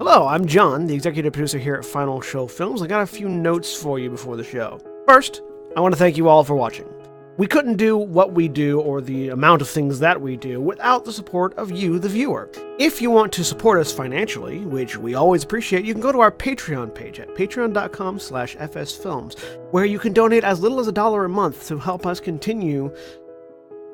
Hello, I'm John, the executive producer here at Final Show Films. I got a few notes for you before the show. First, I want to thank you all for watching. We couldn't do what we do or the amount of things that we do without the support of you, the viewer. If you want to support us financially, which we always appreciate, you can go to our Patreon page at patreon.com/fsfilms, where you can donate as little as $1 a month to help us continue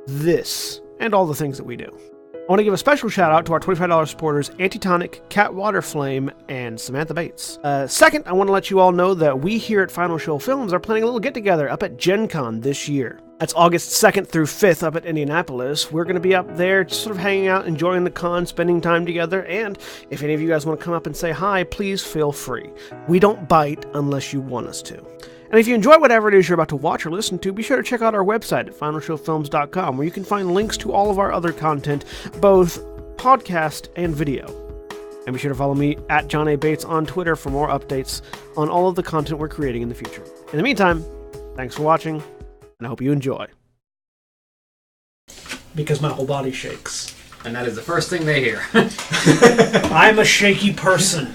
this and all the things that we do. I want to give a special shout out to our $25 supporters, Antitonic, Waterflame, and Samantha Bates. Second, I want to let you all know that we here at Final Show Films are planning a little get-together up at Gen Con this year. That's August 2nd through 5th up at Indianapolis. We're going to be up there just sort of hanging out, enjoying the con, spending time together, and if any of you guys want to come up and say hi, please feel free. We don't bite unless you want us to. And if you enjoy whatever it is you're about to watch or listen to, be sure to check out our website at finalshowfilms.com, where you can find links to all of our other content, both podcast and video. And be sure to follow me at John A. Bates on Twitter for more updates on all of the content we're creating in the future. In the meantime, thanks for watching, and I hope you enjoy. Because my whole body shakes. And that is the first thing they hear. I'm a shaky person.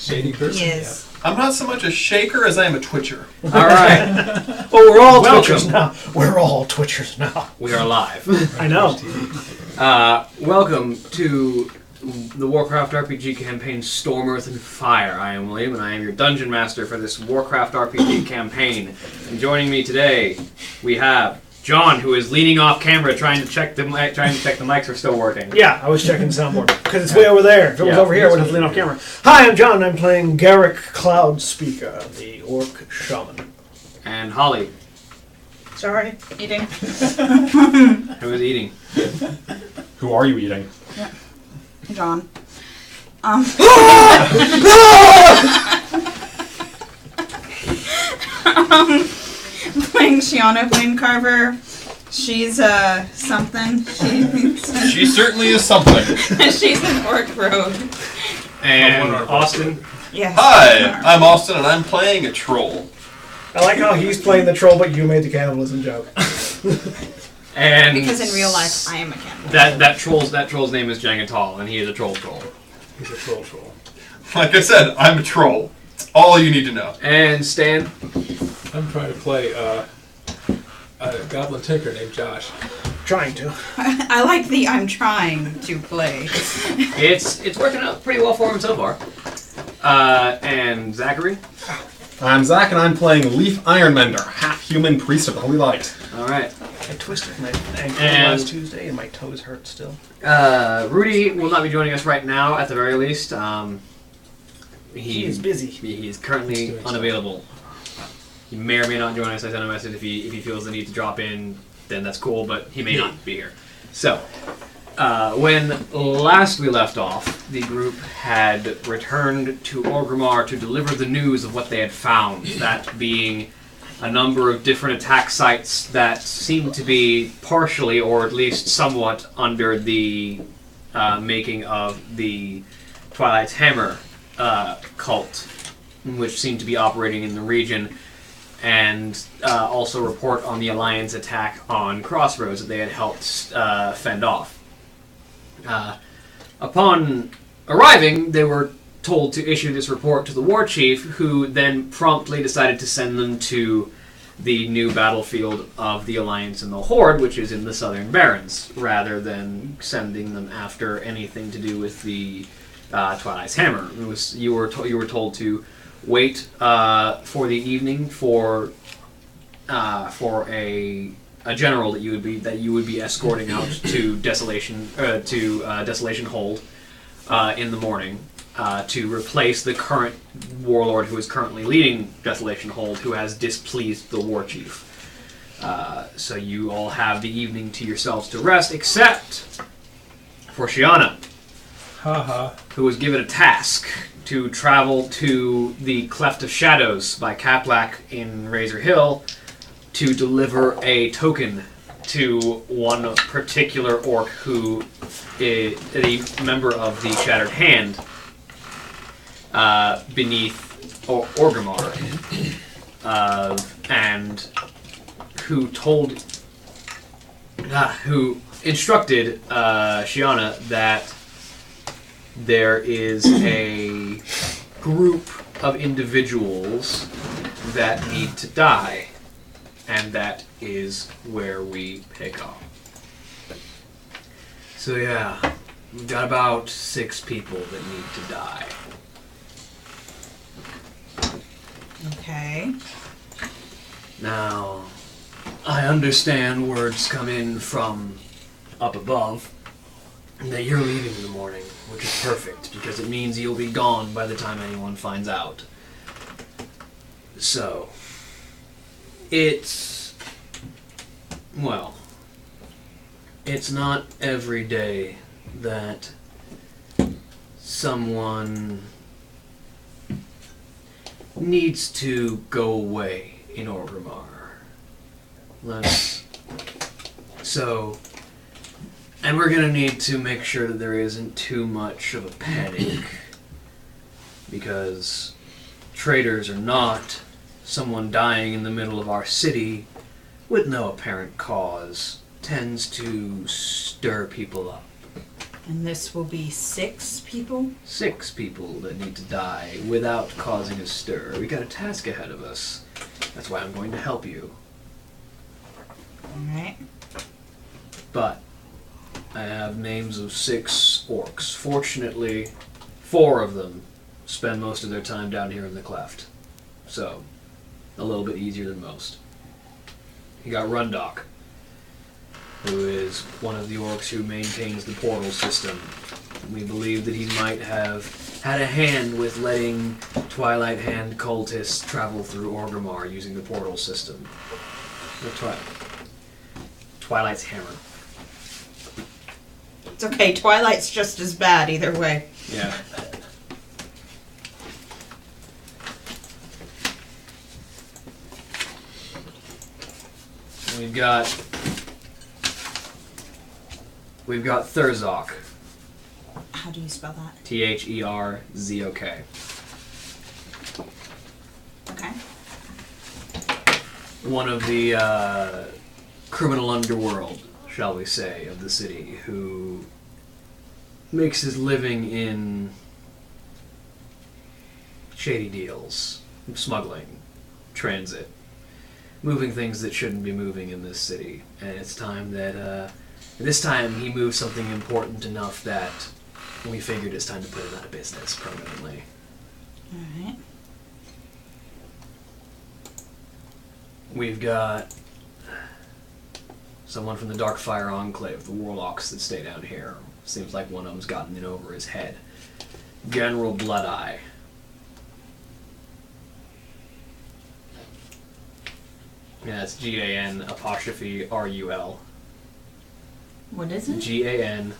Shady person? Yes. Yeah. I'm not so much a shaker as I am a twitcher. All right. Well, we're all twitchers now. We're all twitchers now. We are live. I know. Welcome to the Warcraft RPG campaign Storm, Earth, and Fire. I am William, and I am your dungeon master for this Warcraft RPG campaign. And joining me today, we have John, who is leaning off camera, trying to check the mics are still working. Yeah, I was checking the soundboard because it's way over there. If it was over here, I would have leaned off camera. Hi, I'm John. I'm playing Garrick Cloudspeaker, the Orc Shaman. And Holly, Sorry, eating. who is eating. Who are you eating? Yeah. John. Playing Shiana Flamecarver. She's something. She certainly is something. She's an orc rogue. And Austin. Yes. Hi, I'm Austin, and I'm playing a troll. I like how he's playing the troll, but you made the cannibalism joke. And Because in real life, I am a cannibal. that troll's name is Jangatal, and he is a troll. He's a troll. Like I said, I'm a troll. That's all you need to know. And Stan. I'm trying to play a goblin tinker named Josh. Trying to. I like the I'm trying to play. It's working out pretty well for him so far. And Zachary. I'm Zach, and I'm playing Leaf Ironmender, half-human priest of the Holy Light. All right. I twisted my ankle last Tuesday, and my toes hurt still. Rudy will not be joining us right now, at the very least. He is busy. He is currently unavailable. He may or may not join us. I sent a message if he feels the need to drop in, then that's cool, but he may not be here. So, when last we left off, the group had returned to Orgrimmar to deliver the news of what they had found, that being a number of different attack sites that seemed to be partially, or at least somewhat, under the making of the Twilight's Hammer cult, which seemed to be operating in the region, and also report on the Alliance attack on Crossroads that they had helped fend off. Upon arriving, they were told to issue this report to the war chief, who then promptly decided to send them to the new battlefield of the Alliance and the Horde, which is in the Southern Barrens, rather than sending them after anything to do with the Twilight's Hammer. You were told to wait for the evening for a general that you would be escorting out to Desolation Hold in the morning to replace the current warlord who is currently leading Desolation Hold, who has displeased the war chief. So you all have the evening to yourselves to rest, except for Shiana, who was given a task to travel to the Cleft of Shadows by Caplac in Razor Hill to deliver a token to one particular orc who is a member of the Shattered Hand beneath Orgrimmar, and who instructed Shiana that there is a group of individuals that need to die, and that is where we pick up. So yeah, we've got about 6 people that need to die. Okay. Now, I understand words come in from up above that you're leaving in the morning, which is perfect, because it means you'll be gone by the time anyone finds out. So, it's not every day that someone needs to go away in Orgrimmar. And we're gonna need to make sure that there isn't too much of a panic, because traitors or not, someone dying in the middle of our city with no apparent cause tends to stir people up. And this will be 6 people? 6 people that need to die without causing a stir. We got a task ahead of us. That's why I'm going to help you. Alright. But I have names of 6 orcs. Fortunately, 4 of them spend most of their time down here in the cleft. So, a little bit easier than most. You got Rundok, who is one of the orcs who maintains the portal system. We believe that he might have had a hand with letting Twilight Hand cultists travel through Orgrimmar using the portal system. Twilight's hammer. It's okay, Twilight's just as bad either way. Yeah. We've got Thurzok. How do you spell that? Therzok. Okay. One of the criminal underworld, shall we say, of the city, who makes his living in shady deals, smuggling, transit, moving things that shouldn't be moving in this city. And it's time that, this time he moved something important enough that we figured it's time to put him out of business permanently. Alright. We've got someone from the Darkfire Enclave, the warlocks that stay down here. Seems like one of them's gotten in over his head. General Bloodeye. Yeah, that's GAN''RUL. What is it? GAN''RUL.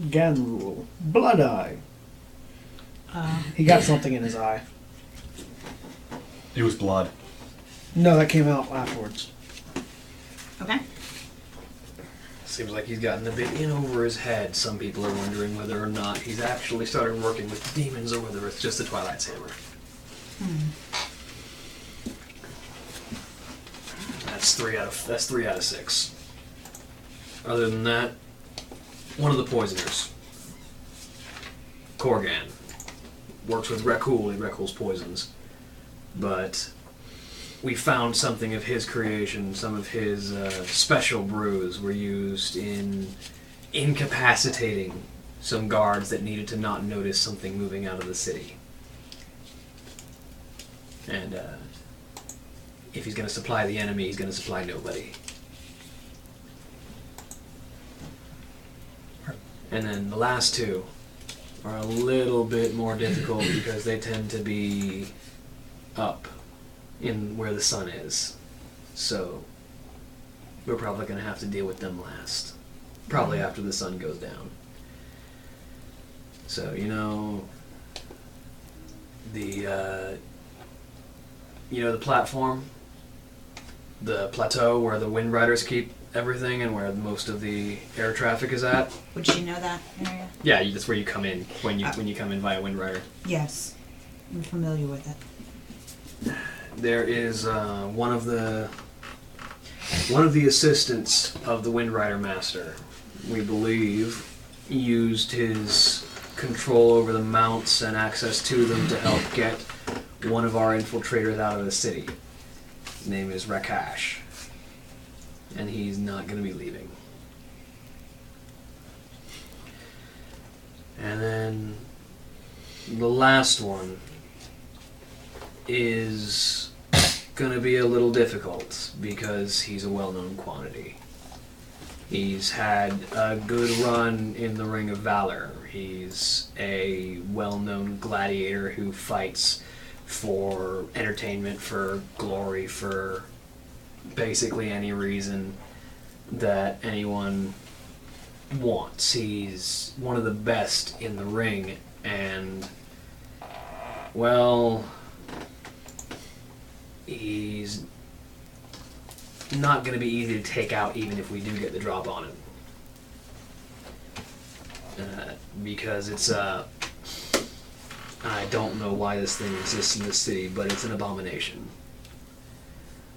Ganrule. Blood Eye. He got something in his eye. It was blood. No, that came out afterwards. Okay. Seems like he's gotten a bit in over his head. Some people are wondering whether or not he's actually started working with demons or whether it's just the Twilight's hammer. That's 3 out of 6. Other than that, one of the poisoners, Korgan, works with Rekul's poisons, but we found something of his creation. Some of his special brews were used in incapacitating some guards that needed to not notice something moving out of the city. And if he's going to supply the enemy, he's going to supply nobody. And then the last 2 are a little bit more difficult because they tend to be up in where the sun is. So we're probably going to have to deal with them last. Probably after the sun goes down. So, the platform, the plateau where the Wind Riders keep everything and where most of the air traffic is at. Would you know that area? Yeah, that's where you come in when you come in via Wind Rider. Yes. I'm familiar with it. There is one of the assistants of the Wind Rider Master. We believe used his control over the mounts and access to them to help get one of our infiltrators out of the city. His name is Rakash. And he's not going to be leaving. And then the last one is going to be a little difficult because he's a well-known quantity. He's had a good run in the Ring of Valor. He's a well-known gladiator who fights for entertainment, for glory, for basically any reason that anyone wants. He's one of the best in the ring, and, well, he's not going to be easy to take out even if we do get the drop on him. Because it's I don't know why this thing exists in this city, but it's an abomination.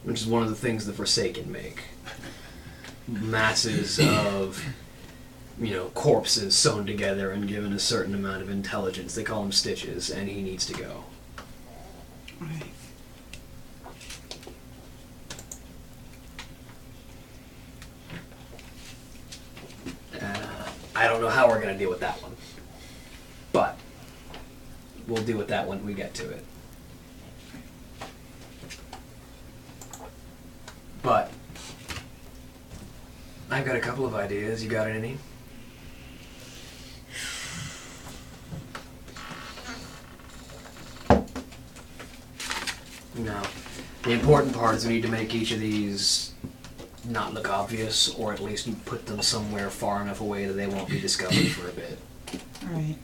Which is one of the things the Forsaken make. Masses of, corpses sewn together and given a certain amount of intelligence. They call them stitches, and he needs to go. Alright. I don't know how we're going to deal with that one. But we'll deal with that when we get to it. But I've got a couple of ideas. You got any? No. The important part is we need to make each of these not look obvious, or at least put them somewhere far enough away that they won't be discovered for a bit. Alright.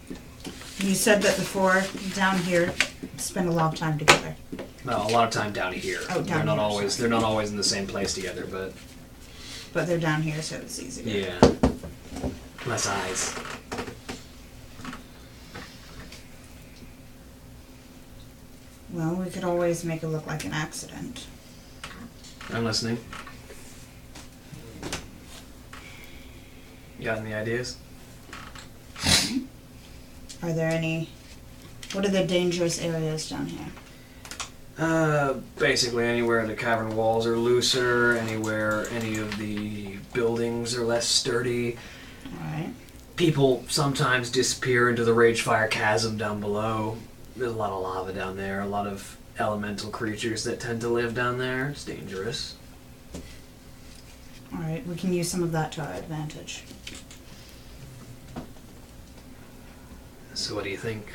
You said that the four down here spend a lot of time together. No, a lot of time down here. Oh, down they're not here, always sorry. they're not always in the same place together, but But they're down here, so it's easier. yeah. Less eyes. Well, we could always make it look like an accident. I'm listening. You got any ideas? Are there any... What are the dangerous areas down here? Basically anywhere the cavern walls are looser, anywhere any of the buildings are less sturdy. Alright. People sometimes disappear into the Ragefire chasm down below. There's a lot of lava down there, a lot of elemental creatures that tend to live down there. It's dangerous. Alright, we can use some of that to our advantage. So what do you think?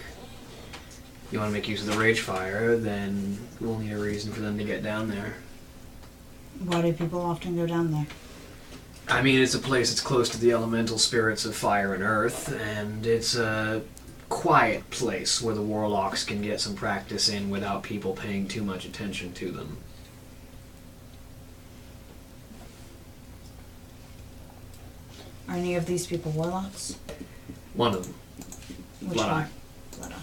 You want to make use of the Ragefire, then we'll need a reason for them to get down there. Why do people often go down there? I mean, it's a place that's close to the elemental spirits of fire and earth, and it's a quiet place where the warlocks can get some practice in without people paying too much attention to them. Are any of these people warlocks? One of them. Which Blood one? Eye. Blood Eye.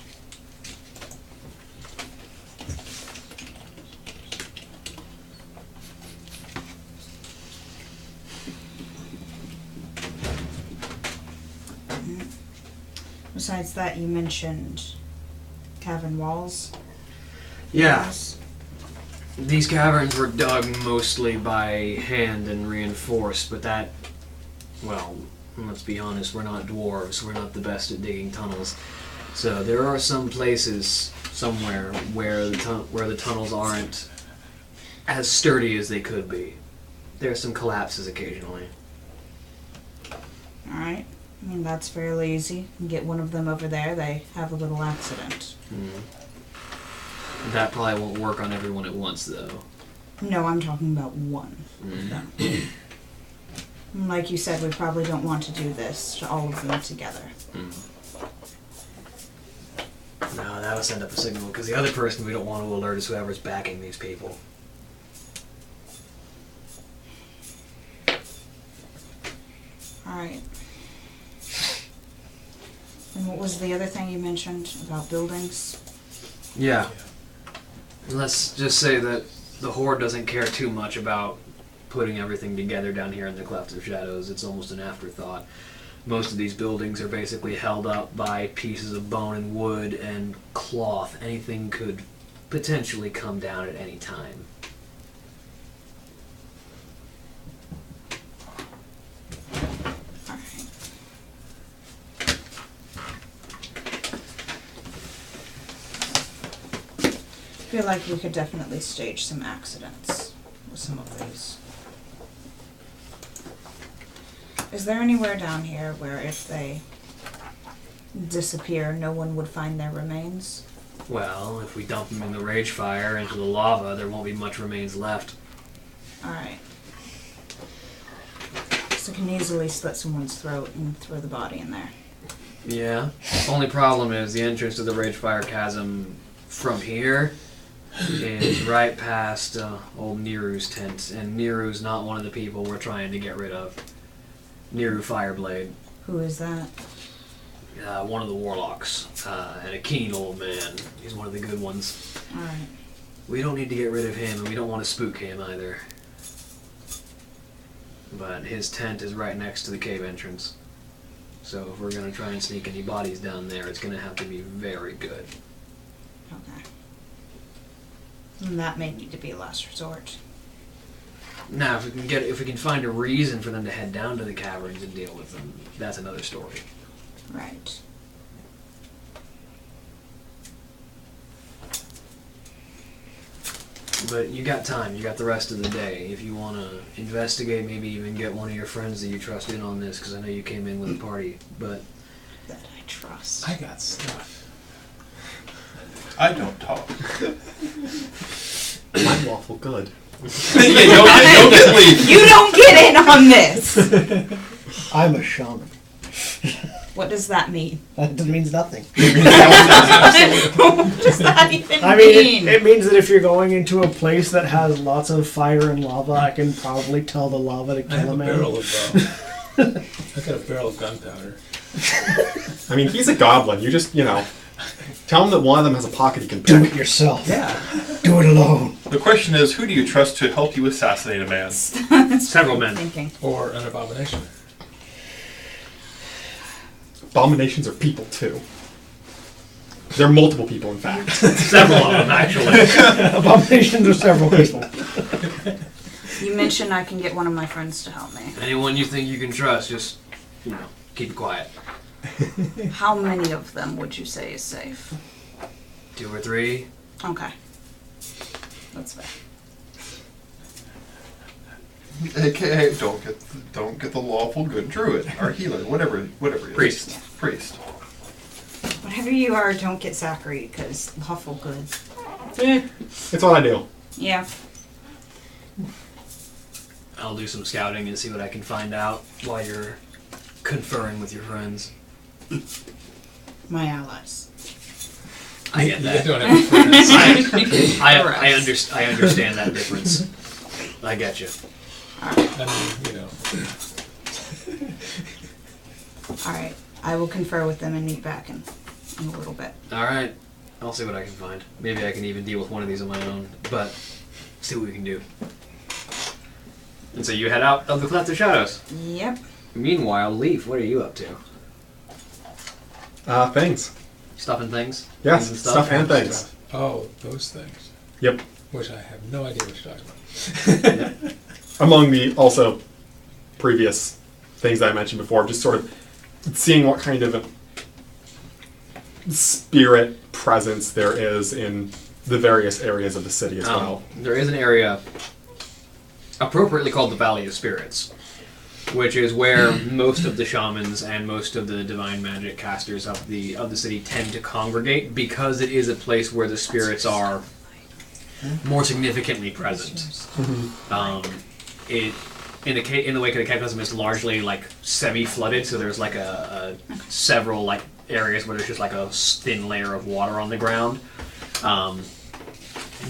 Besides that, you mentioned cavern walls. Yeah. Yes. These caverns were dug mostly by hand and reinforced, but that, well, let's be honest, we're not dwarves. We're not the best at digging tunnels. So there are some places somewhere where the tunnels aren't as sturdy as they could be. There's some collapses occasionally. Alright. I mean, that's fairly easy. You can get one of them over there. They have a little accident. That probably won't work on everyone at once, though. No, I'm talking about one of them. And like you said, we probably don't want to do this to all of them together. No, that'll send up a signal, because the other person we don't want to alert is whoever's backing these people. Alright. And what was the other thing you mentioned about buildings? Yeah. Let's just say that the Horde doesn't care too much about putting everything together down here in the Cleft of Shadows. It's almost an afterthought. Most of these buildings are basically held up by pieces of bone and wood and cloth. Anything could potentially come down at any time. Alright. I feel like we could definitely stage some accidents with some of these. Is there anywhere down here where if they disappear, no one would find their remains? Well, if we dump them in the rage fire into the lava, there won't be much remains left. Alright. So can easily slit someone's throat and throw the body in there. Yeah. Only problem is the entrance to the rage fire chasm from here is right past old Niru's tent, and Niru's not one of the people we're trying to get rid of. Niru Fireblade. Who is that? One of the warlocks, and a keen old man. He's one of the good ones. Alright. We don't need to get rid of him, and we don't want to spook him either. But his tent is right next to the cave entrance. So if we're going to try and sneak any bodies down there, it's going to have to be very good. Okay. And that may need to be a last resort. Now, if we can find a reason for them to head down to the caverns and deal with them, that's another story. Right. But you got time. You got the rest of the day. If you want to investigate, maybe even get one of your friends that you trust in on this, because I know you came in with a party. But That I trust. I got stuff. I don't talk. I'm awful good. Yeah, don't get leave. You don't get in on this! I'm a shaman. What does that mean? That means nothing. What does that even I mean, it means that if you're going into a place that has lots of fire and lava, I can probably tell the lava to I kill have a a man. barrel of I got a barrel of gunpowder. I mean, he's a goblin. You just, tell him that one of them has a pocket he can Do pick. it yourself. Yeah. Do it alone. The question is, who do you trust to help you assassinate a man? several men. Thinking. Or an abomination. Abominations are people, too. They're multiple people, in fact. Several of them, actually. Abominations are several people. You mentioned I can get one of my friends to help me. Anyone you think you can trust, just, keep it quiet. How many of them would you say is safe? 2 or 3. Okay. That's fair. AKA, don't get the lawful good druid or healer, whatever he is. Priest. Whatever you are, don't get Zachary, because lawful good. It's what I do. Yeah. I'll do some scouting and see what I can find out while you're conferring with your friends. My allies. I get You that. don't have friends. I understand that difference. I get you. I mean, Alright. I will confer with them and meet back in a little bit. All right. I'll see what I can find. Maybe I can even deal with one of these on my own, but see what we can do. And so you head out of the Cleft of Shadows. Yep. Meanwhile, Leaf, what are you up to? Things. Stuffing things? Yes, Using stuff and things. Oh, those things. Yep. Which I have no idea what you're talking about. Among the also previous things I mentioned before, just sort of seeing what kind of spirit presence there is in the various areas of the city as well. There is an area appropriately called the Valley of Spirits, which is where most of the shamans and most of the divine magic casters of the city tend to congregate, because it is a place where the spirits are more significantly present. In the Wake of the Cataclysm, it's largely like semi-flooded, so there's like several like areas where there's just like a thin layer of water on the ground.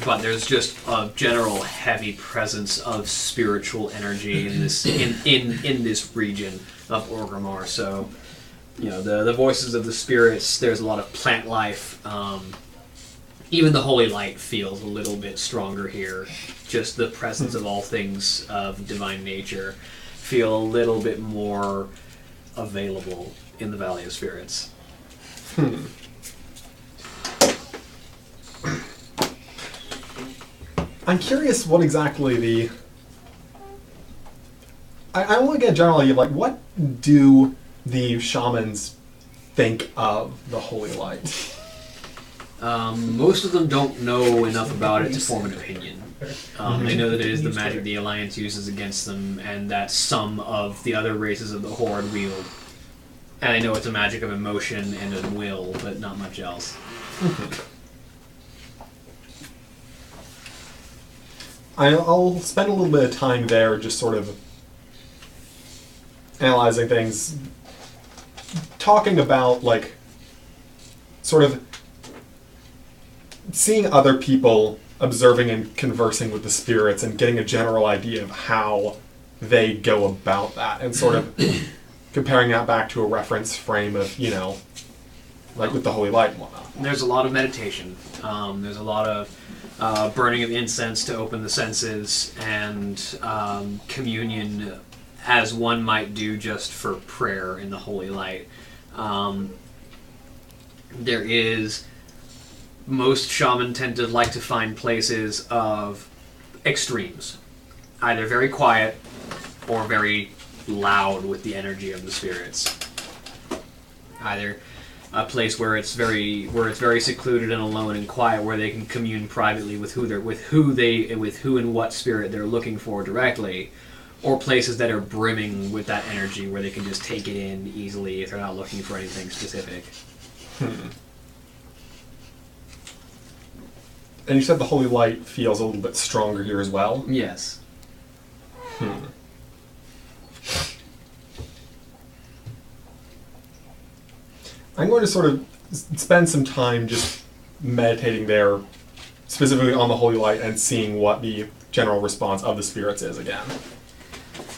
But there's just a general heavy presence of spiritual energy in this in this region of Orgrimmar. So, the voices of the spirits. There's a lot of plant life. Even the holy light feels a little bit stronger here. Just the presence of all things of divine nature feel a little bit more available in the Valley of Spirits. I'm curious what exactly the... I want to get generally, like, what do the shamans think of the Holy Light? Most of them don't know enough about it to form an opinion. They know that it is the magic the Alliance uses against them, and that some of the other races of the Horde wield. And I know it's a magic of emotion and of will, but not much else. I'll spend a little bit of time there just sort of analyzing things, talking about, like, sort of seeing other people, observing and conversing with the spirits, and getting a general idea of how they go about that, and sort of comparing that back to a reference frame of, you know, like with the Holy Light and whatnot. There's a lot of meditation. There's a lot of burning of incense to open the senses, and communion as one might do just for prayer in the Holy Light. There is... Most shaman tend to like to find places of extremes. Either very quiet or very loud with the energy of the spirits. Either a place where it's very secluded and alone and quiet, where they can commune privately with who and what spirit they're looking for directly, or places that are brimming with that energy where they can just take it in easily if they're not looking for anything specific. And you said the Holy Light feels a little bit stronger here as well? Yes. I'm going to sort of spend some time just meditating there, specifically on the Holy Light, and seeing what the general response of the spirits is again.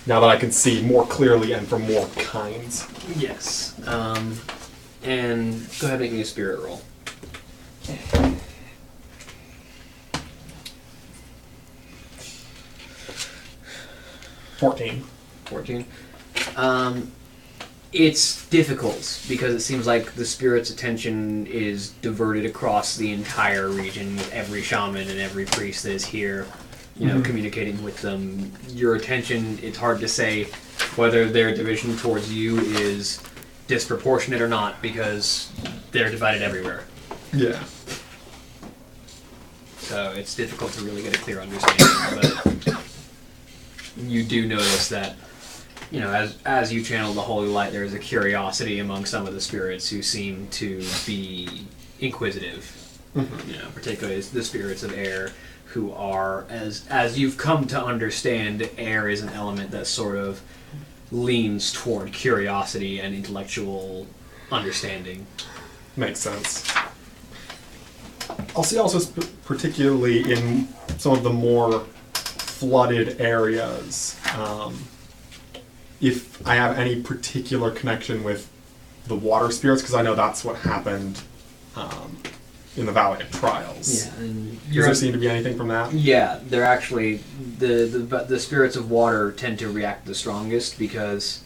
Now that I can see more clearly and from more kinds. Yes. And go ahead and make me a spirit roll. 14. 14. It's difficult because it seems like the spirit's attention is diverted across the entire region with every shaman and every priest that is here, communicating with them. Your attention, it's hard to say whether their division towards you is disproportionate or not because they're divided everywhere. Yeah. So it's difficult to really get a clear understanding, but you do notice that, as you channel the Holy Light, there is a curiosity among some of the spirits who seem to be inquisitive. Particularly the spirits of air, who are, as you've come to understand, air is an element that sort of leans toward curiosity and intellectual understanding. Makes sense. I'll see also particularly in some of the more flooded areas, if I have any particular connection with the water spirits, because I know that's what happened in the Valley of Trials. Yeah, and does there seem to be anything from that? Yeah, they're actually the spirits of water tend to react the strongest because,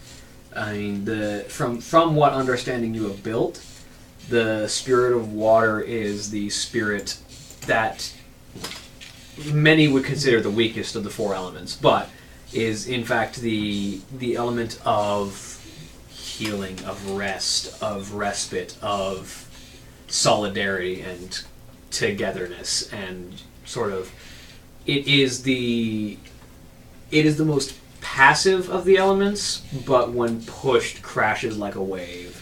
from what understanding you have built, the spirit of water is the spirit that many would consider the weakest of the four elements, but is in fact the element of healing, of rest, of respite, of solidarity and togetherness, and sort of it is the most passive of the elements, but when pushed crashes like a wave.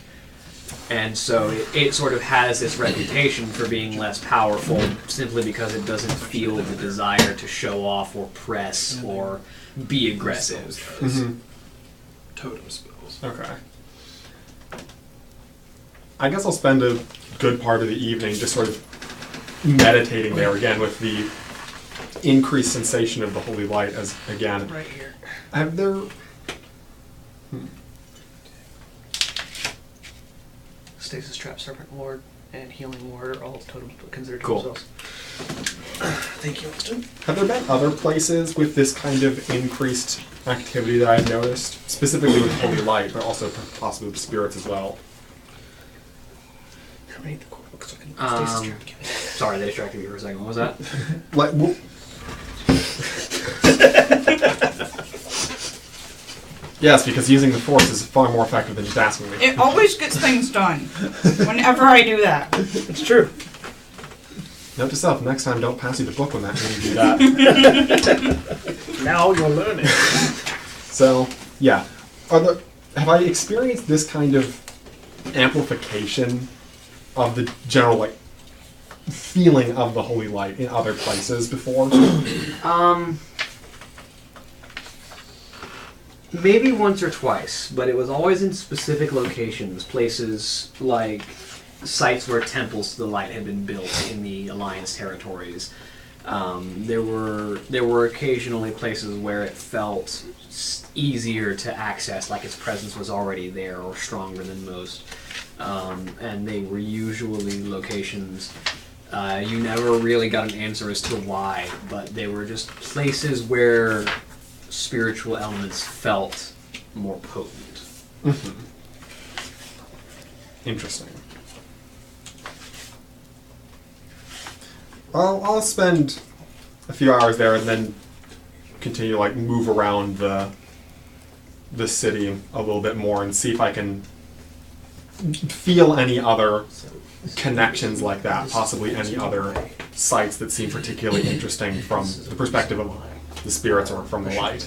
And so it sort of has this reputation for being less powerful simply because it doesn't feel the desire to show off or press or be aggressive. Totem spells. Okay. I guess I'll spend a good part of the evening just sort of meditating there again with the increased sensation of the Holy Light as, again... Right here. Have there... Stasis Trap, Serpent Ward, and Healing Ward are all totem considered cool. spells. Thank you, Winston. Have there been other places with this kind of increased activity that I've noticed? Specifically with Holy Light, but also possibly with spirits as well. Sorry, they distracted me for a second. What was that? Like, yes, because using the Force is far more effective than just asking me. It always gets things done. Whenever I do that. It's true. Note to self, next time don't pass you the book when you do that. Now you're learning. So, yeah. Have I experienced this kind of amplification of the general, like, feeling of the Holy Light in other places before? Maybe once or twice, but it was always in specific locations, places like sites where temples to the light had been built in the Alliance territories. There were occasionally places where it felt easier to access, like its presence was already there or stronger than most. And they were usually locations you never really got an answer as to why, but they were just places where spiritual elements felt more potent. Mm-hmm. Interesting. Well, I'll spend a few hours there and then continue to like move around the city a little bit more and see if I can feel any other connections like that, possibly any other sites that seem particularly interesting from the perspective of the spirits or from the light.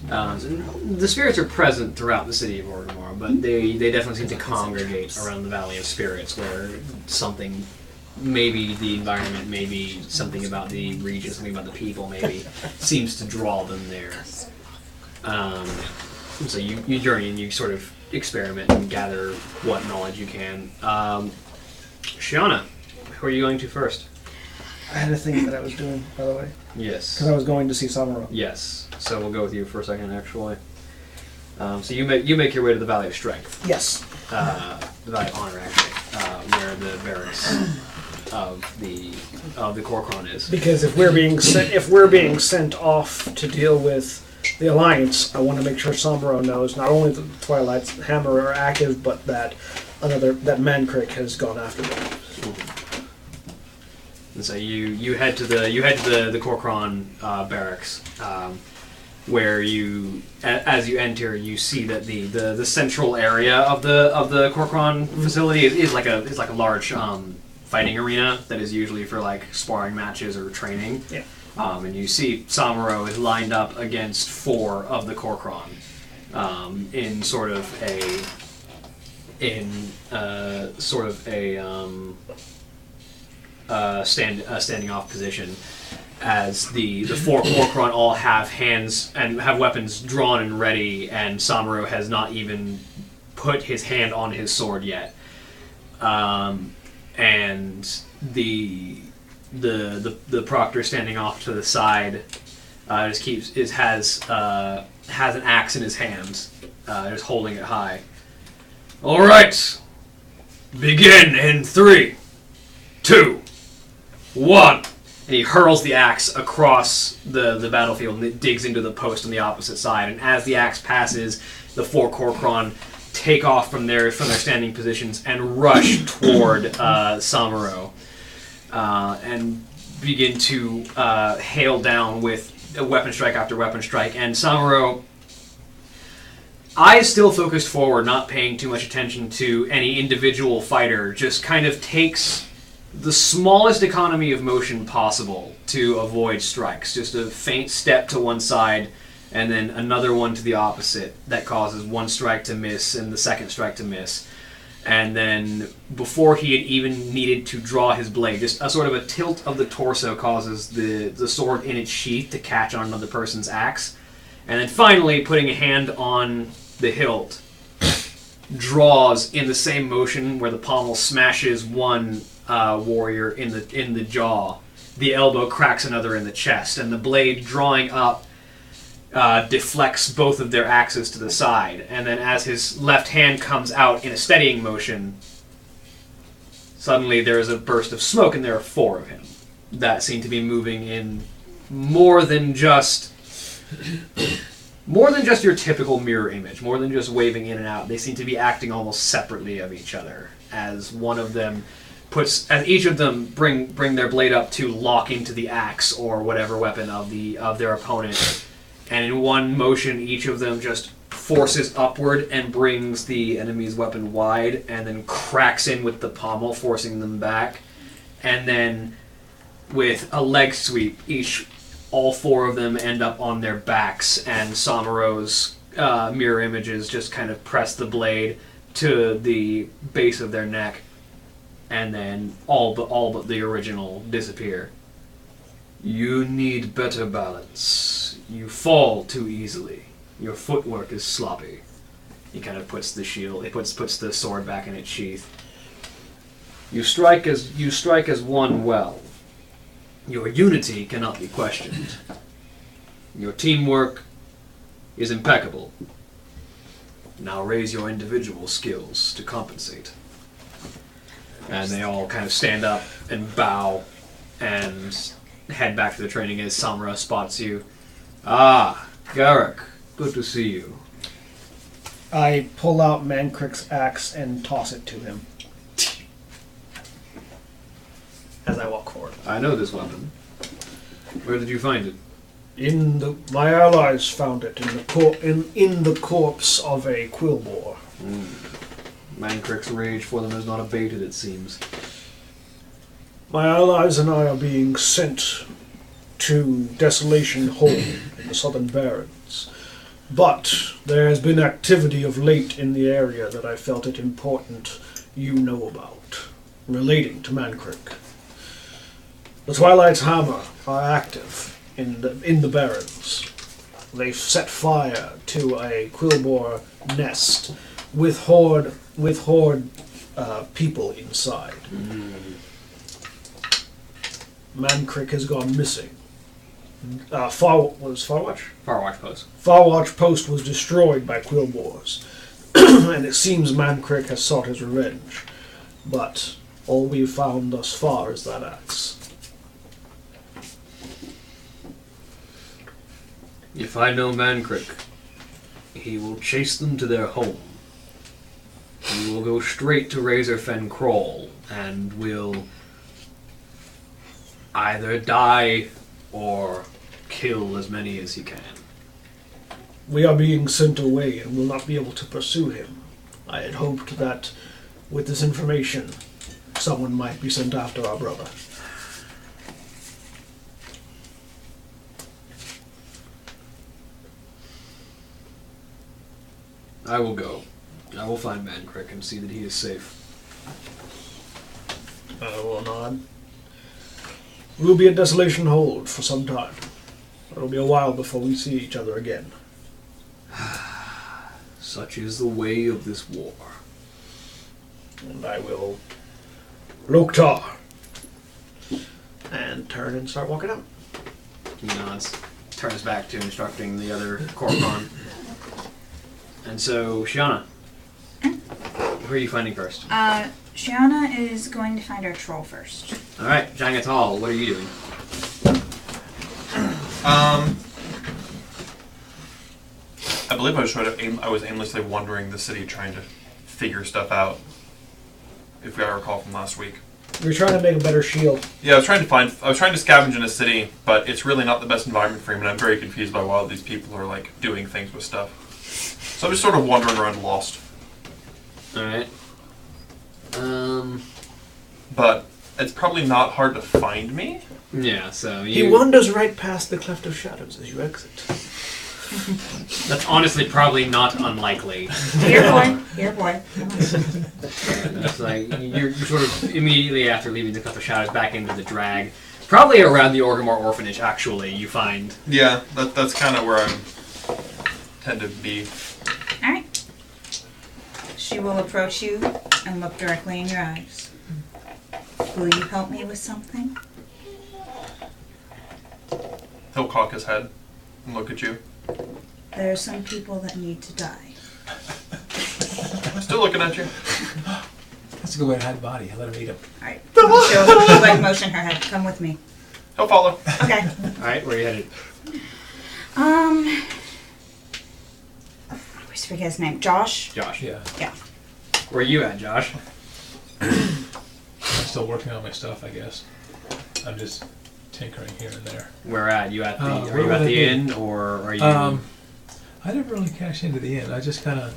The spirits are present throughout the city of Orgrimmar, but they definitely seem to congregate around the Valley of Spirits, where something, maybe the environment, maybe something about the region, something about the people, maybe seems to draw them there. So you journey and you sort of experiment and gather what knowledge you can. Shiana, who are you going to first? I had a thing that I was doing, by the way. Yes. Because I was going to see Samuro. Yes. So we'll go with you for a second, actually. So you make your way to the Valley of Strength. Yes. The Valley of Honor, actually, where the barracks of the Corcoran is. Because if we're being sent off to deal with the Alliance, I want to make sure Samuro knows not only that the Twilight's Hammer are active, but that Mancrick has gone after them. And so you head to the Corcoran barracks, where as you enter, you see that the central area of the Corcoran facility is like a large fighting arena that is usually for like sparring matches or training. Yeah. And you see Samuro is lined up against 4 of the Corcoran in sort of a standing off position, as the 4 Corcoran all have hands and have weapons drawn and ready, and Samuro has not even put his hand on his sword yet. And the proctor standing off to the side has an axe in his hands, just holding it high. All right, begin in 3, 2, 1. And he hurls the axe across the battlefield, and it digs into the post on the opposite side. And as the axe passes, the 4 Corcoran take off from their standing positions and rush toward Samuro, and begin to hail down with weapon strike after weapon strike. And Samuro, eyes still focused forward, not paying too much attention to any individual fighter, just kind of takes the smallest economy of motion possible to avoid strikes. Just a faint step to one side, and then another one to the opposite that causes one strike to miss and the second strike to miss. And then before he had even needed to draw his blade, just a sort of a tilt of the torso causes the sword in its sheath to catch on another person's axe. And then finally, putting a hand on the hilt, draws in the same motion where the pommel smashes one warrior in the jaw. The elbow cracks another in the chest, and the blade drawing up deflects both of their axes to the side. And then as his left hand comes out in a steadying motion, suddenly there is a burst of smoke, and there are 4 of him. that seem to be moving in more than just your typical mirror image, more than just waving in and out. They seem to be acting almost separately of each other, as one of them as each of them bring their blade up to lock into the axe or whatever weapon of their opponent, and in one motion each of them just forces upward and brings the enemy's weapon wide, and then cracks in with the pommel, forcing them back, and then with a leg sweep, all four of them end up on their backs, and Samaro's mirror images just kind of press the blade to the base of their neck, and then all but the original disappear. You need better balance. You fall too easily. Your footwork is sloppy. He kind of puts the shield. He puts the sword back in its sheath. You strike as one well. Your unity cannot be questioned. Your teamwork is impeccable. Now raise your individual skills to compensate. And they all kind of stand up and bow and head back to the training as Samara spots you. Ah, Garrick, good to see you. I pull out Mancrick's axe and toss it to him as I walk forward. I know this weapon. Where did you find it? My allies found it in the corpse of a quillboar. Mancrick's rage for them has not abated, it seems. My allies and I are being sent to Desolation Hold in the Southern Barrens. But there has been activity of late in the area that I felt it important you know about, relating to Mancrick. The Twilight's Hammer are active in the Barrens. They've set fire to a quillboar nest with horde people inside. Mancrick has gone missing. Farwatch? Farwatch Post. Farwatch Post was destroyed by quillboars, and it seems Mancrick has sought his revenge. But all we've found thus far is that axe. If I know Mancrick, he will chase them to their home. He will go straight to Razorfen Crawl and will either die or kill as many as he can. We are being sent away and will not be able to pursue him. I had hoped that with this information, someone might be sent after our brother. I will go. I will find Mancrick and see that he is safe. I will nod. We'll be at Desolation Hold for some time. It'll be a while before we see each other again. Such is the way of this war. And I will Loktar and turn and start walking out. He nods, turns back to instructing the other Kor'kon. And so, Shiana, who are you finding first? Shiana is going to find our troll first. Alright, Jangatal, what are you doing? I believe I was aimlessly wandering the city trying to figure stuff out, if I recall from last week. You're trying to make a better shield. Yeah, I was trying to scavenge in a city, but it's really not the best environment for him, and I'm very confused by why all these people are like doing things with stuff. So I'm just sort of wandering around lost. Alright. But it's probably not hard to find me. Yeah, so He wanders right past the Cleft of Shadows as you exit. That's honestly probably not unlikely. Here, boy. Here, boy. It's like you're sort of immediately after leaving the Cleft of Shadows back into the drag. Probably around the Orgrimmar Orphanage, actually, you find. Yeah, that's kind of where I tend to be. Alright. She will approach you and look directly in your eyes. Will you help me with something? He'll cock his head and look at you. There are some people that need to die. Still looking at you. That's a good way to hide the body. I let him eat him. Alright. She'll like motion her head. Come with me. He'll follow. Okay. All right, where are you headed? I always forget his name. Josh? Josh. Yeah. Yeah. Where are you at, Josh? I'm still working on my stuff, I guess. I'm just tinkering here and there. Where at? You at the? Are where you would at I the be? inn, or are you? I didn't really cash into the inn. I just kind of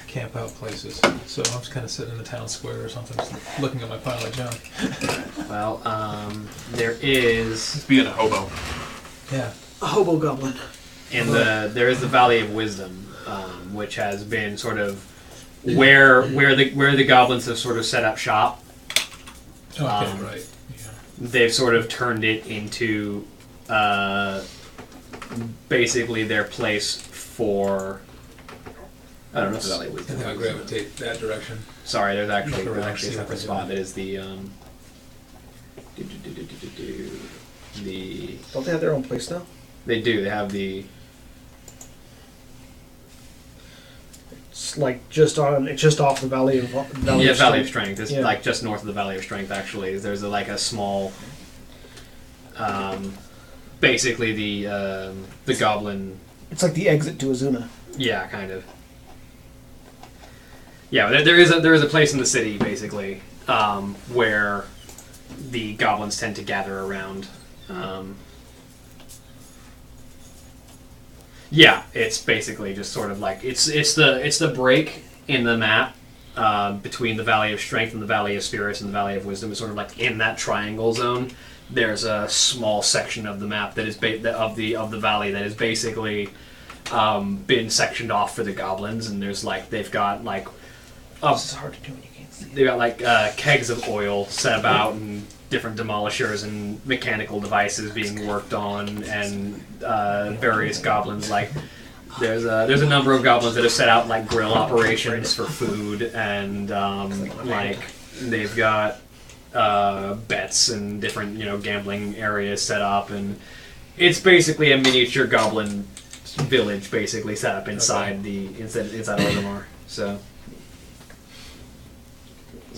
camp out places. So I'm just kind of sitting in the town square or something, just looking at my pile of junk. Well, there is He's being a hobo. Yeah. A hobo goblin. there is the Valley of Wisdom, which has been sort of where the goblins have sort of set up shop. Okay, Um, right. Yeah. They've sort of turned it into basically their place for. I don't know if the Valley of I Wisdom. think I'll gravitate that direction. Sorry, there's actually Look around, a see what separate they're spot doing. that is the the. Don't they have their own place now? They do. They have the. It's like just off the Valley of Valley of Strength. Strength. It's Yeah. like just north of the Valley of Strength. Actually, there's like a small, basically the goblin. It's like the exit to Azuna. Yeah, kind of. Yeah, there is a place in the city basically where the goblins tend to gather around. Yeah, it's basically just sort of like it's the break in the map between the Valley of Strength and the Valley of Spirits and the Valley of Wisdom. Is sort of like in that triangle zone. There's a small section of the map that is of the valley that is basically been sectioned off for the goblins, and there's like they've got like This is hard to do when you can't see. they've got like kegs of oil set about and different demolishers and mechanical devices being worked on, and various goblins like there's a number of goblins that have set out like grill operations for food, and like they've got bets and different gambling areas set up, and it's basically a miniature goblin village basically set up inside inside Orgrimmar. So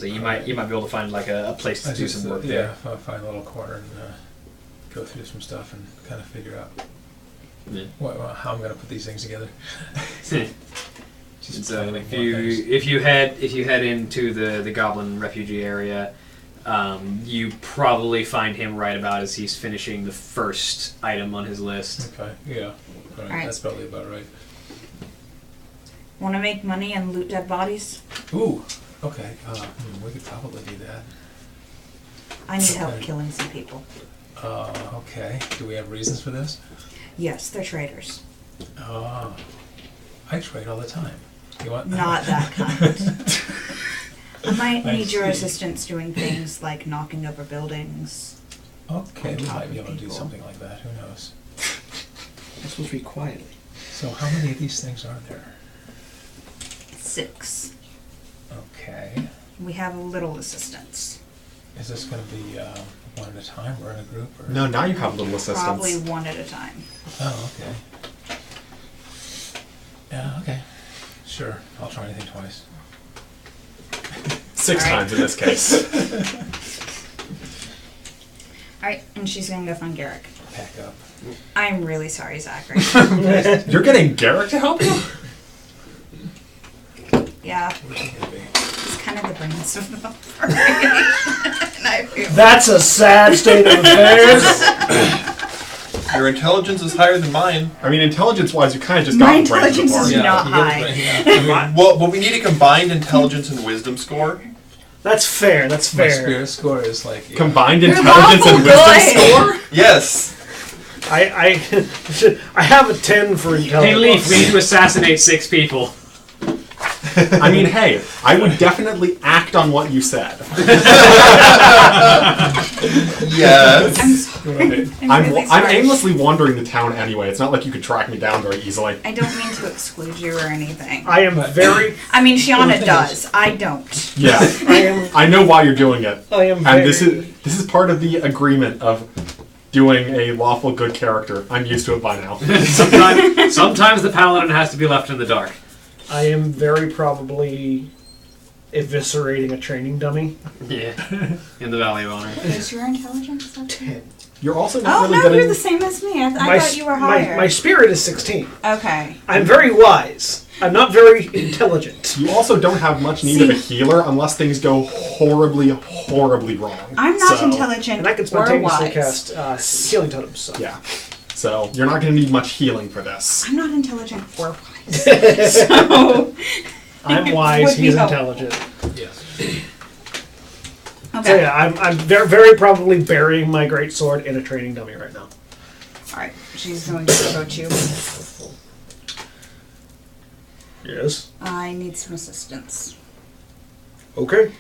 you might be able to find like a place to do some work there. Yeah, I'll find a little corner and go through some stuff and kind of figure out Yeah. how I'm going to put these things together. And Just so planning if more you things. if you head into the goblin refugee area, you probably find him right about as he's finishing the first item on his list. Okay, yeah. All right, Alright. that's probably about right. Want to make money and loot dead bodies? Ooh, okay. We could probably do that. I need help Okay. killing some people. Okay. Do we have reasons for this? Yes, they're traitors. I trade all the time. You want? Not that kind. I might I need your see. assistance doing things like knocking over buildings. Okay, we Talk might be with able to do people. something like that. Who knows? I'm supposed to be quietly. So, how many of these things are there? 6. Okay. We have a little assistance. Is this going to be one at a time or in a group? Or? No, now you have little assistants. Probably one at a time. Oh, okay. Yeah, okay. Sure. I'll try anything twice. 6 Alright. times in this case. Alright, and she's gonna go find Garrick. Pack up. I'm really sorry, Zachary. You're getting Garrick to help you? Yeah, Where's he going to be? it's kind of the brains of the operation. And I feel That's a sad state of affairs. Your intelligence is higher than mine. I mean, intelligence-wise, you kind of just My got the brains of the intelligence is party. not he gets high. brain- yeah. Well, but we need a combined intelligence and wisdom score. That's fair. That's My fair. spirit score is like... Yeah. Combined You're intelligence and lawful wisdom good. score? Yes. I I have a 10 for Hey intelligence. Leaf, we need to assassinate 6 people. I mean, hey, I would definitely act on what you said. Yes. I'm sorry. Right. I'm really I'm sorry. aimlessly wandering the town anyway. It's not like you could track me down very easily. I don't mean to exclude you or anything. I am very. I mean, Well, the Shiana thing does. I don't. Yeah, I am. I know why you're doing it. I am And very. this is part of the agreement of doing a lawful good character. I'm used to it by now. Sometimes the paladin has to be left in the dark. I am very probably eviscerating a training dummy. Yeah. In the Valley of Honor. What is your intelligence? 10. You're also not Oh, really no, good you're at... the same as me. I thought you were higher. My spirit is 16. Okay. I'm very wise. I'm not very intelligent. You also don't have much need of a healer unless things go horribly, horribly wrong. I'm not So- intelligent And I can or spontaneously wise. cast healing totems. So. Yeah. So you're not going to need much healing for this. I'm not intelligent or wise. So... I'm wise, Would be he's helpful. intelligent. Yes. Okay. So yeah, I'm very, very probably burying my great sword in a training dummy right now. Alright, she's going to approach you. Yes. I need some assistance. Okay.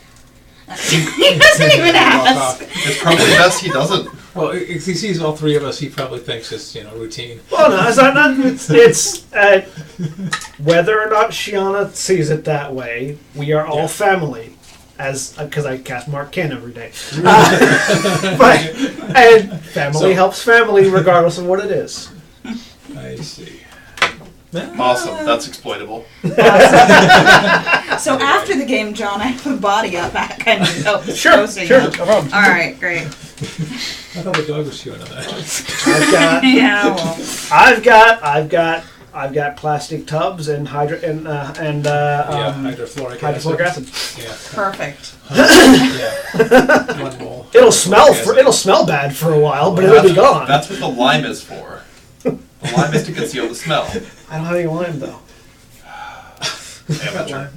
He doesn't even ask. It's probably best he doesn't. Well, if he sees all three of us, he probably thinks it's routine. Well, no, it's whether or not Shiana sees it that way, we are all family. Because I cast Mark Ken every day. And family helps family regardless of what it is. I see. Awesome. That's exploitable. So after the game, John, I put a body up back and help Sure, posting no up. problem. Alright, great. I thought the dog was chewing on that. Yeah, well, I've got plastic tubs and Hydrofluoric hydrofluoric acid. Yeah. perfect. Yeah. One bowl. It'll smell bad for a while, but it'll be gone. That's what the lime is for. The lime is to conceal the smell. I don't have any lime though. Amateur.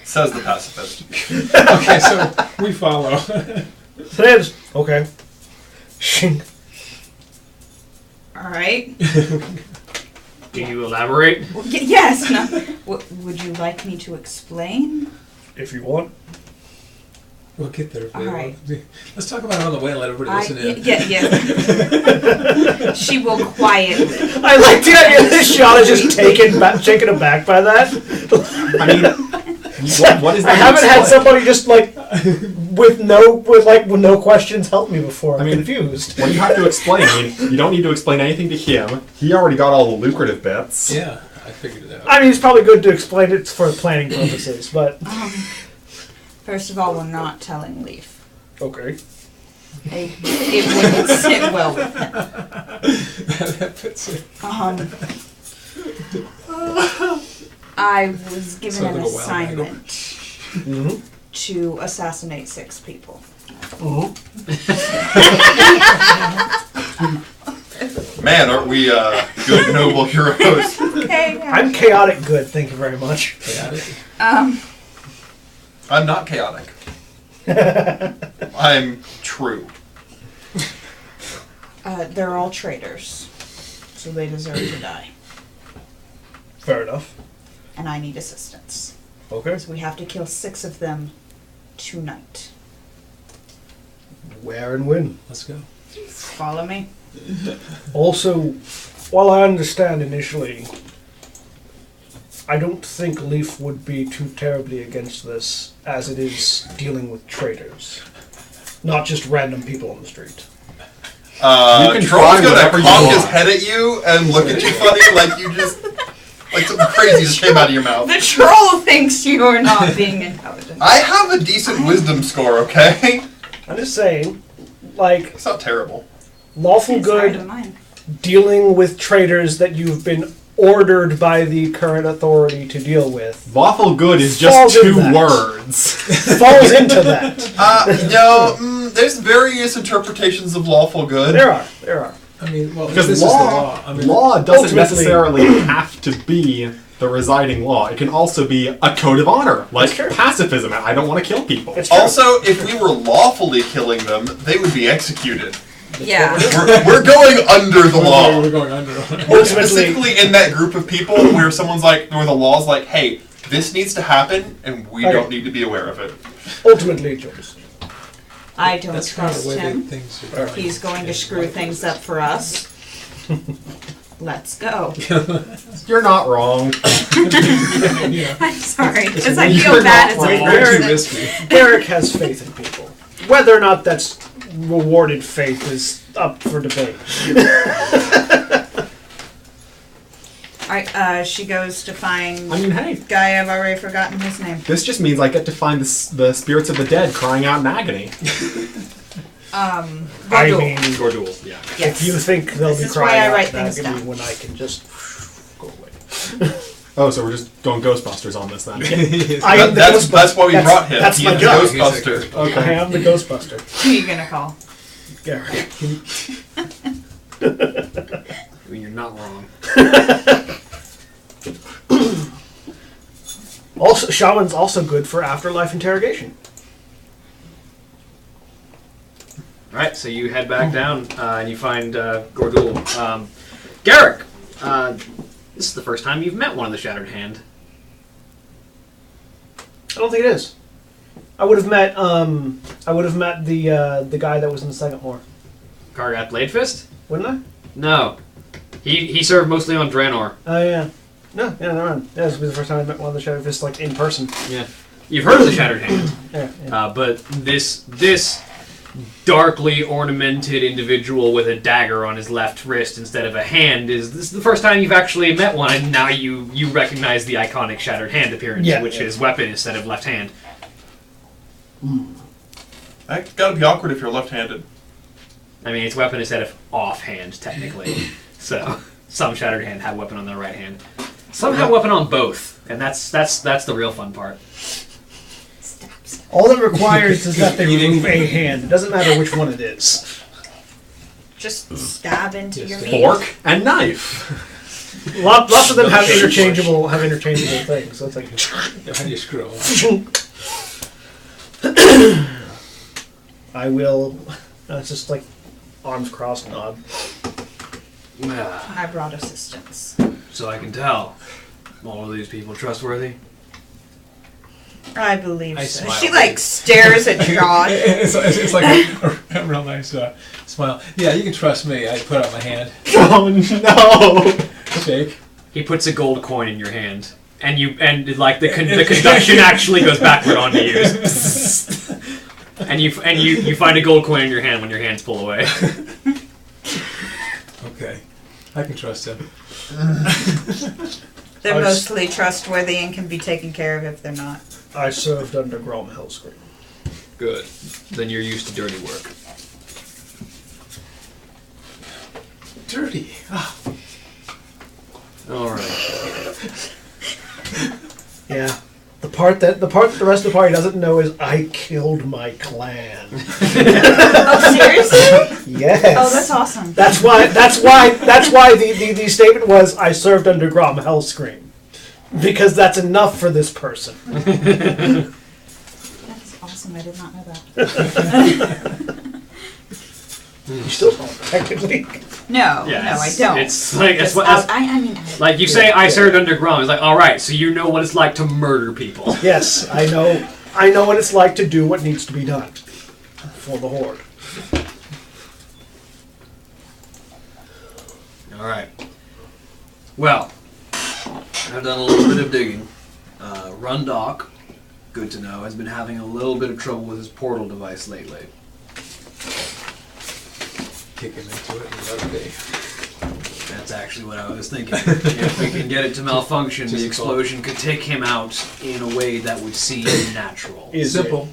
Says the pacifist. Okay, so we follow. It is okay. Shing. Alright. Do you elaborate? Yes, no. Would you like me to explain? If you want. We'll get there. All right. Let's talk about it on the way and let everybody listen in. Yeah. She will quietly. I like the idea that Shiana's just taken aback by that. I mean, what is that? I haven't had somebody just like with no questions help me before. I'm confused. Well, you have to explain. I mean, you don't need to explain anything to him. He already got all the lucrative bits. Yeah, I figured it out. I mean, it's probably good to explain it for planning purposes, but First of all, we're not telling Leaf. okay. It wouldn't sit well with him. That fits it. I was given Sounds an like a wild mango. assignment to assassinate 6 people. Man, aren't we good, noble heroes? Okay. I'm chaotic good, thank you very much. I'm not chaotic. I'm true. They're all traitors, so they deserve to die. Fair enough. And I need assistance. Okay. So we have to kill 6 of them tonight. Where and when? Let's go. Follow me? Also, while I understand initially, I don't think Leaf would be too terribly against this, as it is dealing with traitors. Not just random people on the street. can Troll's try gonna whatever you cock his want. head at you and look at you funny like you just... Like something crazy just came out of your mouth. The troll thinks you're not being intelligent. I have a decent wisdom score, okay? I'm just saying, like, It's not terrible. lawful It's higher than good mine. dealing with traitors that you've been ordered by the current authority to deal with Lawful good is Falls just in 2 that. words. falls into that. There's various interpretations of lawful good. There are. I mean, well, Because this is the law. I mean, law doesn't ultimately- necessarily have to be the residing law. It can also be a code of honor, like That's true. pacifism. I don't want to kill people. It's true. Also, if we were lawfully killing them, they would be executed. Yeah. We're going under the law. We're going under. We're Ultimately- specifically in that group of people where someone's like, where the law's like, hey, this needs to happen, and we Okay. don't need to be aware of it. Ultimately, Jules. I don't That's kind of trust the way that him. things are going. He's going to screw things up for us. Let's go. You're not wrong. Yeah. I'm sorry, because I You're feel not bad as a wrong. Way too person. risky. Derek has faith in people. Whether or not that's rewarded faith is up for debate. She goes to find I mean, hey, guy. I've already forgotten his name. this just means I get to find the spirits of the dead crying out in agony. I Gordul. mean, Gordul, yeah. Yes. if you think they'll This be is why crying I out write in things agony down. when I can just go away. Oh, so we're just going Ghostbusters on this then. I am the That's Ghostbuster. why we brought him. That's He my is job. Ghostbuster. I Okay. am the Ghostbuster. Who are you gonna call? Garrett. I mean, you're not wrong. Also, shaman's also good for afterlife interrogation. Alright, so you head back down and you find Gordul. Garrick, this is the first time you've met one of the Shattered Hand. I don't think it is. I would have met the guy that was in the second war, Kargat Bladefist? wouldn't I? No. He served mostly on Draenor. Oh yeah. No, yeah, never mind. Yeah, this was the first time I met one of the Shadow Fists like in person. Yeah. You've heard of the Shattered Hand. Yeah. But this darkly ornamented individual with a dagger on his left wrist instead of a hand this is the first time you've actually met one, and now you recognize the iconic Shattered Hand appearance, which is weapon instead of left hand. That's gotta be awkward if you're left-handed. I mean, it's weapon instead of offhand, technically. So some Shattered Hand have weapon on their right hand. Some have weapon on both, and that's the real fun part. Stop. All it requires is that they remove a hand. It doesn't matter which one it is. Just stab into your meat. Fork and knife. Lots of them have interchangeable things. So it's like How do you screw up? I will. It's just like arms crossed nod. I brought assistance. So I can tell. All of these people trustworthy? I believe I so. smile. She like stares at Josh. It's like a real nice smile. Yeah, you can trust me. I put out my hand, Oh no! shake. He puts a gold coin in your hand, and the conduction actually goes backward onto you. and you find a gold coin in your hand when your hands pull away. Okay, I can trust him. They're mostly trustworthy and can be taken care of if they're not. I served under Grom Hellscream. Good. Then you're used to dirty work. Dirty. All right. Yeah. The part that the rest of the party doesn't know is I killed my clan. Oh, seriously? Yes. Oh, that's awesome. That's why the statement was I served under Grom Hellscream. Because that's enough for this person. That's awesome. I did not know that. You still don't, technically. No, Yeah, no, I don't. It's like it's Just what I mean, like you say. I served under Grom. It's like, all right, so you know what it's like to murder people. Yes, I know what it's like to do what needs to be done for the Horde. All right. Well, I've done a little bit of digging. Rundock, good to know, has been having a little bit of trouble with his portal device lately. Kick him into it and let it be. That's actually what I was thinking. If we can get it to malfunction, Just the explosion could take him out in a way that would seem natural. Simple.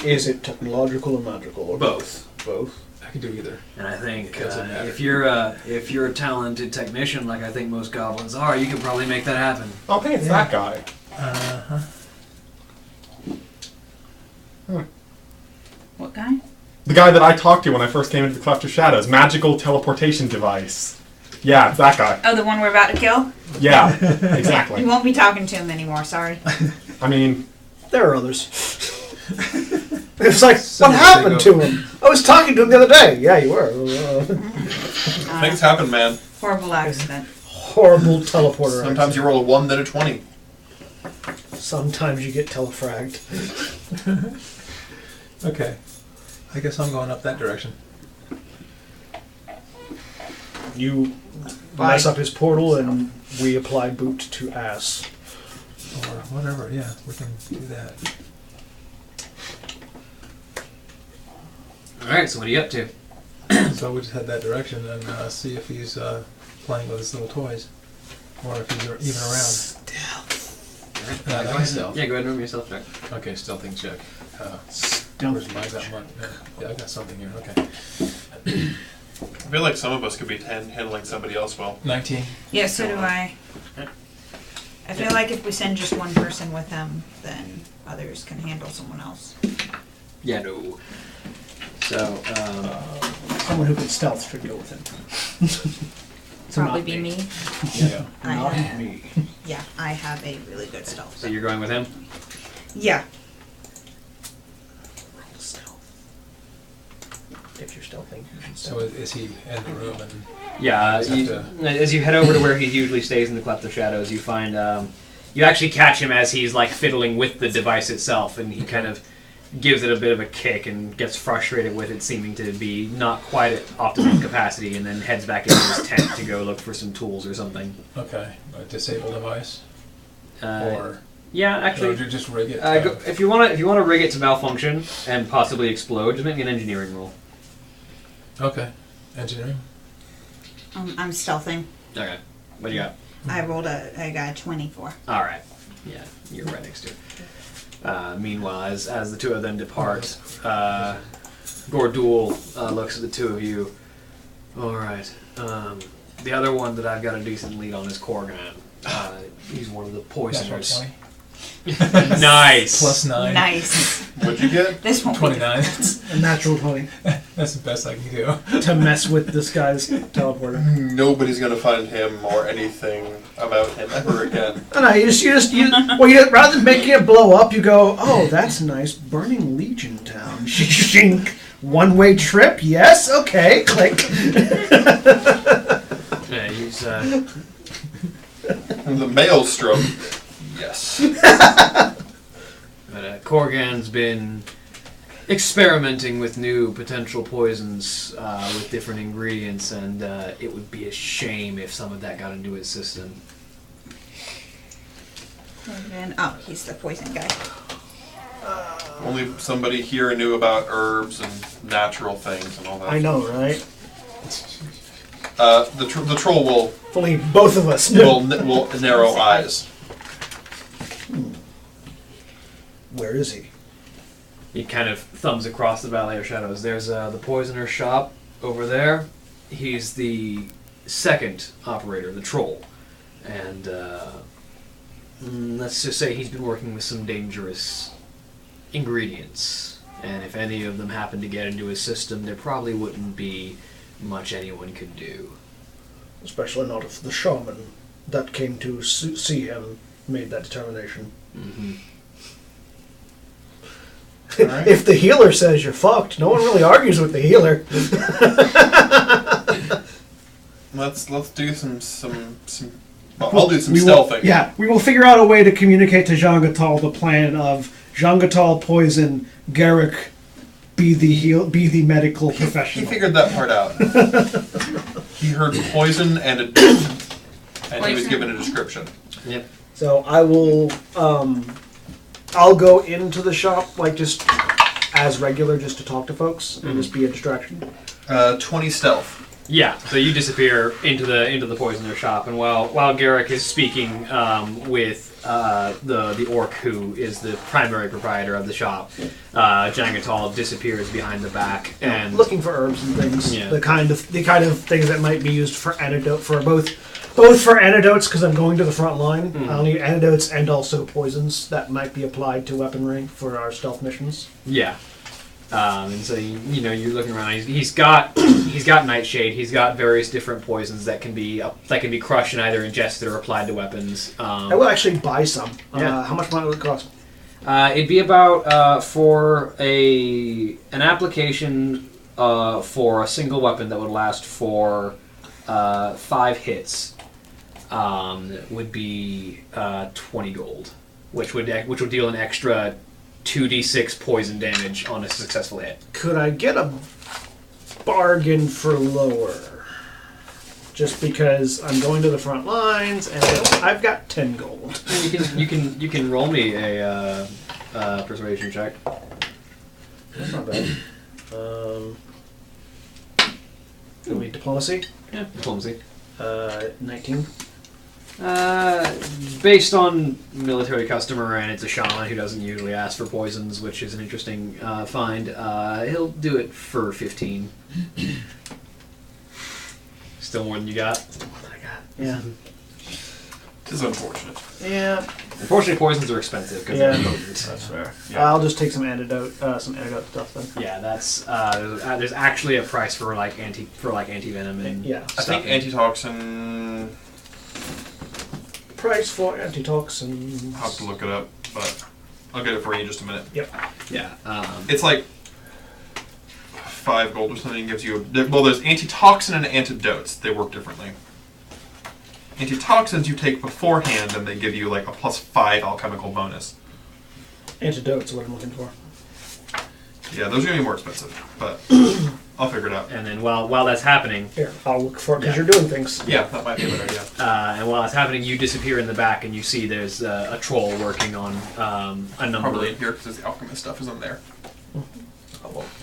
Is it technological or magical? Or Both. Both. I can do either. And I think Doesn't matter. if you're a talented technician, like I think most goblins are, you can probably make that happen. I think it's that guy. What guy? The guy that I talked to when I first came into the Cleft of Shadows. Magical teleportation device. Yeah, it's that guy. Oh, the one we're about to kill? Yeah, You exactly. won't be talking to him anymore, sorry. I mean, There are others. It's like, Someone what happened take to him? I was talking to him the other day. Yeah, you were. Things happen, man. Horrible accident. Horrible teleporter. Sometimes you roll a 1, then a 20. Sometimes you get telefragged. Okay. I guess I'm going up that direction. You mess up his portal and we apply boot to ass. Or whatever, yeah, we can do that. Alright, so what are you up to? So we just head that direction and see if he's playing with his little toys. Or if he's even around. Stealth. No, not stealth. Yeah, go ahead and roll me a stealth check. Okay, stealthing check. Stealth. Where's my that one? Yeah, I got something here. Okay. I feel like some of us could be handling somebody else well. 19. Yeah, so do I. I feel like if we send just one person with them, then others can handle someone else. Yeah, no. So, Someone who can stealth should go with him. Probably not be me. me. Yeah. Not me. Yeah, I have a really good stealth. so you're going with him? Yeah. If you're stealthing, you should So stealth. is he in the room? And Yeah, Just have as you head over to where he usually stays in the Cleft of Shadows, you find you actually catch him as he's like fiddling with the device itself, and he kind of gives it a bit of a kick and gets frustrated with it seeming to be not quite at optimum capacity, and then heads back into his tent to go look for some tools or something. okay, a disable device, or Yeah, actually, just rig it. if you want to rig it to malfunction and possibly explode, just make me an engineering roll. Okay, engineering. I'm stealthing. Okay, what do you got? I got a 24. All right. Yeah, you're right next to it. Meanwhile, as the two of them depart, Gordul looks at the two of you. All right. The other one that I've got a decent lead on is Korgan. He's one of the poisoners. Nice. Plus 9. Nice. What'd you get? This won't 29. A natural 20 That's the best I can do. to mess with this guy's teleporter. Nobody's gonna find him or anything about him ever again. No, rather than making it blow up, you go, oh, that's nice, burning Legion Town. Shink. One-way trip, yes, okay, click. Yeah, he's The maelstrom. Yes. but Korgan's been experimenting with new potential poisons with different ingredients, and it would be a shame if some of that got into his system. And then, oh, he's the poison guy. Only somebody here knew about herbs and natural things and all that. I know, right? The troll will If only both of us knew. will narrow eyes. Where is he? He kind of thumbs across the Valley of Shadows. There's the poisoner's shop over there. He's the second operator, the troll. And let's just say he's been working with some dangerous ingredients. And if any of them happen to get into his system, there probably wouldn't be much anyone could do. Especially not if the shaman that came to see him made that determination. Mm-hmm. Alright. If the healer says you're fucked, no one really argues with the healer. Let's do some. I'll do some We will- stealthing. Yeah, we will figure out a way to communicate to Jangatal the plan of Jangatal poison, Garrick be the medical He professional. figured that part out. He heard poison and he was Poison. given a description. Yep. So I will, I'll go into the shop like just as regular, just to talk to folks and just be a distraction. 20 stealth. Yeah, so you disappear into the poisoner shop, and while Garrick is speaking with the orc who is the primary proprietor of the shop, Jangatal disappears behind the back and Looking for herbs and things, Yeah. the kind of things that might be used for antidote for both for antidotes because I'm going to the front line. I'll need antidotes and also poisons that might be applied to weaponry for our stealth missions. yeah. And so you're looking around. He's got nightshade. He's got various different poisons that can be crushed and either ingested or applied to weapons. I will actually buy some. Yeah. How much money would it cost? It'd be about for an application for a single weapon that would last for 5 hits. Would be 20 gold, which would deal an extra 2d6 poison damage on a successful hit. Could I get a bargain for lower? Just because I'm going to the front lines and I've got 10 gold. You can roll me a persuasion check. That's not bad. It'll be diplomacy. Yeah, diplomacy. 19. Based on military customer, and it's a shaman who doesn't usually ask for poisons, which is an interesting find. He'll do it for 15. Still more than you got? Yeah. This is unfortunate. Yeah. Unfortunately, poisons are expensive because Yeah. they're potent. That's fair. Yeah. I'll just take some antidote stuff then. Yeah, that's there's actually a price for anti venom and Yeah. I think antitoxin. Price for antitoxins. I'll have to look it up, but I'll get it for you in just a minute. Yep. yeah. It's like 5 gold or something. Gives you well. There's antitoxin and antidotes. They work differently. Antitoxins you take beforehand, and they give you like a +5 alchemical bonus. Antidotes is what I'm looking for. Yeah, those are gonna be more expensive, but I'll figure it out. And then while that's happening, Here, I'll look for it because Yeah. you're doing things. Yeah, that might be a good idea. and while that's happening, you disappear in the back, and you see there's a troll working on a number. Probably in here because the alchemist stuff isn't there.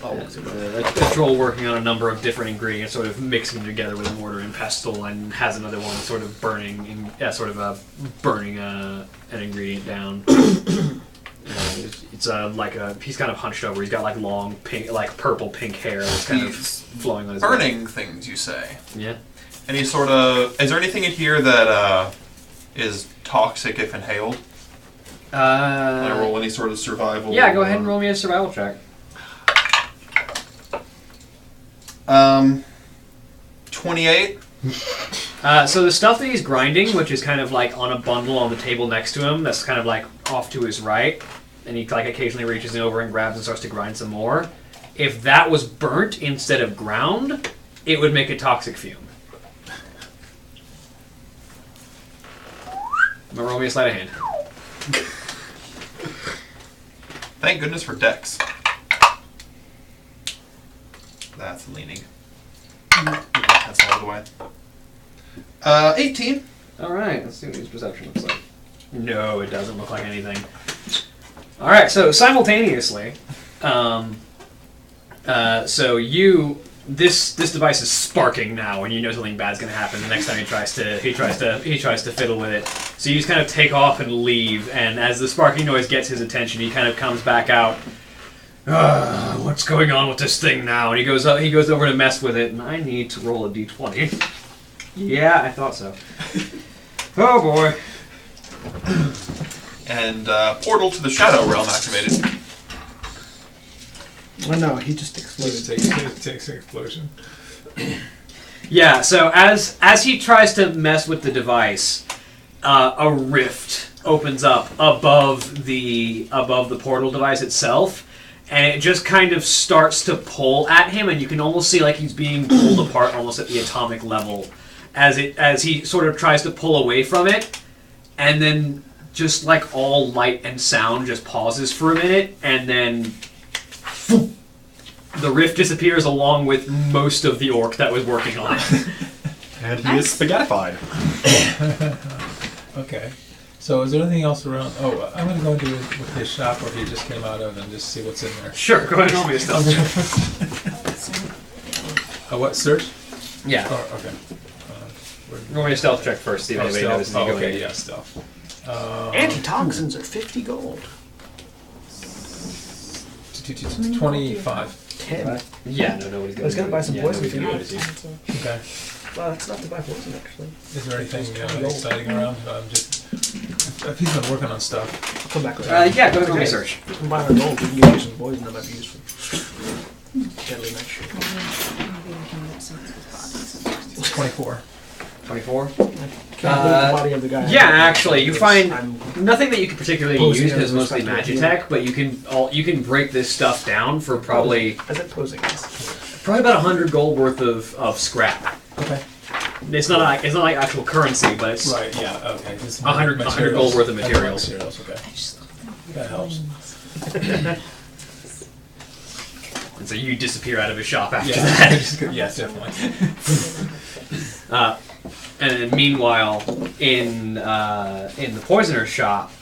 A troll working on a number of different ingredients, sort of mixing them together with a mortar and pestle, and has another one sort of burning an ingredient down. It's he's kind of hunched over. He's got like long pink, like purple pink hair that's kind of He's flowing on his burning things, you say? back. Yeah. Any sort of... Is there anything in here that is toxic if inhaled? Can I roll any sort of survival? Yeah, go ahead and roll me a survival check. 28. So the stuff that he's grinding, which is kind of like on a bundle on the table next to him, that's kind of like off to his right, and he like occasionally reaches over and grabs and starts to grind some more. If that was burnt instead of ground, it would make a toxic fume. I'm gonna roll me a sleight of hand. Thank goodness for Dex. That's leaning. That's all the way. 18. Alright, let's see what his perception looks like. No, it doesn't look like anything. Alright, so simultaneously, this device is sparking now, and you know something bad's gonna happen the next time he tries to fiddle with it. So you just kind of take off and leave, and as the sparking noise gets his attention, he kind of comes back out. What's going on with this thing now? And he goes over to mess with it, and I need to roll a d20. Yeah, I thought so. Oh boy. And portal to the Shadow Realm activated. Oh no, he just exploded. It takes an explosion. Yeah, so as he tries to mess with the device, a rift opens up above the portal device itself, and it just kind of starts to pull at him, and you can almost see like he's being pulled apart almost at the atomic level as he sort of tries to pull away from it, and then just like all light and sound just pauses for a minute, and then the rift disappears along with most of the orc that was working on it. And he is spaghettified. Okay. So is there anything else around? Oh, I'm going to go into with his shop where he just came out of and just see what's in there. Sure, go ahead and roll me a stealth check. What, search? Yeah. Oh, okay. Roll me a stealth check first, see if anybody notices you going okay, in. yeah, stealth. Antitoxins are 50 gold. 25. 10. Yeah, no, nobody's going I was gonna buy some poison for you. notice you. Okay. Well, that's not to buy poison, actually. Is there anything exciting around? Just if he's been working on stuff. I'll come back with Yeah, that. go ahead and research. You can buy our gold, we can give you some poison that might be useful. Deadly nightshade. 24. 24? Can't move the body of the guy. Yeah, actually, you find I'm nothing that you can particularly Posing use as because mostly respective, Magitech, but you can break this stuff down for probably As it posing is. about 100 gold worth of scrap. Okay. It's not like actual currency, but it's Right, yeah, okay. 100 gold worth of materials. Okay. That helps. And so you disappear out of his shop after Yeah, that. yes, definitely. And then meanwhile, in the poisoner's shop,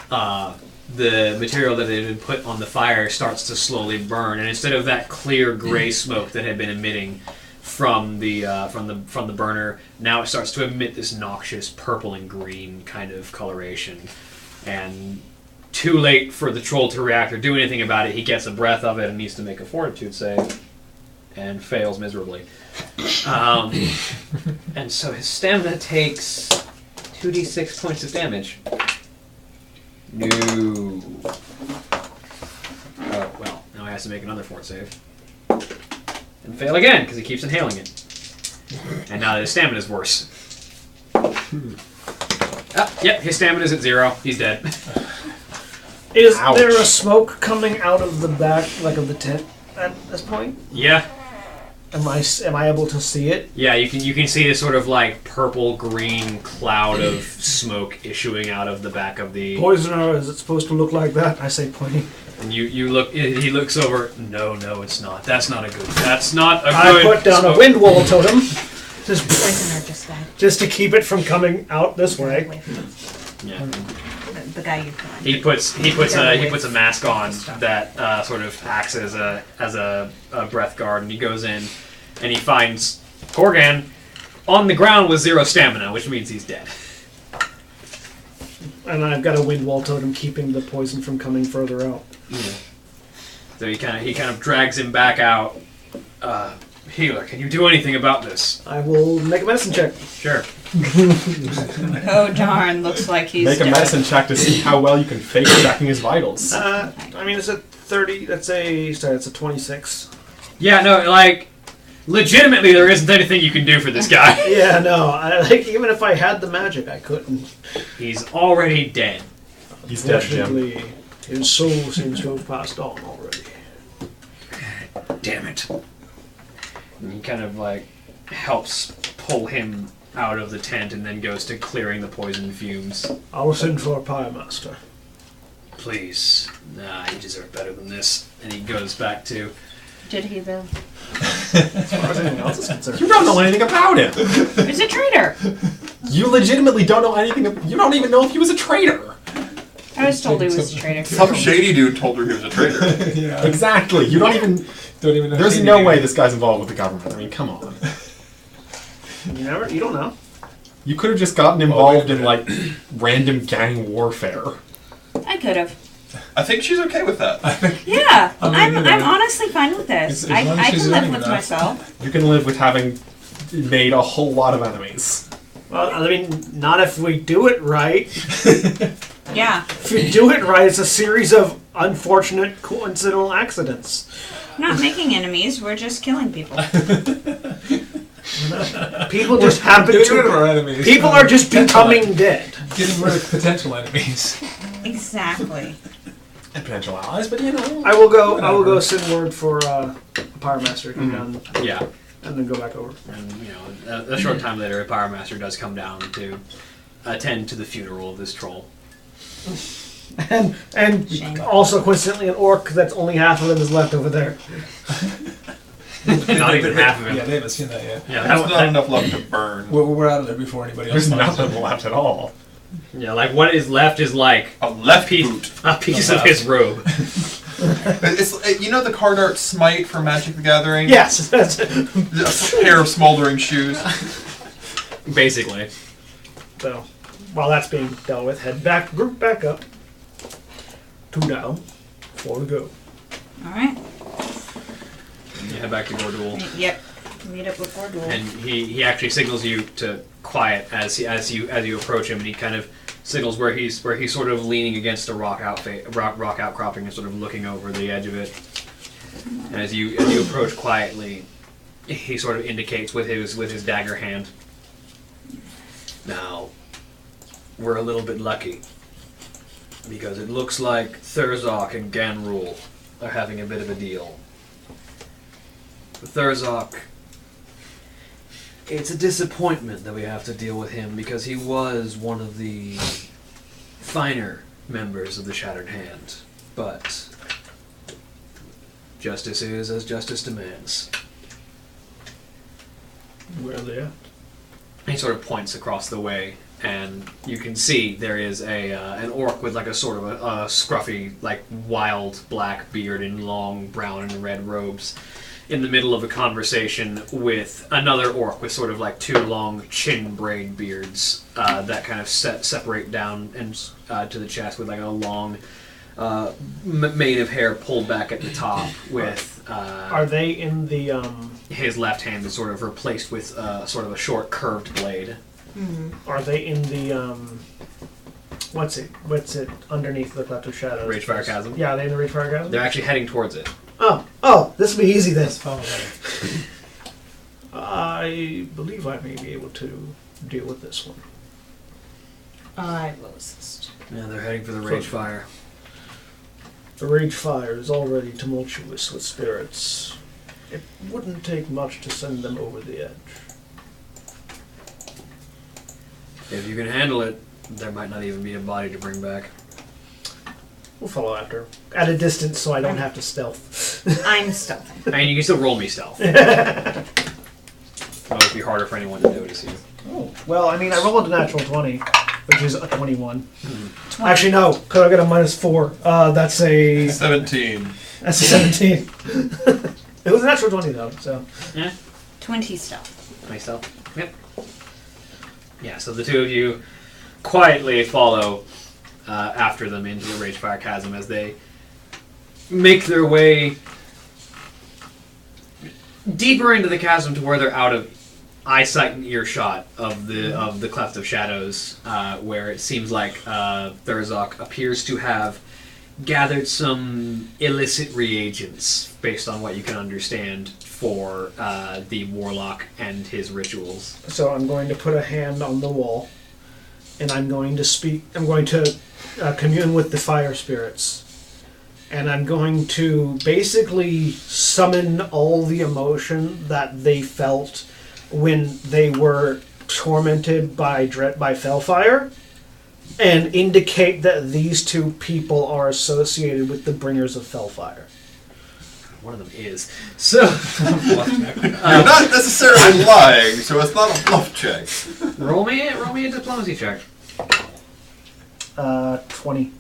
the material that had been put on the fire starts to slowly burn, and instead of that clear gray smoke that had been emitting from the burner. Now it starts to emit this noxious purple and green kind of coloration, and too late for the troll to react or do anything about it. He gets a breath of it and needs to make a fortitude save, and fails miserably. And so his stamina takes 2d6 points of damage. No. Oh, well, now he has to make another fort save. And fail again, because he keeps inhaling it. And now his stamina is worse. Yep, his stamina is at 0. He's dead. Is Ouch. there a smoke coming out of the back, like of the tent, at this point? Yeah. Am I able to see it? Yeah, you can see this sort of like purple-green cloud of smoke issuing out of the back of the... Poisoner, is it supposed to look like that? I say pointing. And you look. He looks over. No, it's not. That's not a good. That's not a I good. put down a wind wall totem, Prisoner just died. just to keep it from coming out this way. Away from Yeah. the guy you killed. He puts a mask on that sort of acts as a breath guard, and he goes in, and he finds Korgan on the ground with 0 stamina, which means he's dead. And I've got a wind wall totem keeping the poison from coming further out. So he kind of drags him back out. Healer, can you do anything about this? I will make a medicine check. Sure. Oh darn! Looks like he's Make a dead. medicine check to see how well you can fake checking his vitals. I mean, it's a 30. That's a 26. Yeah, no, like legitimately, there isn't anything you can do for this guy. Yeah, no. Even if I had the magic, I couldn't. He's already dead. He's dead, Jim. Unfortunately, his soul seems to have passed on already. Damn it. And he kind of like helps pull him out of the tent and then goes to clearing the poison fumes. I'll send for a pie master. Please. Nah, you deserve better than this. And he goes back to... Did he though? As far as anything else is concerned. You don't know anything about him. He's a traitor. You legitimately don't know anything. You don't even know if he was a traitor. I was told he was a traitor. Some shady dude told her he was a traitor. Yeah. Exactly. You don't even. Don't even know. There's she no knew. way this guy's involved with the government. I mean, come on. You don't know. You could have just gotten involved in like random gang warfare. I could have. I think she's okay with that. Yeah, I mean, I'm you know, honestly fine with this. as long as I she's can live earning with enough. myself. You can live with having made a whole lot of enemies. Well, I mean, not if we do it right. Yeah. If we do it right, it's a series of unfortunate, coincidental accidents. We're not making enemies, we're just killing people. People just happen Getting rid of to. our enemies. People are just becoming dead. Getting rid of potential enemies. Exactly. And potential allies, but you know. I will go send word for a Pyre Master to come down Yeah. and then go back over. And, you know, a short time later, a Pyre Master does come down to attend to the funeral of this troll. And Shame. also coincidentally an orc that's only half of them is left over there. Not even half of him. Yeah, they haven't seen that yet. Yeah, There's not enough left to burn. We're out of there before anybody else. There's finds nothing it. left at all. yeah, like what is left is like A left piece, boot. a piece of his robe. It's, you know the card art Smite from Magic the Gathering? Yes, that's it. A pair of smoldering shoes. Basically. So while that's being dealt with, group back up. 2 down, 4 to go. Alright. You head back to Gordul. Yep. Meet up with Gordul. And he actually signals you to quiet as you approach him, and he kind of signals where he's sort of leaning against a rock outcropping and sort of looking over the edge of it. And as you approach quietly, he sort of indicates with his dagger hand. Now, we're a little bit lucky because it looks like Thurzok and Ganrul are having a bit of a deal. Thurzok, it's a disappointment that we have to deal with him because he was one of the finer members of the Shattered Hand. But justice is as justice demands. Where are they at? He sort of points across the way, and you can see there is an orc with like a sort of a scruffy, like wild black beard and long brown and red robes. in the middle of a conversation with another orc with sort of like two long chin braid beards that kind of separate down and to the chest with like a long mane of hair pulled back at the top with... Are they in the... His left hand is sort of replaced with sort of a short curved blade. Are they in the... What's it underneath the Cleft of Shadows? Ragefire Chasm? Yeah, are they in the Ragefire Chasm? They're actually heading towards it. Oh, this will be easy then. Let's follow that. I believe I may be able to deal with this one. I will assist. Yeah, they're heading for the Ragefire. The Ragefire is already tumultuous with spirits. It wouldn't take much to send them over the edge. If you can handle it, there might not even be a body to bring back. We'll follow after. At a distance so I don't have to stealth. I'm stealthing. I mean, you can still roll me stealth. It would be harder for anyone to notice you. Oh, well, I mean, I rolled a natural 20, which is a 21. Actually, no, because I got a -4. That's a 17. That's a 17. It was a natural 20, though, so... Yeah. 20 stealth. Myself. Yep. Yeah, so the two of you quietly follow after them into the Ragefire Chasm as they make their way deeper into the chasm to where they're out of eyesight and earshot of the Cleft of Shadows, where it seems like Thurzok appears to have gathered some illicit reagents, based on what you can understand, for the Warlock and his rituals. So I'm going to put a hand on the wall, and I'm going to speak. I'm going to commune with the fire spirits, and I'm going to basically summon all the emotion that they felt when they were tormented by Fellfire, and indicate that these two people are associated with the bringers of Fellfire. One of them is. So, You're not necessarily lying, so it's not a bluff check. roll me a diplomacy check. 20.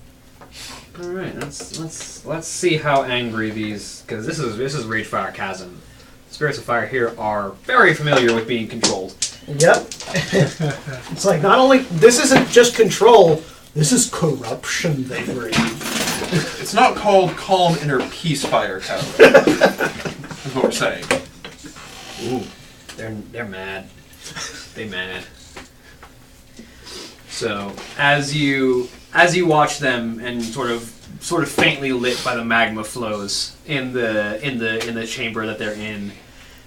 All right, let's see how angry these, because this is Ragefire Chasm. Spirits of Fire here are very familiar with being controlled. Yep. It's like, not only, this isn't just control, this is corruption they bring. It's not called Calm Inner Peace Fire Tower. That's what we're saying. Ooh, they're mad. They mad. So as you watch them and sort of faintly lit by the magma flows in the chamber that they're in,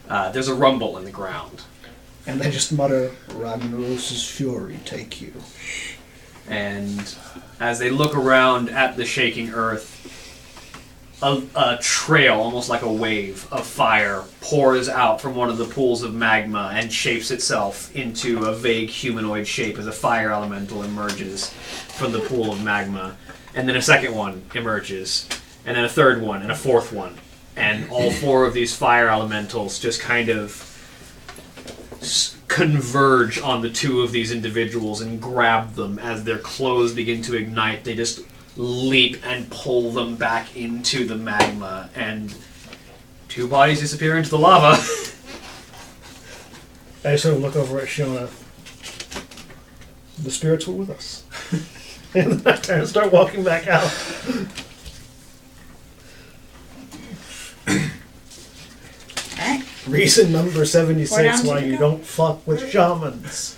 there's a rumble in the ground. And they just mutter, Ragnaros's fury take you. And as they look around at the shaking earth, a trail, almost like a wave of fire, pours out from one of the pools of magma and shapes itself into a vague humanoid shape as a fire elemental emerges from the pool of magma. And then a second one emerges, and then a third one, and a fourth one. And all four of these fire elementals just kind of converge on the two of these individuals and grab them. As their clothes begin to ignite, they just leap and pull them back into the magma, and two bodies disappear into the lava. I sort of look over at Shona. The spirits were with us. And then I turn and start walking back out. Okay. Reason number Where 76 down why did you you go? don't fuck with shamans.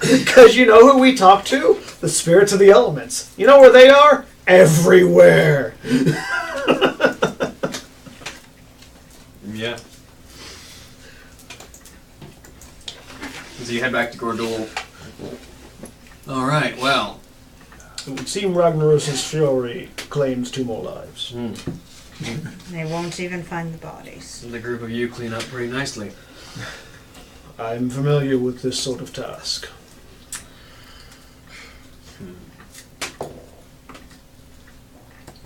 Because you know who we talk to? The spirits of the elements. You know where they are? Everywhere. Yeah. So you head back to Gordul. Alright, well. It would seem Ragnaros's fury claims 2 more lives. They won't even find the bodies. The group of you clean up pretty nicely. I'm familiar with this sort of task.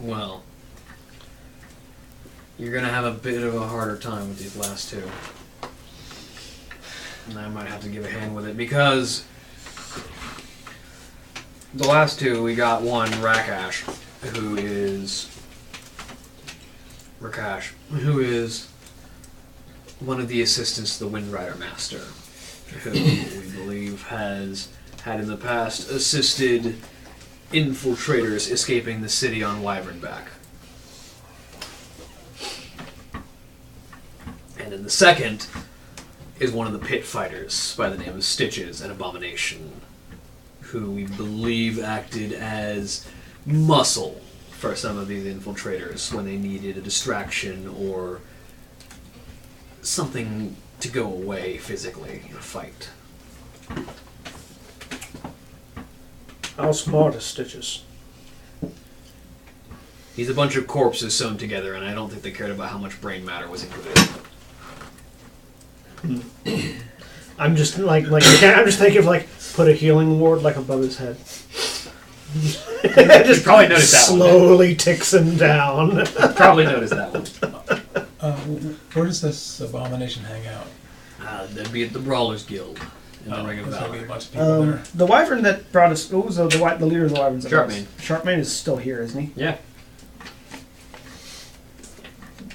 Well, you're gonna have a bit of a harder time with these last two. And I might have to give a hand with it, because the last two, we got one Rakash, who is Rakash, who is one of the assistants to the Windrider Master, who we believe has had in the past assisted infiltrators escaping the city on Wyvernback. And in the second is one of the pit fighters by the name of Stitches, an abomination, who we believe acted as muscle for some of these infiltrators when they needed a distraction or something to go away physically in a fight. How smart is Stitches? He's a bunch of corpses sewn together, and I don't think they cared about how much brain matter was included. I'm just I'm just thinking of put a healing ward above his head. Just probably noticed that one. slowly ticks him down. Probably noticed that one. Where does this abomination hang out? That'd be at the Brawlers Guild in the Ring of There's gonna be a Valor. bunch of people there. The wyvern that brought us. Who was the leader of the wyverns? Sharpmane. Sharpmane is still here, isn't he? Yeah.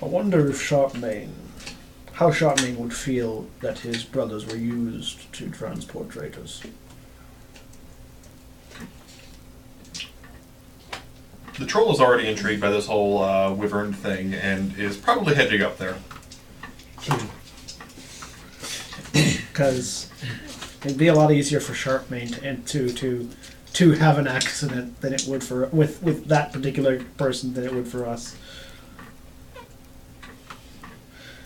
I wonder if how Sharpmane would feel that his brothers were used to transport traitors. The troll is already intrigued by this whole wyvern thing and is probably hedging up there. Because it'd be a lot easier for Sharpmane to have an accident than it would for with that particular person than it would for us.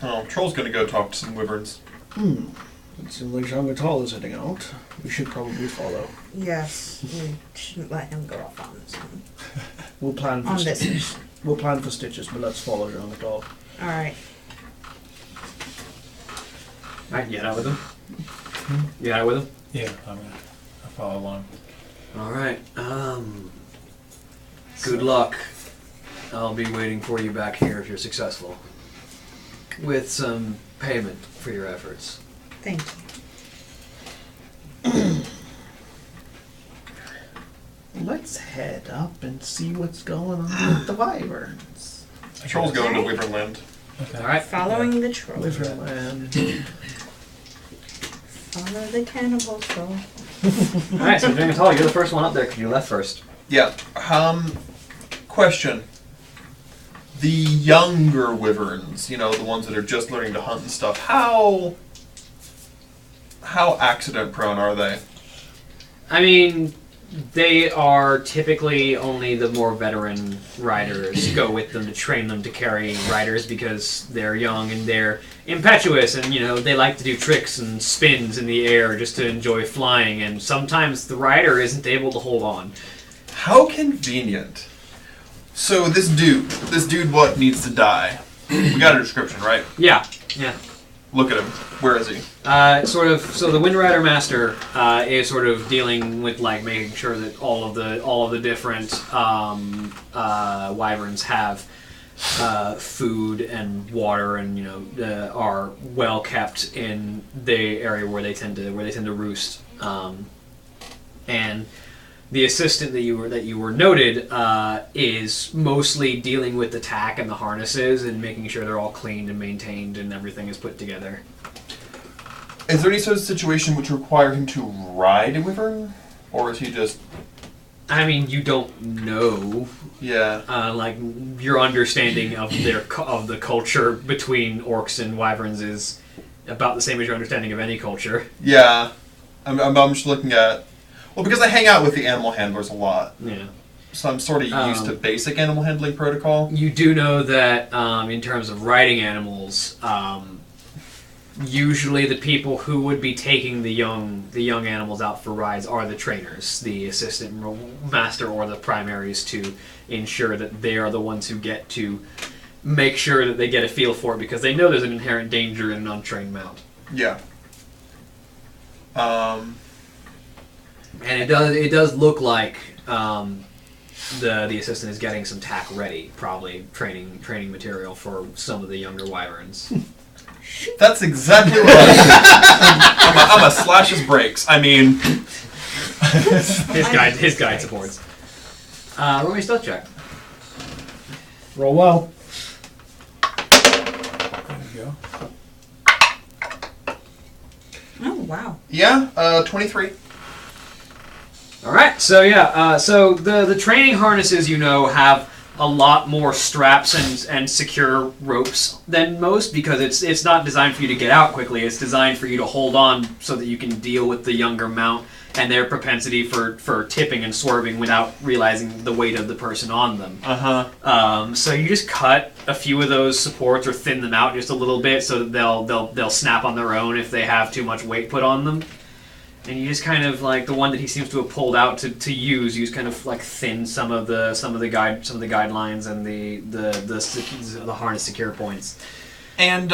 Oh, troll's gonna go talk to some wyverns. It seems like Jean Gatal is heading out. We should probably follow. Yes, we shouldn't let him go off on this one. We'll plan for On this Stitches. We'll plan for Stitches, but let's follow Jean Gatal. Alright. Alright, you head out with him? You head out with him? Yeah, I'll follow along. Alright, good luck. I'll be waiting for you back here if you're successful. With some payment for your efforts. Thank you. Let's head up and see what's going on with the wyverns. Troll's going to Wyvernland. Okay. Alright. Following the troll. Wyvernland. Follow the cannibal troll. Alright, so Jean Gatal, you're the first one up there because you left first. Yeah. Question. The younger wyverns, the ones that are just learning to hunt and stuff, how accident prone are they? I mean, they are typically only the more veteran riders go with them to train them to carry riders because they're young and they're impetuous and, they like to do tricks and spins in the air just to enjoy flying, and sometimes the rider isn't able to hold on. How convenient. So this dude what needs to die? We got a description, right? Yeah. Look at him. Where is he? So the Windrider Master is sort of dealing with making sure that all of the different wyverns have food and water and are well kept in the area where they tend to roost. And the assistant that you were noted is mostly dealing with the tack and the harnesses and making sure they're all cleaned and maintained and everything is put together. Is there any sort of situation which require him to ride a wyvern, or is he just? I mean, you don't know. Yeah. Your understanding of the culture between orcs and wyverns is about the same as your understanding of any culture. Yeah. I'm just looking at. Well, because I hang out with the animal handlers a lot. Yeah. So I'm sort of used to basic animal handling protocol. You do know that in terms of riding animals, usually the people who would be taking the young animals out for rides are the trainers, the assistant master or the primaries, to ensure that they are the ones who get to make sure that they get a feel for it because they know there's an inherent danger in an untrained mount. Yeah. And it does look like the assistant is getting some tack ready, probably training material for some of the younger wyverns. That's exactly what I'm a slash his brakes. I mean, his guide supports. Roll me a stealth check. Roll well. There we go. Oh, wow. Yeah, 23. All right, so so the training harnesses have a lot more straps and secure ropes than most because it's not designed for you to get out quickly. It's designed for you to hold on so that you can deal with the younger mount and their propensity for tipping and swerving without realizing the weight of the person on them. So you just cut a few of those supports or thin them out just a little bit so that they'll snap on their own if they have too much weight put on them. And you just kind of like the one that he seems to have pulled out to use. You just kind of like thin some of the guidelines and the harness secure points. And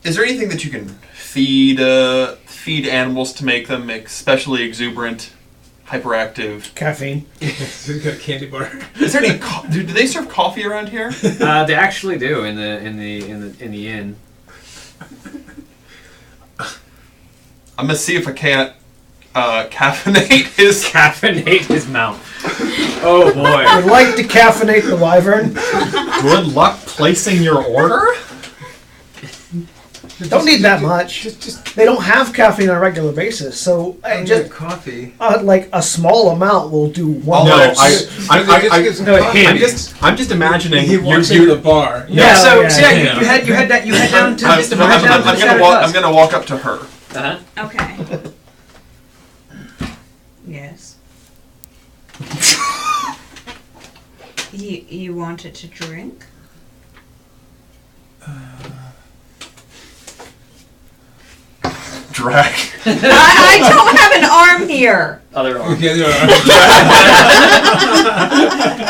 is there anything that you can feed animals to make them especially exuberant, hyperactive? Caffeine. So he's got a candy bar. Is there any? Do they serve coffee around here? They actually do in the inn. I'm gonna see if I can't caffeinate his mount. Oh boy! Would like to caffeinate the wyvern. Good luck placing your order. Don't need that much. They don't have caffeine on a regular basis, so just coffee. like a small amount will do one. No, Just I'm just imagining he walks into the bar. You head down to. I'm gonna walk up to her. Okay. Yes. You want it to drink? Drag. I don't have an arm here. Other arm. Okay,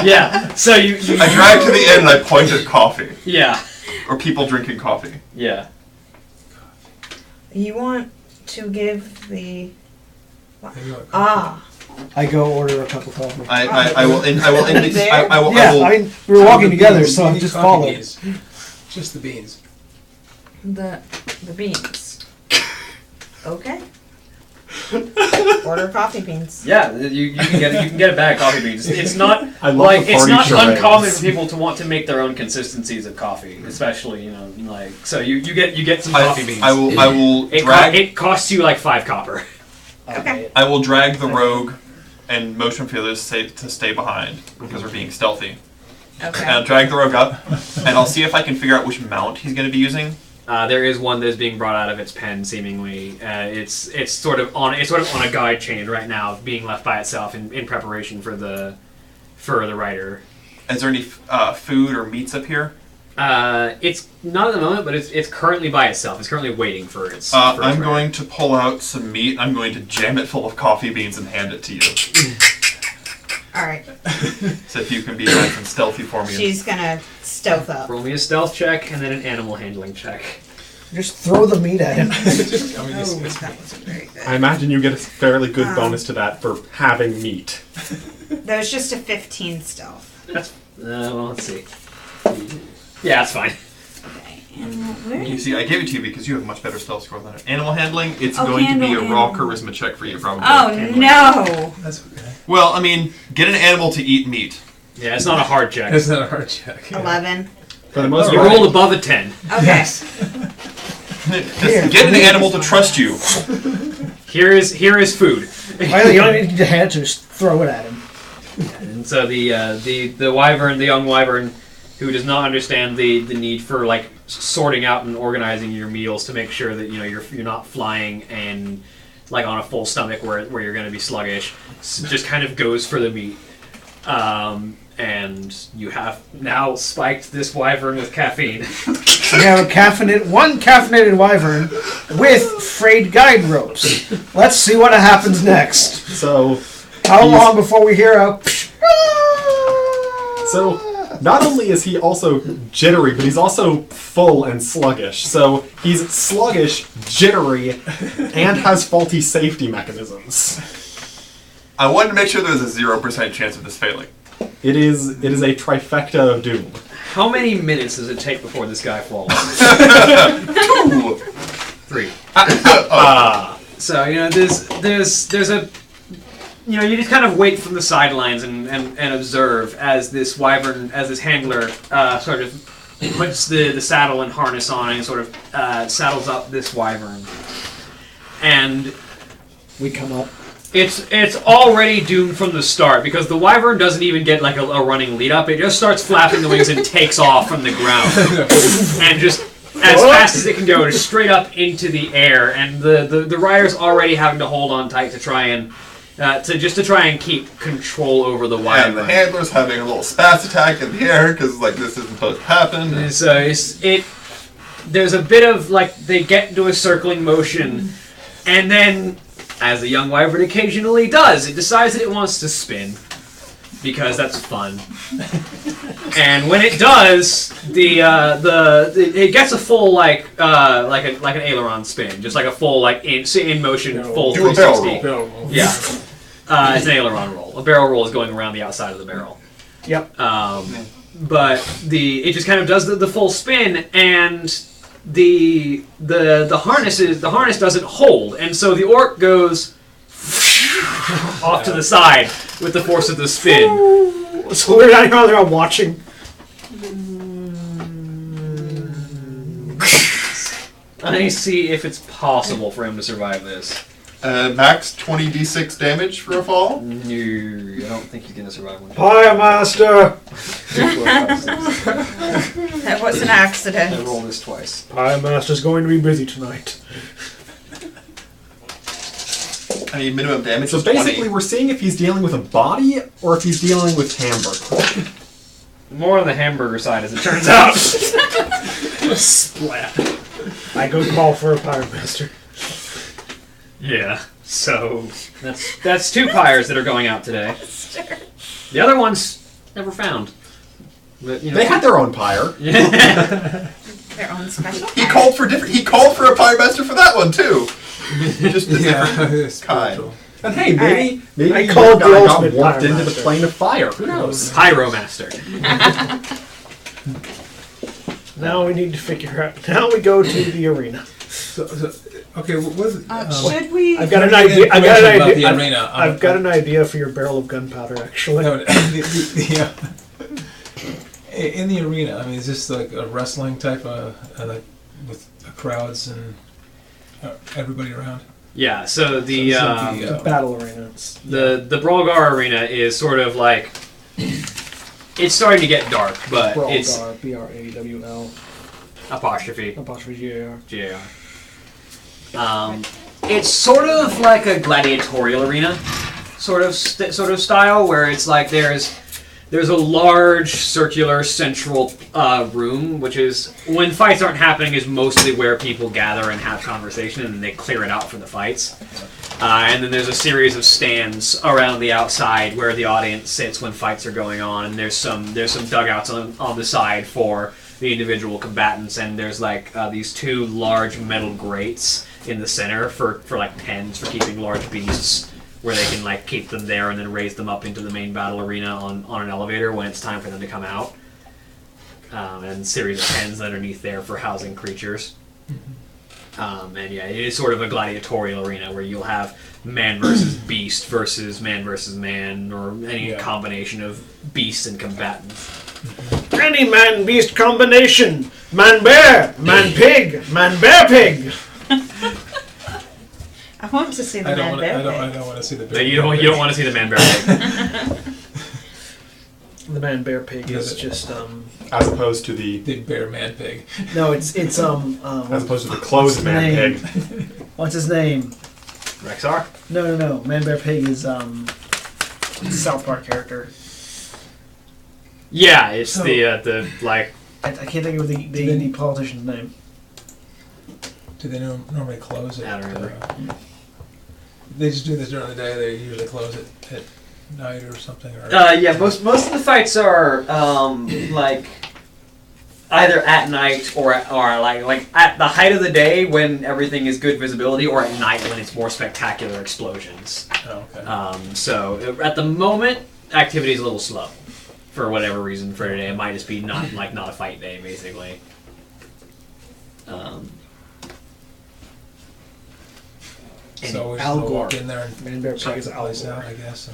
Yeah. So you I drag to the end and I point at coffee. Yeah. Or people drinking coffee. Yeah. You want to give the... I go order a cup of coffee. I will indicate. I will. Yeah, I mean, we were walking together, so I've just followed. Just the beans. The beans. Okay. Order coffee beans. Yeah, you can get a bag of coffee beans. It's not I love like the it's party not charades. uncommon for people to want to make their own consistencies of coffee, especially like so you get some coffee beans. I will drag. It costs you like 5 copper. Okay. I will drag the rogue and motion for the others to stay behind because we're being stealthy. Okay. And I'll drag the rogue up, and I'll see if I can figure out which mount he's going to be using. There is one that is being brought out of its pen, seemingly. It's sort of on a guide chain right now, being left by itself in preparation for the rider. Is there any food or meats up here? It's not at the moment, but it's currently by itself. It's currently waiting for its. I'm going to pull out some meat. I'm going to jam it full of coffee beans and hand it to you. All right. So if you can be nice and stealthy for me. She's gonna stealth up. Roll me a stealth check and then an animal handling check. Just throw the meat at him. That wasn't very good. I imagine you get a fairly good bonus to that for having meat. That was just a 15 stealth. That's well, let's see. Yeah, that's fine. Okay. And where? You see, I gave it to you because you have a much better stealth score than it. Animal handling, it's Oh, going to be a handle raw animal. charisma check for you, probably. Oh Handling. no! That's okay. Well, I mean, get an animal to eat meat. Yeah, it's not a hard check. That's not a hard check. 11. For the most You part, rolled above a 10. Okay. Just get an animal to trust you. Here is food. You don't need to hand it, just throw it at him. And so the wyvern, the young wyvern, who does not understand the need for like sorting out and organizing your meals to make sure that you're not flying and like on a full stomach where you're going to be sluggish, just kind of goes for the meat. And you have now spiked this wyvern with caffeine. We have one caffeinated wyvern with frayed guide ropes. Let's see what happens next. so How long before we hear a... So, not only is he also jittery, but he's also full and sluggish. So, he's sluggish, jittery, and has faulty safety mechanisms. I wanted to make sure there was a 0% chance of this failing. It is a trifecta of doom. How many minutes does it take before this guy falls? 2! 3. So there's a you just kind of wait from the sidelines and observe as this wyvern, as this handler sort of puts the saddle and harness on and sort of saddles up this wyvern. And We come up. it's already doomed from the start because the wyvern doesn't even get like a running lead up. It just starts flapping the wings and takes off from the ground. And just as fast as it can go, just straight up into the air. And the rider's already having to hold on tight to try and try and keep control over the wyvern. And the handler's having a little spaz attack in the air because like this isn't supposed to happen. And so there's a bit of like they get into a circling motion, and then, as the young wyvern occasionally does, it decides that it wants to spin because that's fun. And when it does, it gets a full like an aileron spin, just like a full like in motion full Do a barrel 360. roll. Yeah, it's an aileron roll. A barrel roll is going around the outside of the barrel. Yep. But it just kind of does the full spin, and the harness doesn't hold, and so the orc goes off to the side with the force of the spin. So we're down here on there watching. I see if it's possible for him to survive this. Max 20d6 damage for a fall. No, I don't think he's gonna survive one. Fire Master! That was an I accident. rolled this twice. Fire Master's going to be busy tonight. I mean, minimum damage So is basically, 20. we're seeing if he's dealing with a body or if he's dealing with hamburger. More on the hamburger side, as it turns out. Splat. I go call for a Fire Master. Yeah. So that's two pyres that are going out today. The other one's never found. But, They had their own pyre. Their own special. He called for a pyre master for that one too. Just a different it's kind. spiritual. And hey, maybe I the called the guy got ultimate warped Pyre into the Master. plane of fire. Who knows? Pyromaster. Now we need to figure out. Now we go to the arena. Okay, Should we? I've got an Can idea. you I've got an information about idea. the arena? I've got an idea for your barrel of gunpowder. Actually, in the arena, I mean, is this like a wrestling type of like with crowds and everybody around? Yeah. So the the battle arena. It's- the Brawlgar arena is sort of like it's starting to get dark, but it's Brawlgar, BRAWL apostrophe apostrophe GAR. GAR. It's sort of like a gladiatorial arena, sort of style, where it's like there's a large circular central room, which is when fights aren't happening, is mostly where people gather and have conversation, and then they clear it out for the fights. And then there's a series of stands around the outside where the audience sits when fights are going on, and there's some dugouts on the side for the individual combatants, and there's like these two large metal grates in the center for like pens for keeping large beasts, where they can like keep them there and then raise them up into the main battle arena on an elevator when it's time for them to come out. And a series of pens underneath there for housing creatures. And yeah, it is sort of a gladiatorial arena where you'll have man versus beast versus man, or any combination of beasts and combatants. Any man-beast combination. Man-bear, man-pig, man-bear-pig. I want to see the I man bear. don't want to see the. No, you don't want to see the man bear pig. The man-bear-pig is just As opposed to the bear man pig. no, it's as opposed to the closed his man name? pig. What's his name? Rexar? No. Man-bear-pig is South Park character. Yeah, it's the like. I can't think of the politician's name. Do they normally close it? I don't remember. They just do this during the day. They usually close it at night or something. Or Yeah, most of the fights are like either at night or like at the height of the day when everything is good visibility, or at night when it's more spectacular explosions. oh, okay. So at the moment, activity is a little slow for whatever reason for today. It might just be not a fight day, basically. So we're just Al gonna walk Gore. in there and Man, bear check pug the is Al place Gore. out, I guess.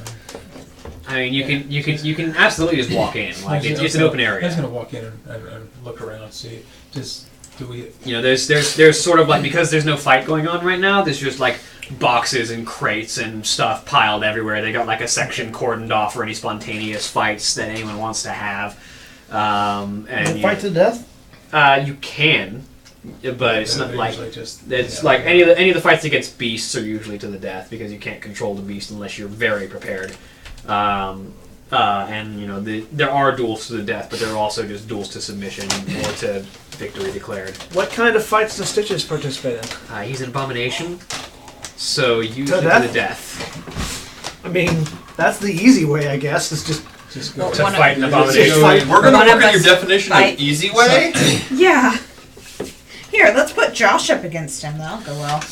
I mean, you can absolutely just walk in. Like it's an open I was area. gonna walk in and look around, see. Just do we? You know, there's sort of like, because there's no fight going on right now. There's just like boxes and crates and stuff piled everywhere. They got like a section cordoned off for any spontaneous fights that anyone wants to have. And you Fight to the death? you can, but it's not They're like usually just, it's yeah. like any of the fights against beasts are usually to the death, because you can't control the beast unless you're very prepared. And you know, there are duels to the death, but there are also just duels to submission or to victory declared. What kind of fights does Stitches participate in? He's an abomination, so usually death? to the death. I mean, that's the easy way, I guess. It's just go. To One of- fight an Just abomination. fight. We're gonna One work of on your us definition fight. of easy way. Yeah. Here, let's put Josh up against him. That'll go well.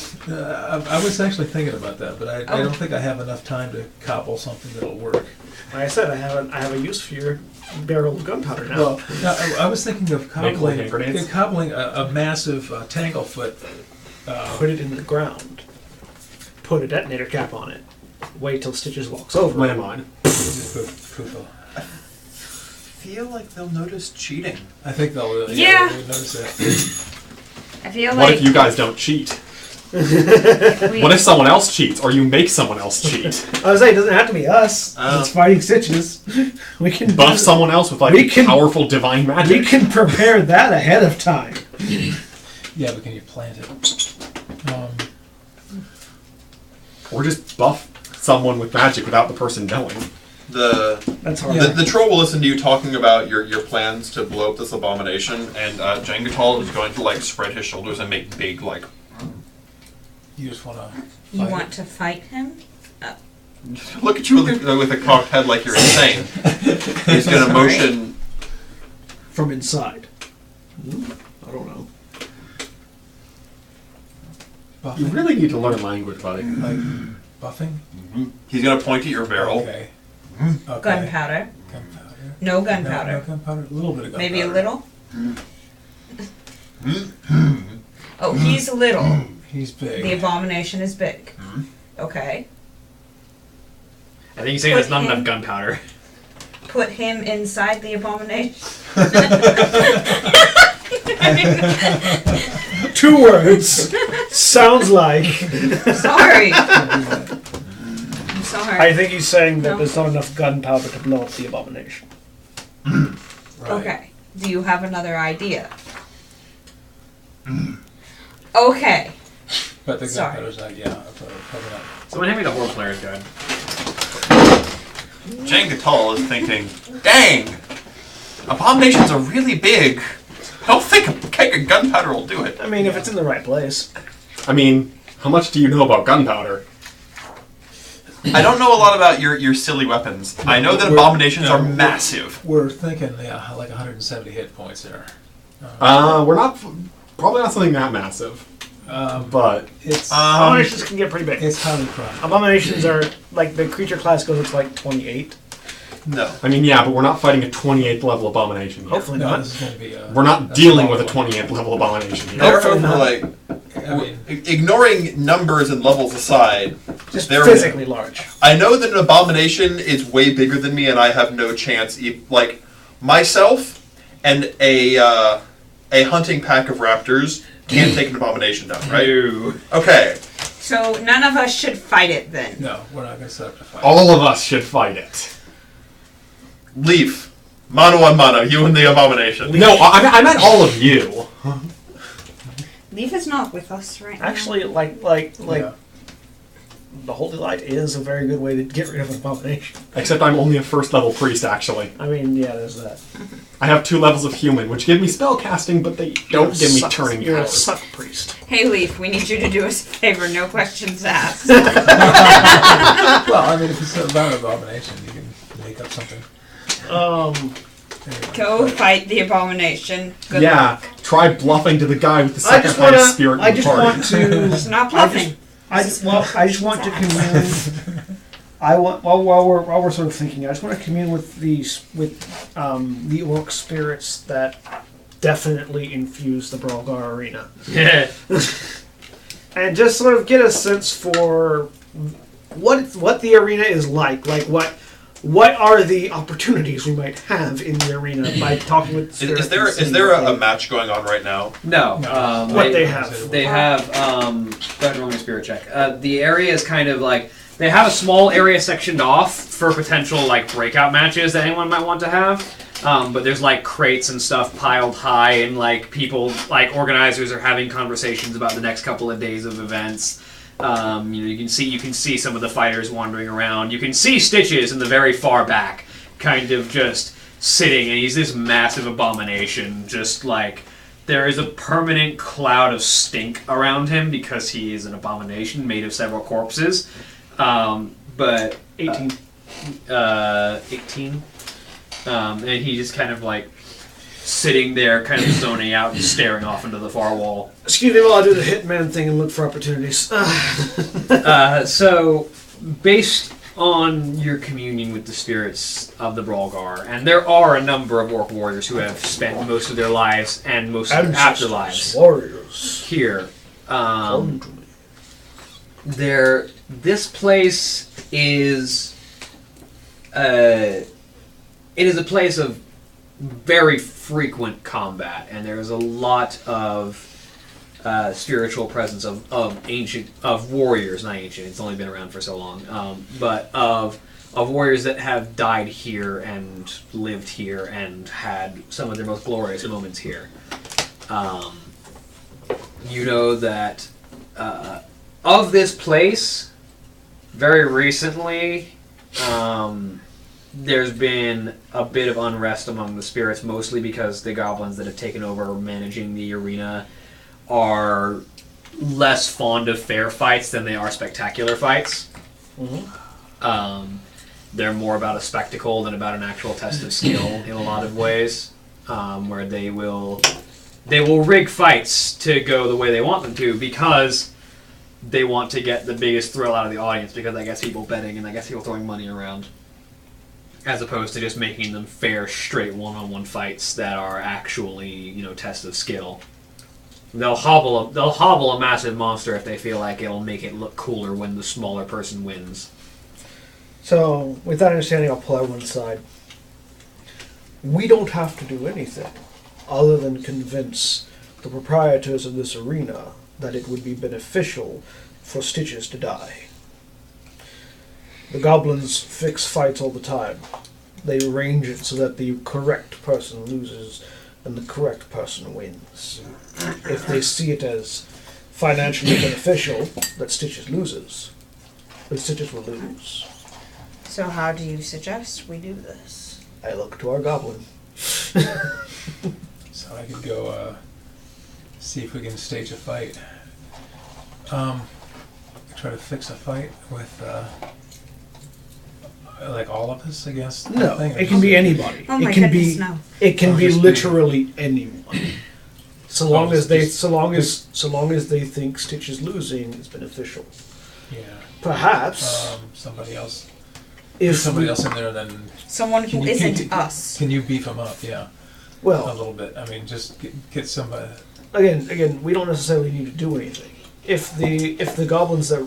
I was actually thinking about that, but I Oh. don't think I have enough time to cobble something that'll work. like I said, I have a use for your barrel of gunpowder now. Well, no, I was thinking of Make little hand cobbling, grenades? cobbling a massive tanglefoot. Put it in the ground. Put a detonator cap on it. Wait till Stitches walks over. Landmine. I feel like they'll notice cheating. I think they'll Yeah. they'll notice that. I feel What like if you guys don't cheat? we, What if someone else cheats, or you make someone else cheat? I was saying, it doesn't have to be us. Oh. It's fighting Stitches. We can Buff someone else with like We can- powerful divine We magic. can prepare that ahead of time. Yeah, but can you plant it? Or just buff someone with magic without the person knowing. That's hard. The troll will listen to you talking about your plans to blow up this abomination, and Jengatal is going to like spread his shoulders and make big like. You just wanna. you want to fight him? Look at you with a cocked head like you're insane. He's going to motion. From inside. I don't know. buffing? You really need to learn language, buddy. Like buffing? He's going to point at your barrel. Okay. Okay. Gunpowder. Gunpowder. No No, gunpowder. no gunpowder. A little bit of gunpowder. Maybe a little? Oh, he's little. He's big. The abomination is big. Okay. I think he's saying there's not Put enough him- gunpowder. Put him inside the abomination. 2 words. Sounds like. Sorry. I'm sorry. I think he's saying that No. there's not enough gunpowder to blow up the abomination. Right. Okay. Do you have another idea? Okay. But the Sorry. gunpowder's not. Yeah. Probably not. Someone hand me the horror player's guide. Jengatal is thinking, dang, abominations are really big. I don't think a keg of gunpowder will do it. I mean, if it's in the right place. I mean, how much do you know about gunpowder? I don't know a lot about your silly weapons. I know that We're- abominations are we're- massive. We're thinking, yeah, like 170 hit points there. We're not, probably not something that massive, but It's Abominations can get pretty big. it's highly probable. Abominations are, like, the creature class goes up to like 28. No. I mean, yeah, but we're not fighting a 28th level abomination here. Hopefully No, not. this is going to be. We're not dealing with a 28th level abomination here. However, like, I mean, ignoring numbers and levels aside, Just There- physically large. I know that an abomination is way bigger than me, and I have no chance. Like myself and a hunting pack of raptors can't take an abomination down, right? Okay. So none of us should fight it then. no, we're not going to set up to fight. All of us should fight it. Leaf, mano on mano, you and the abomination. No, I meant all of you. Leaf is not with us right now. Actually, like Yeah. the Holy Light is a very good way to get rid of an abomination. Except I'm only a first level priest, actually. I mean, yeah, there's that. I have 2 levels of human, which give me spell casting, but they don't give me turning You're a powers. suck priest. Hey Leaf, we need you to do us a favor. No questions asked. Well, I mean, if it's about an abomination, you can make up something. Anyway. Go fight the abomination. Good Yeah, luck. try bluffing to the guy with the I second just highest wanna. spirit I in the just party. want to. It's not bluffing. I just want to commune. While we're sort of thinking, I just want to commune with the orc spirits that definitely infuse the Brawlgar arena, Yeah. and just sort of get a sense for what the arena is like. Like what are the opportunities we might have in the arena by talking with spirits? Is there a match going on right now? No. What they have. They have. Don't roll me a spirit check. The area is kind of like they have a small area sectioned off for potential like breakout matches that anyone might want to have. But there's like crates and stuff piled high, and like people, like organizers, are having conversations about the next couple of days of events. You can see some of the fighters wandering around. You can see Stitches in the very far back, kind of just sitting, and he's this massive abomination. Just like there is a permanent cloud of stink around him because he is an abomination made of several corpses. But 18. 18. And he just kind of like sitting there, kind of zoning out and staring off into the far wall. Excuse me while I do the hitman thing and look for opportunities. So, based on your communion with the spirits of the Brawlgar, and there are a number of orc warriors who have spent most of their lives and most of their afterlives warriors here. Come to me. This place is it is a place of very frequent combat, and there is a lot of spiritual presence of warriors, not ancient. It's only been around for so long, but of warriors that have died here and lived here and had some of their most glorious moments here. You know that of this place, very recently, there's been a bit of unrest among the spirits, mostly because the goblins that have taken over managing the arena are less fond of fair fights than they are spectacular fights. Mm-hmm. They're more about a spectacle than about an actual test of skill in a lot of ways, where they will rig fights to go the way they want them to because they want to get the biggest thrill out of the audience, because that gets people betting and that gets people throwing money around, as opposed to just making them fair, straight one-on-one fights that are actually, tests of skill. They'll hobble a massive monster if they feel like it'll make it look cooler when the smaller person wins. So, with that understanding, I'll pull out one side. We don't have to do anything other than convince the proprietors of this arena that it would be beneficial for Stitches to die. The goblins fix fights all the time. They arrange it so that the correct person loses and the correct person wins. If they see it as financially beneficial that Stitches loses, then Stitches will lose. So how do you suggest we do this? I look to our goblin. So I could go see if we can stage a fight. Try to fix a fight with like all of us against No, that thing? it can be anybody. Oh my it can goodness, be no. it can Oh, be just literally anyone. So long as they just- so long as they think Stitches losing is beneficial. Yeah. Perhaps Somebody else. if Somebody we- else in there, then Someone who Can you- isn't can- us. can you beef them up? Yeah, a well, little bit. I mean, just get somebody. again, we don't necessarily need to do anything. If the goblins that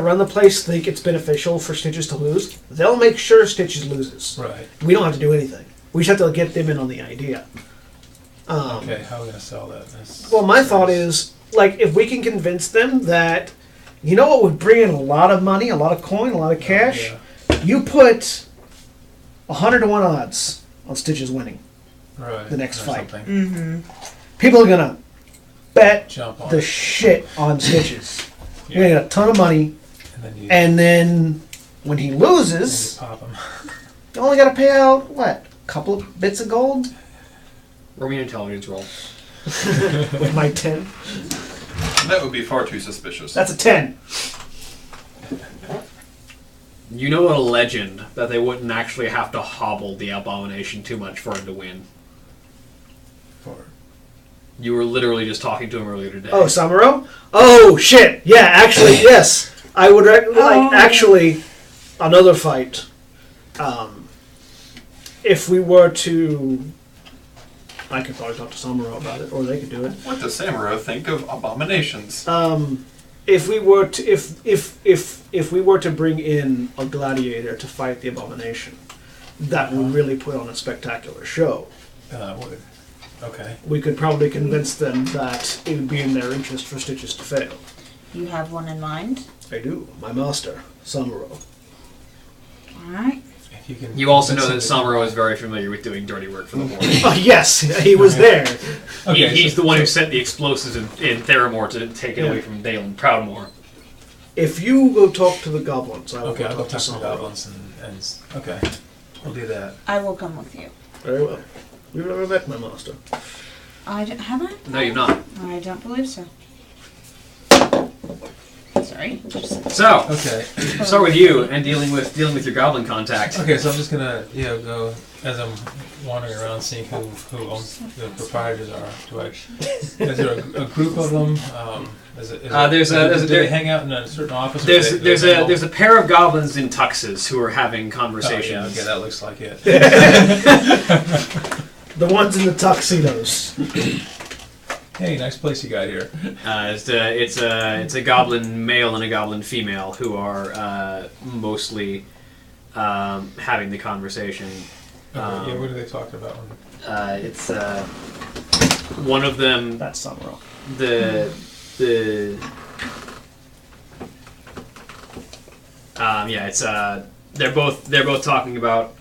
run the place think it's beneficial for Stitches to lose, they'll make sure Stitches loses. Right. We don't have to do anything. We just have to get them in on the idea. Okay, how are we gonna sell that? Well, my thought is, like, if we can convince them that, you know what would bring in a lot of money, a lot of coin, a lot of cash? Yeah. You put 100-to-1 odds on Stitches winning. Right. the next or fight. something. Mm-hmm. People are gonna bet Jump on the it. shit on Stitches. Yeah. You're gonna get a ton of money, And and then when he you loses, pop them. you only gotta pay out, what, a couple of bits of gold? Roll me an intelligence roll. With my 10. That would be far too suspicious. That's a 10. You know a legend that they wouldn't actually have to hobble the abomination too much for him to win. You were literally just talking to him earlier today. Oh, Samuro? Oh, shit. Yeah, actually, yes. I would actually, another fight. If we were to I could probably talk to Samuro about it, or they could do it. What does Samuro think of abominations? If we were to if we were to bring in a gladiator to fight the abomination, that would really put on a spectacular show. Would. Okay. We could probably convince them that it would be in their interest for Stitches to fail. You have one in mind? I do. My master, Samuro. Alright. If you can. You also know that Samuro is very familiar with doing dirty work for the Horde. Oh, yes, he was there. Okay, He's the one who sent the explosives in Theramore to take it Yeah. away from Dale and Proudmoore. If you go talk to the goblins, I will Okay, go I'll talk go to talk to the Samuro. goblins and okay, we'll do that. I will come with you. Very well. You've never met my master. Have I? No, you've not. I don't believe so. Sorry. So, Okay. start with you and dealing with your goblin contact. Okay, so I'm just gonna go as I'm wandering around, seeing who owns the proprietors are. Is there a group of them? Do they hang out in a certain office? Or There's a pair of goblins in tuxes who are having Oh, conversations. yeah, okay, that looks like it. The ones in the tuxedos. Hey, nice place you got here. It's a goblin male and a goblin female who are mostly having the conversation. Okay, yeah, what are they talking about? It's one of them. That's Samuro. The yeah, it's they're both talking about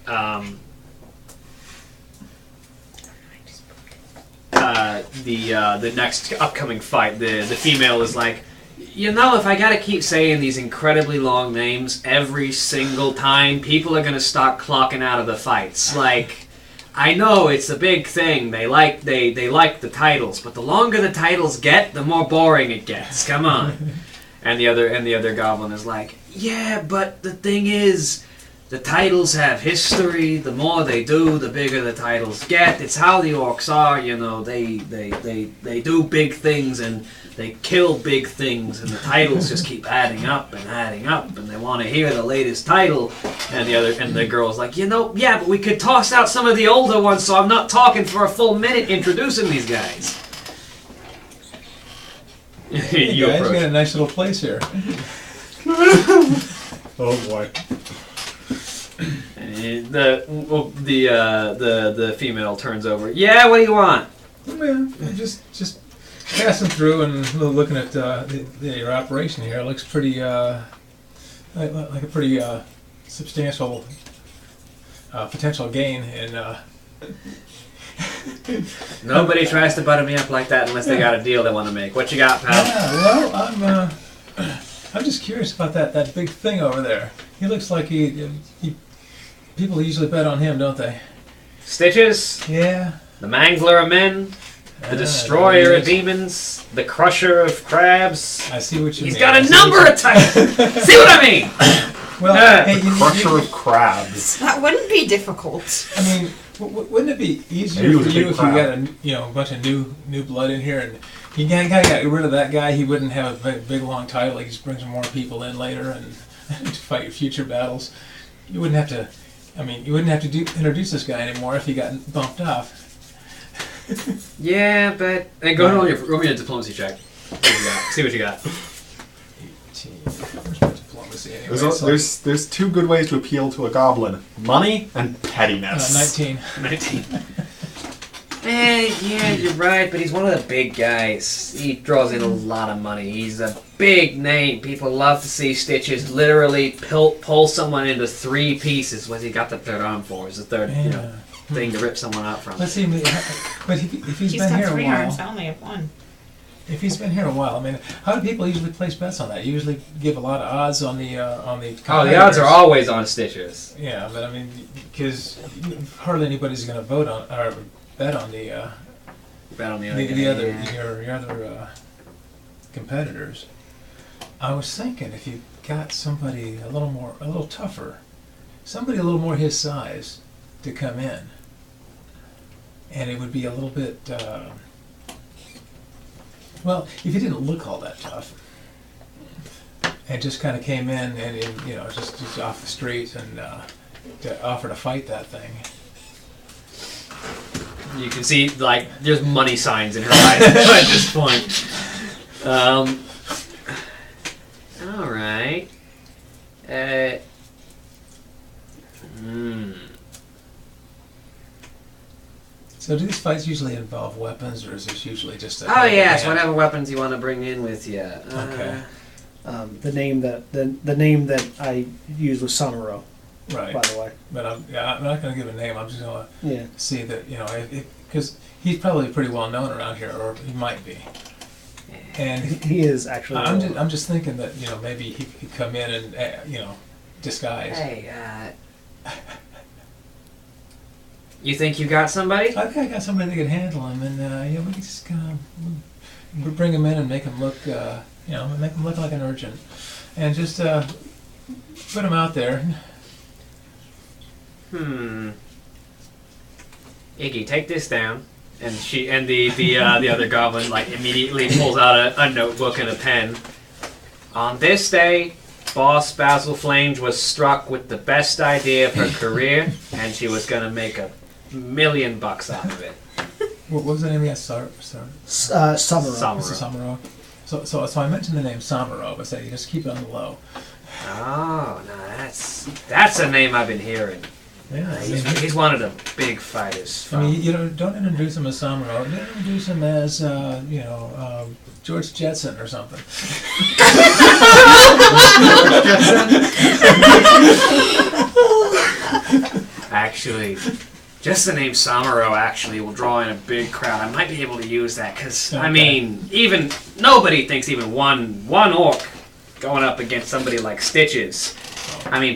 the next upcoming fight. The female is like, you know, if I gotta keep saying these incredibly long names every single time, people are gonna start clocking out of the fights. Like, I know it's a big thing. They like the titles, but the longer the titles get, the more boring it gets. Come on. And the other goblin is like, yeah, but the thing is, the titles have history. The more they do, the bigger the titles get. It's how the orcs are, you know. They do big things and they kill big things, and the titles just keep adding up, and they want to hear the latest title. And the girl's like, you know, yeah, but we could toss out some of the older ones, so I'm not talking for a full minute introducing these guys. Hey You guys, approach. got a nice little place here. Oh boy. And the female turns over. Yeah, what do you want? Well, just passing through and looking at your operation here. It looks pretty like a pretty substantial potential gain in. Nobody tries to butter me up like that unless they got a deal they want to make. What you got, pal? Yeah, well, I'm just curious about that big thing over there. He looks like he people usually bet on him, don't they? Stitches, Yeah. the mangler of men, the destroyer of demons, the crusher of crabs. I see what you mean. He's got I a see number what of titles. See what I mean? Well, hey, Crusher of crabs. That wouldn't be difficult. I mean, wouldn't it be easier Maybe it was for a you big if you crowd. got a bunch of new blood in here, and you kind of got rid of that guy? He wouldn't have a big long title. He just brings more people in later and to fight your future battles. You wouldn't have to. I mean, you wouldn't have to introduce this guy anymore if he got bumped off. Yeah, but go ahead and roll me a diplomacy check. See what you got. 18. Where's my diplomacy anyway? There's two good ways to appeal to a goblin: money and pettiness. 19. 19. Yeah, you're right, but he's one of the big guys. He draws in a lot of money. He's a big name. People love to see Stitches literally pull someone into 3 pieces. What's he got the third arm for? Is the third thing to rip someone out from? Let's see, but if he's He's been got here a 3 while, arms. I only have 1. if he's been here a while, I mean, how do people usually place bets on that? You usually give a lot of odds on the Oh, the odds competitors. are always on Stitches. Yeah, but I mean, because hardly anybody's going to vote on or bet on the Bet on the other the guy. other your other competitors. I was thinking if you got somebody a little tougher, somebody a little more his size to come in, and it would be a little bit. Well, if he didn't look all that tough, and just kind of came in and just off the street and to offer to fight that thing. You can see, like, there's money signs in her eyes at this point. Alright. So do these fights usually involve weapons, or is this usually just a... Oh, yes, whatever weapons you want to bring in with you. Okay. The name that I used was Samuro, Right. by the way. But I'm not going to give a name. I'm just going to Yeah. see that, because he's probably pretty well known around here, or he might be. And He is actually. I'm just thinking that, maybe he could come in and, disguise. Hey, you think you got somebody? I think I got somebody that could handle him, and we could just kind of bring him in and make him look, make him look like an urchin, and just put him out there. Iggy, take this down. And the other goblin like immediately pulls out a notebook and a pen. On this day, Boss Basil Flames was struck with the best idea of her career, and she was gonna make $1 million off of it. What was the name of that? Samuro. Samuro. So I mentioned the name Samuro, but you just keep it on the low. Oh, no, that's a name I've been hearing. Yeah, He's one of the big fighters. Don't introduce him as Samuro. Introduce him as, George Jetson or something. Actually, just the name Samuro actually will draw in a big crowd. I might be able to use that because, even nobody thinks even one orc going up against somebody like Stitches.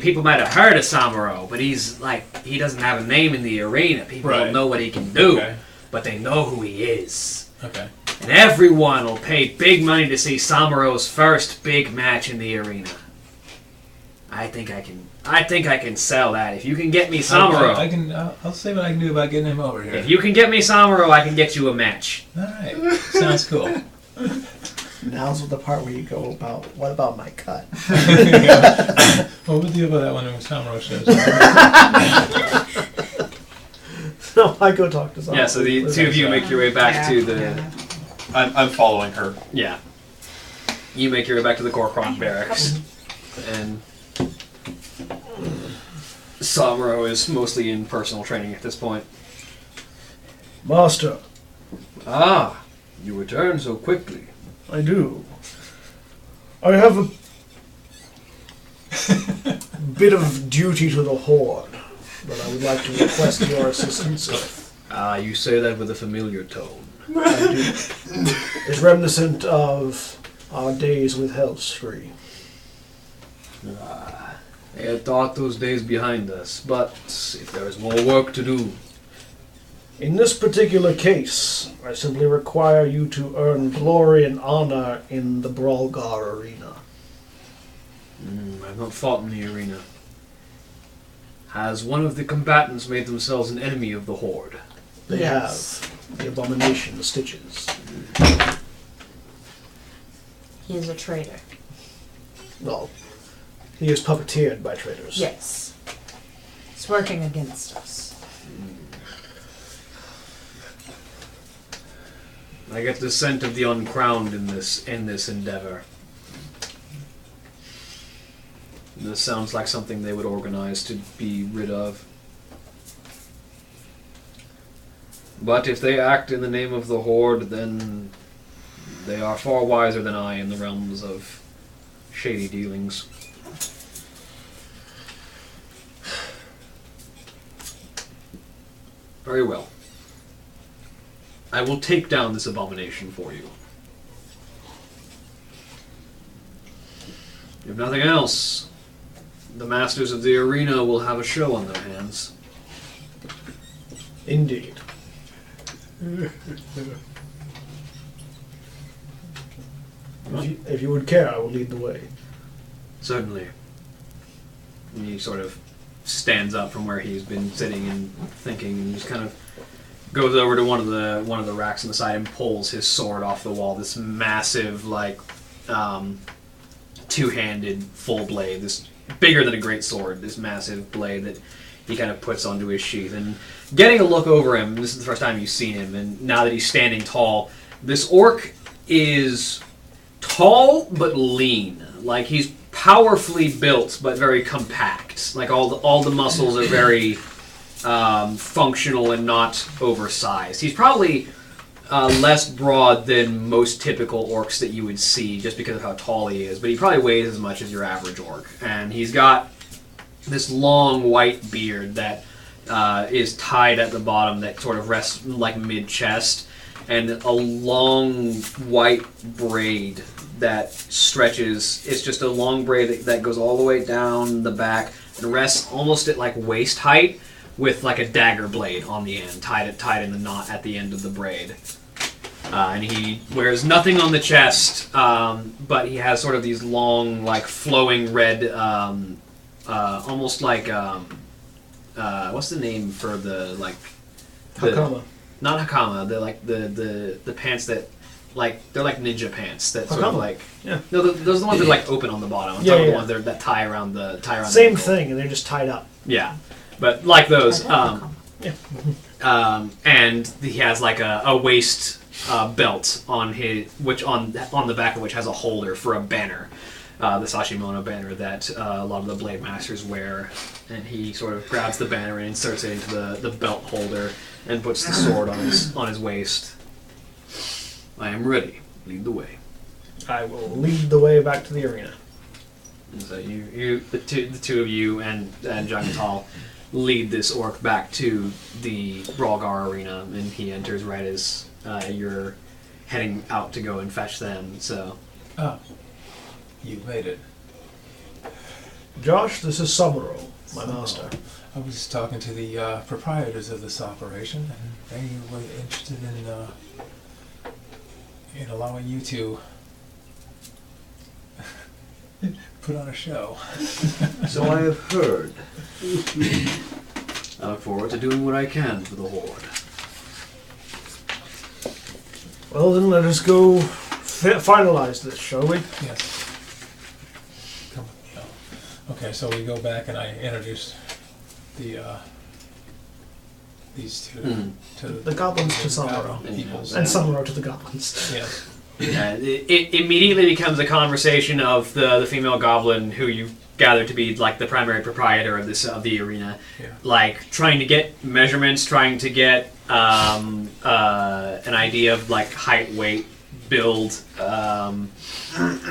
People might have heard of Samuro, but he doesn't have a name in the arena. People don't know what he can do, but they know who he is. Okay. And everyone will pay big money to see Samuro's first big match in the arena. I think I can sell that. If you can get me Samuro, I'll see what I can do about getting him over here. if you can get me Samuro, I can get you a match. All right. Sounds cool. Now's the part where you go about, what about my cut? What would you do about that one when Samuro shows up? No, I go talk to someone. Yeah, so the two of you make your way back to the... I'm following her. Yeah. You make your way back to the Gorkron barracks. And Samuro is mostly in personal training at this point. Master, Ah, you return so quickly. I do. I have a bit of duty to the Horde that I would like to request your assistance with. Ah, you say that with a familiar tone. I do. It's reminiscent of our days with Hellstree. I had thought those days behind us, but if there is more work to do... In this particular case, I simply require you to earn glory and honor in the Brawlgar arena. I've not fought in the arena. Has one of the combatants made themselves an enemy of the Horde? They Yes. have the abomination, the Stitches. He is a traitor. Well, he is puppeteered by traitors. Yes. He's working against us. I get the scent of the uncrowned in this endeavor. This sounds like something they would organize to be rid of. But if they act in the name of the Horde, then they are far wiser than I in the realms of shady dealings. Very well. I will take down this abomination for you. If nothing else, the masters of the arena will have a show on their hands. Indeed. If you would care, I will lead the way. Certainly. And he sort of stands up from where he's been sitting and thinking, and just kind of goes over to one of the racks on the side and pulls his sword off the wall. This massive, two-handed full blade. This bigger than a great sword. This massive blade that he kind of puts onto his sheath. And getting a look over him, this is the first time you've seen him, and now that he's standing tall, this orc is tall but lean. Like, he's powerfully built but very compact. Like, all the muscles are very functional and not oversized. He's probably less broad than most typical orcs that you would see just because of how tall he is, but he probably weighs as much as your average orc. And he's got this long white beard that is tied at the bottom that sort of rests like mid-chest, and a long white braid that stretches. It's just a long braid that goes all the way down the back and rests almost at like waist height with like a dagger blade on the end, tied in the knot at the end of the braid. And he wears nothing on the chest, but he has sort of these long, like flowing red, almost like what's the name for the like Hakama. Not hakama. They're like the pants that like they're like ninja pants that sort of Hakama. like Yeah. No, those are the ones that like open on the bottom. I'm Yeah, talking yeah. the ones that tie around the Same ankle. thing, and they're just tied up. Yeah, but like those. Yeah. And he has like a waist belt on his, which on the back of which has a holder for a banner, the Sashimono banner that a lot of the Blade Masters wear. And he sort of grabs the banner and inserts it into the belt holder and puts the sword on his waist. I am ready. Lead the way. I will lead the way back to the arena. And so the two of you and Jangatal lead this orc back to the Brawlgar arena, and he enters right as you're heading out to go and fetch them. So, You made it. Josh, this is Samuro, my master. I was talking to the proprietors of this operation, and they were interested in allowing you to put on a show. so I have heard. I look forward to doing what I can for the Horde. Well, then let us go finalize this, shall we? Yes. Come with me. Okay, so we go back and I introduce these two to The goblins to Samuro. peoples. And Samuro to the goblins. Yes. It immediately becomes a conversation of the female goblin who you gather to be like the primary proprietor of the arena, like trying to get measurements, trying to get an idea of like height, weight, build,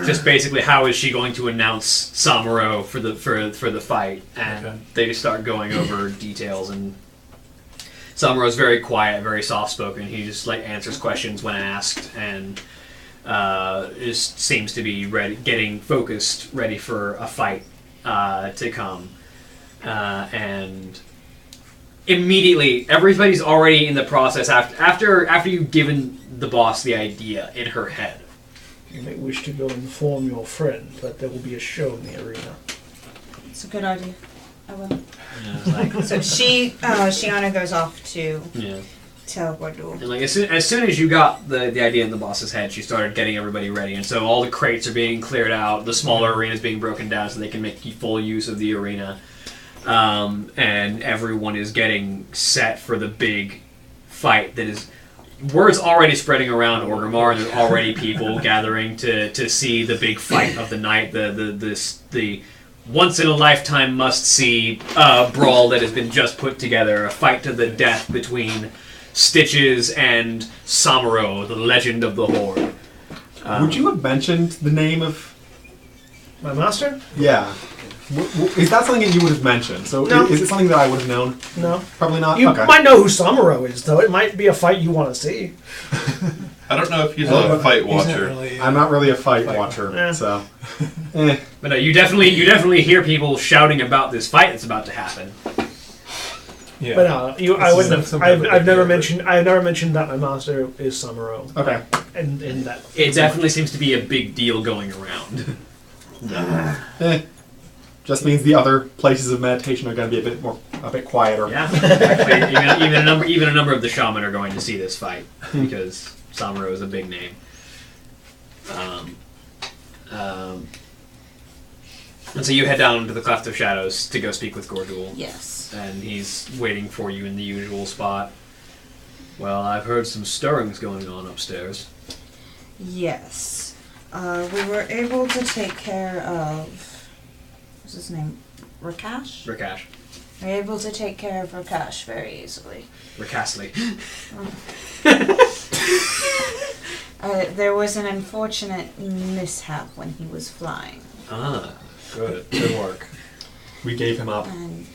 just basically how is she going to announce Samuro for the fight, and they start going over details. And Samuro's very quiet, very soft spoken. He just like answers questions when asked, and just seems to be ready, getting focused, ready for a fight to come. And immediately, everybody's already in the process. After you've given the boss the idea in her head. You may wish to go inform your friend that there will be a show in the arena. It's a good idea. I will. Yeah, like, So Shiana goes off to yeah. tell Gordul. And like as soon as you got the idea in the boss's head, she started getting everybody ready, and so all the crates are being cleared out, the smaller arenas being broken down so they can make full use of the arena, and everyone is getting set for the big fight that is. Word's already spreading around Orgrimmar, and there's already people gathering to see the big fight of the night, the once in a lifetime must see brawl that has been just put together, a fight to the death between Stitches and Samuro, the legend of the Horde. Would you have mentioned the name of... My master? Yeah. Is that something that you would have mentioned? So No. is it something that I would have known? No. Probably not? You Okay. might know who Samuro is, though. It might be a fight you want to see. I don't know if he's a fight watcher. I'm not really a fight watcher, Eh. so... Eh. But no, you definitely hear people shouting about this fight that's about to happen. Yeah. But no, I This wouldn't is have. something I've never different. mentioned that my master is Samuro. Okay. And in that. It definitely seems to be a big deal going around. Eh. Just means the other places of meditation are going to be a bit quieter. Yeah, actually, even a number of the shaman are going to see this fight because Samuro is a big name. And so you head down to the Cleft of Shadows to go speak with Gordul. Yes. and he's waiting for you in the usual spot. Well, I've heard some stirrings going on upstairs. Yes. We were able to take care of... What's his name? Rakash? Rakash. We were able to take care of Rakash very easily. Rakasli. There was an unfortunate mishap when he was flying. Ah, good. Good work. We gave him up. And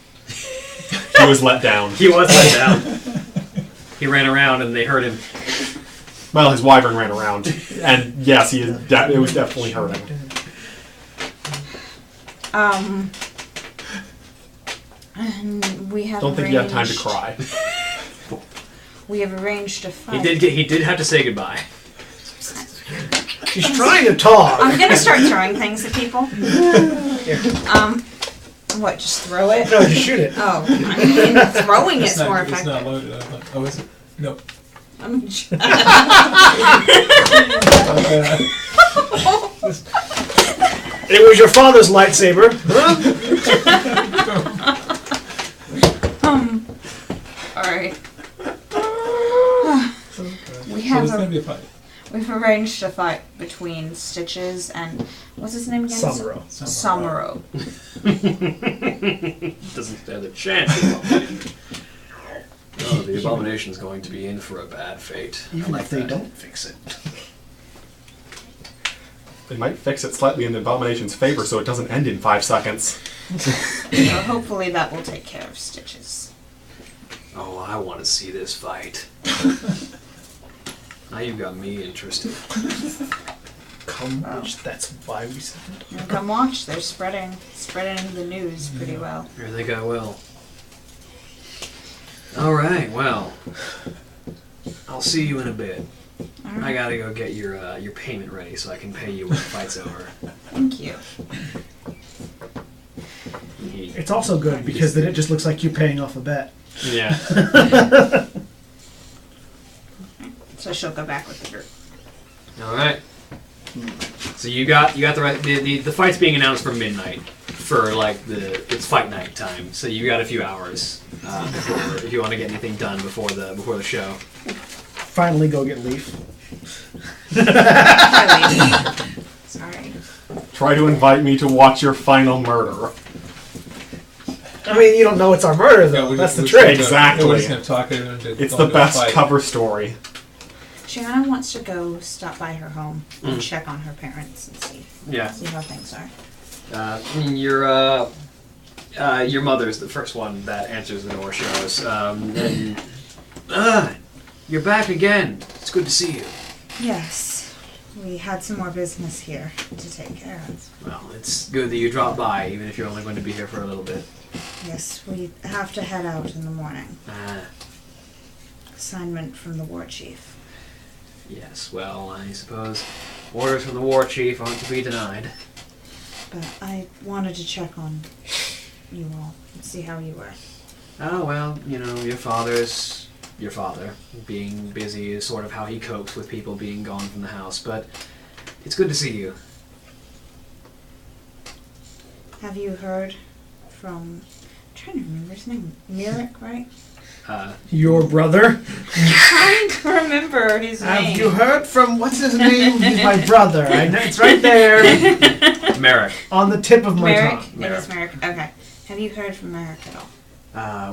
He was let down. He was let down. He ran around and they heard him. Well, his wyvern ran around, and yes, it was definitely hurting. And we have Don't think you have time to cry. We have arranged a fight. He did have to say goodbye. She's trying to talk. I'm gonna start throwing things at people. What? Just throw it? No, just shoot it. Oh, I mean, throwing It's is not, more it's effective. not loaded. I thought, oh, is it? Nope. I'm It was your father's lightsaber. all right. We So have there's going to be a fight. we've arranged a fight between Stitches and what's his name again? Samuro. Samuro. Doesn't stand a chance. Oh, the abomination's going to be in for a bad fate. Even if they don't fix it. They might fix it slightly in the Abomination's favor so it doesn't end in 5 seconds. So hopefully that will take care of Stitches. Oh, I want to see this fight. Now you've got me interested. Come watch. That's why we said it. And come watch. They're spreading the news pretty well. I think I will. All right. Well, I'll see you in a bit. I gotta go get your payment ready so I can pay you when the fight's over. Thank you. It's also good because then it just looks like you're paying off a bet. Yeah. So she'll go back with the group. All right. So you got the right. The fight's being announced for midnight for like it's fight night time. So you got a few hours before if you want to get anything done before the show. Finally go get Leaf. Sorry. Try to invite me to watch your final murder. I mean, you don't know it's our murder, though. Yeah, That's the we're trick. just gonna- Exactly. We're just going to talk it into It's going the to a best fight. cover story. Shanna wants to go stop by her home and Mm. check on her parents and see Yeah. how things are. Your mother's the first one that answers the door. Shows. You're back again. It's good to see you. Yes. We had some more business here to take care of. Well, it's good that you dropped by, even if you're only going to be here for a little bit. Yes, we have to head out in the morning. Ah, Assignment from the war chief. yes. Well, I suppose orders from the war chief aren't to be denied. But I wanted to check on you all and see how you were. Oh, well, your father's your father. Being busy is sort of how he copes with people being gone from the house, but it's good to see you. Have you heard from... I'm trying to remember his name. Mirik, right? Your brother? I'm trying to remember his name. Have you heard from... What's his name? He's my brother. I know, it's right there. Merrick. On the tip of my Merrick? tongue. It is Merrick. Okay. Have you heard from Merrick at all?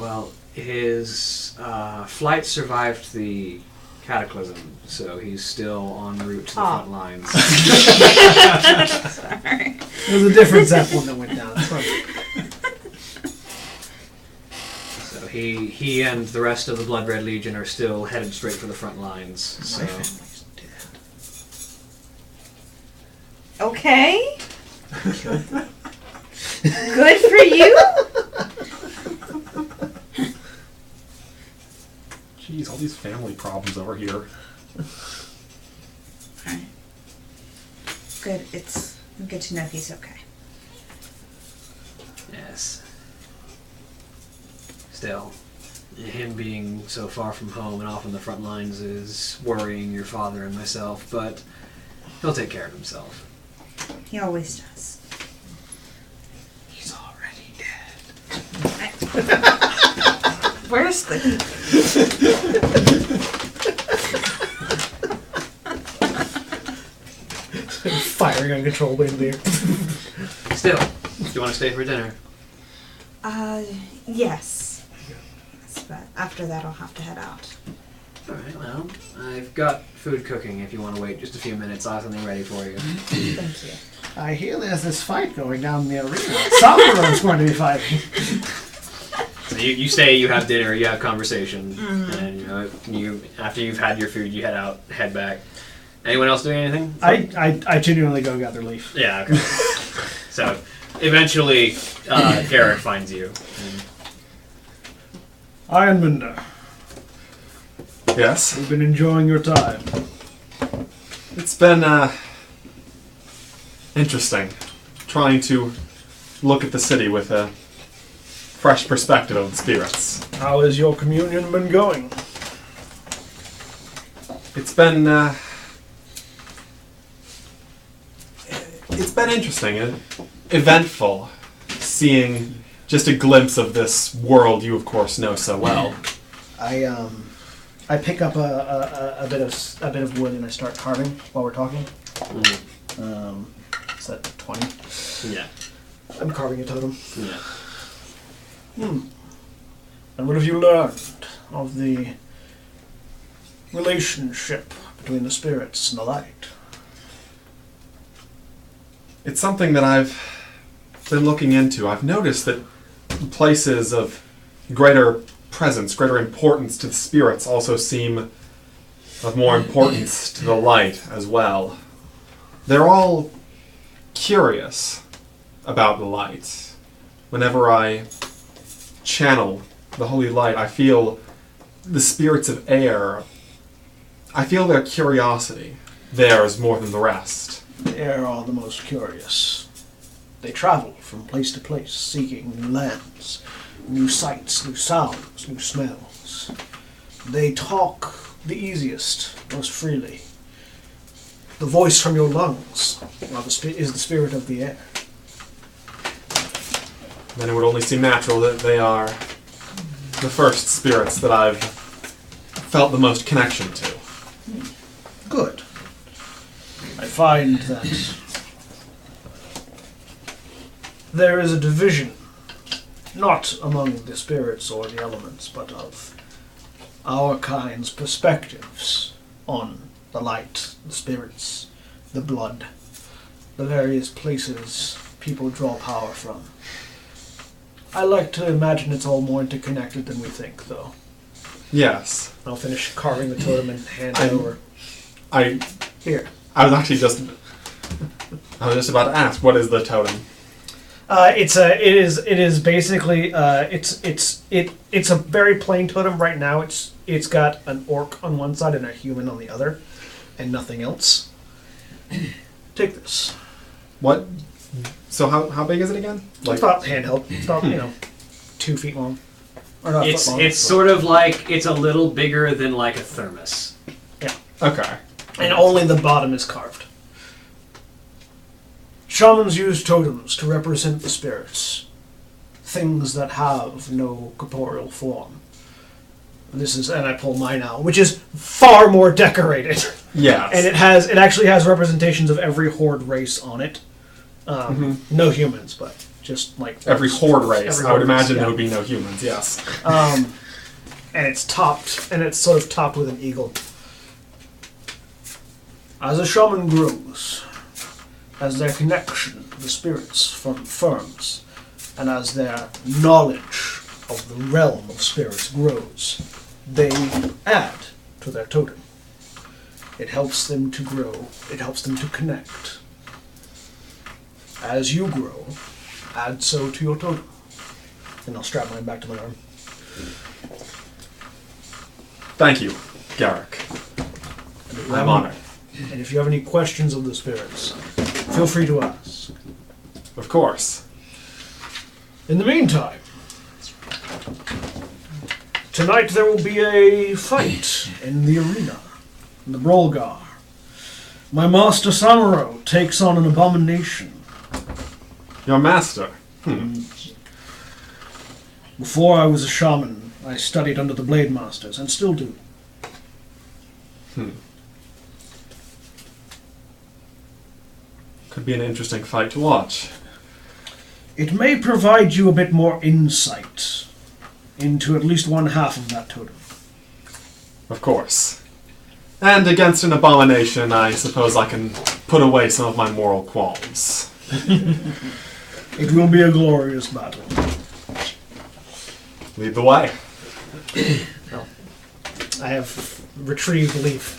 Well, his flight survived the cataclysm, so he's still en route to the front lines. Sorry. It was a different Zeppelin that went down. It's fine. So he and the rest of the Blood Red Legion are still headed straight for the front lines. So Okay. Good for you. Jeez, all these family problems over here. Alright. Good. It's good to know he's okay. yes. Still, him being so far from home and off on the front lines is worrying your father and myself, but he'll take care of himself. He always does. He's already dead. Where's the... Firing uncontrollably in the air. Still, do you want to stay for dinner? Yes. But after that, I'll have to head out. Alright, well, I've got food cooking if you want to wait just a few minutes. I'll have something ready for you. Thank you. I hear there's this fight going down in the arena. Samuro's going to be fighting. So you stay, you have dinner, you have conversation, and you after you've had your food, you head back. Anyone else doing anything? I genuinely go gather leaf. Yeah, okay. So, eventually, Garrick finds you. Ironbinder, Yes. we've been enjoying your time. It's been interesting trying to look at the city with a fresh perspective of the spirits. How has your communion been going? It's been interesting and eventful seeing just a glimpse of this world you of course know so well. I pick up a bit of wood and I start carving while we're talking. Is that 20? Yeah. I'm carving a totem. Yeah. And what have you learned of the relationship between the spirits and the light? It's something that I've been looking into. I've noticed that places of greater presence, greater importance to the spirits also seem of more importance to the light as well. They're all curious about the light. Whenever I channel the holy light, I feel the spirits of air. I feel their curiosity. Theirs more than the rest. The air are the most curious. They travel from place to place, seeking new lands, new sights, new sounds, new smells. They talk the easiest, most freely. The voice from your lungs is the spirit of the air. Then it would only seem natural that they are the first spirits that I've felt the most connection to. Good. I find that there is a division, not among the spirits or the elements, but of our kind's perspectives on the light, the spirits, the blood, the various places people draw power from. I like to imagine it's all more interconnected than we think, though. Yes. I'll finish carving the totem and hand it over. Here. I was just about to ask, what is the totem? It is basically it's a very plain totem right now. It's got an orc on one side and a human on the other, and nothing else. Take this. What? So how big is it again? It's about handheld. It's about 2 feet long. Or not It's foot long. it's sort of like it's a little bigger than like a thermos. Okay. And only the bottom is carved. Shamans use totems to represent the spirits, things that have no corporeal form. And I pull mine out, which is far more decorated. Yes. And it actually has representations of every horde race on it. No humans, but just like every horde race. I would imagine yeah. there would be no humans. Yes. And it's sort of topped with an eagle. As a shaman grows, as their connection to the spirits firms, and as their knowledge of the realm of spirits grows, they add to their totem. It helps them to grow. It helps them to connect. As you grow, add so to your totem. And I'll strap mine back to my arm. Thank you, Garrick. I'm honored. And if you have any questions of the spirits, feel free to ask. Of course. In the meantime, tonight there will be a fight in the arena, in the Brolgar. My master Samuro takes on an abomination. Your master? Before I was a shaman, I studied under the Blade Masters, and still do. Could be an interesting fight to watch. It may provide you a bit more insight into at least one half of that totem. Of course. And against an abomination, I suppose I can put away some of my moral qualms. It will be a glorious battle. Lead the way. I have retrieved leaf.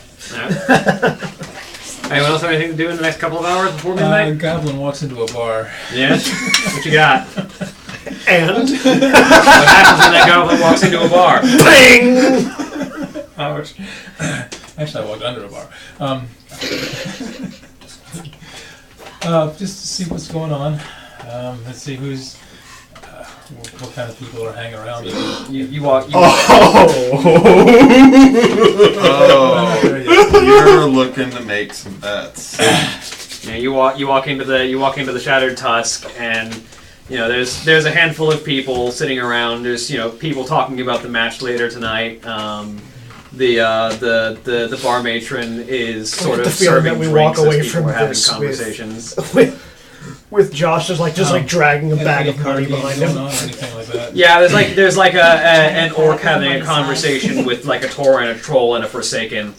Anyone else have anything to do in the next couple of hours before midnight? Goblin walks into a bar. Yes? What you got? And What happens when that goblin walks into a bar? bang! Ouch. Actually, I walked under a bar. Just to see what's going on. Let's see who's... what kind of people are hanging around. You walk... You're looking to make some bets. Yeah, you walk into the Shattered Tusk, and there's a handful of people sitting around. There's people talking about the match later tonight. The bar matron is sort of serving that we drinks walk away as people from are having this conversations. With Josh just dragging a bag of money behind him. Or anything like that. Yeah, there's an orc having a conversation with like a Tor and a troll and a Forsaken.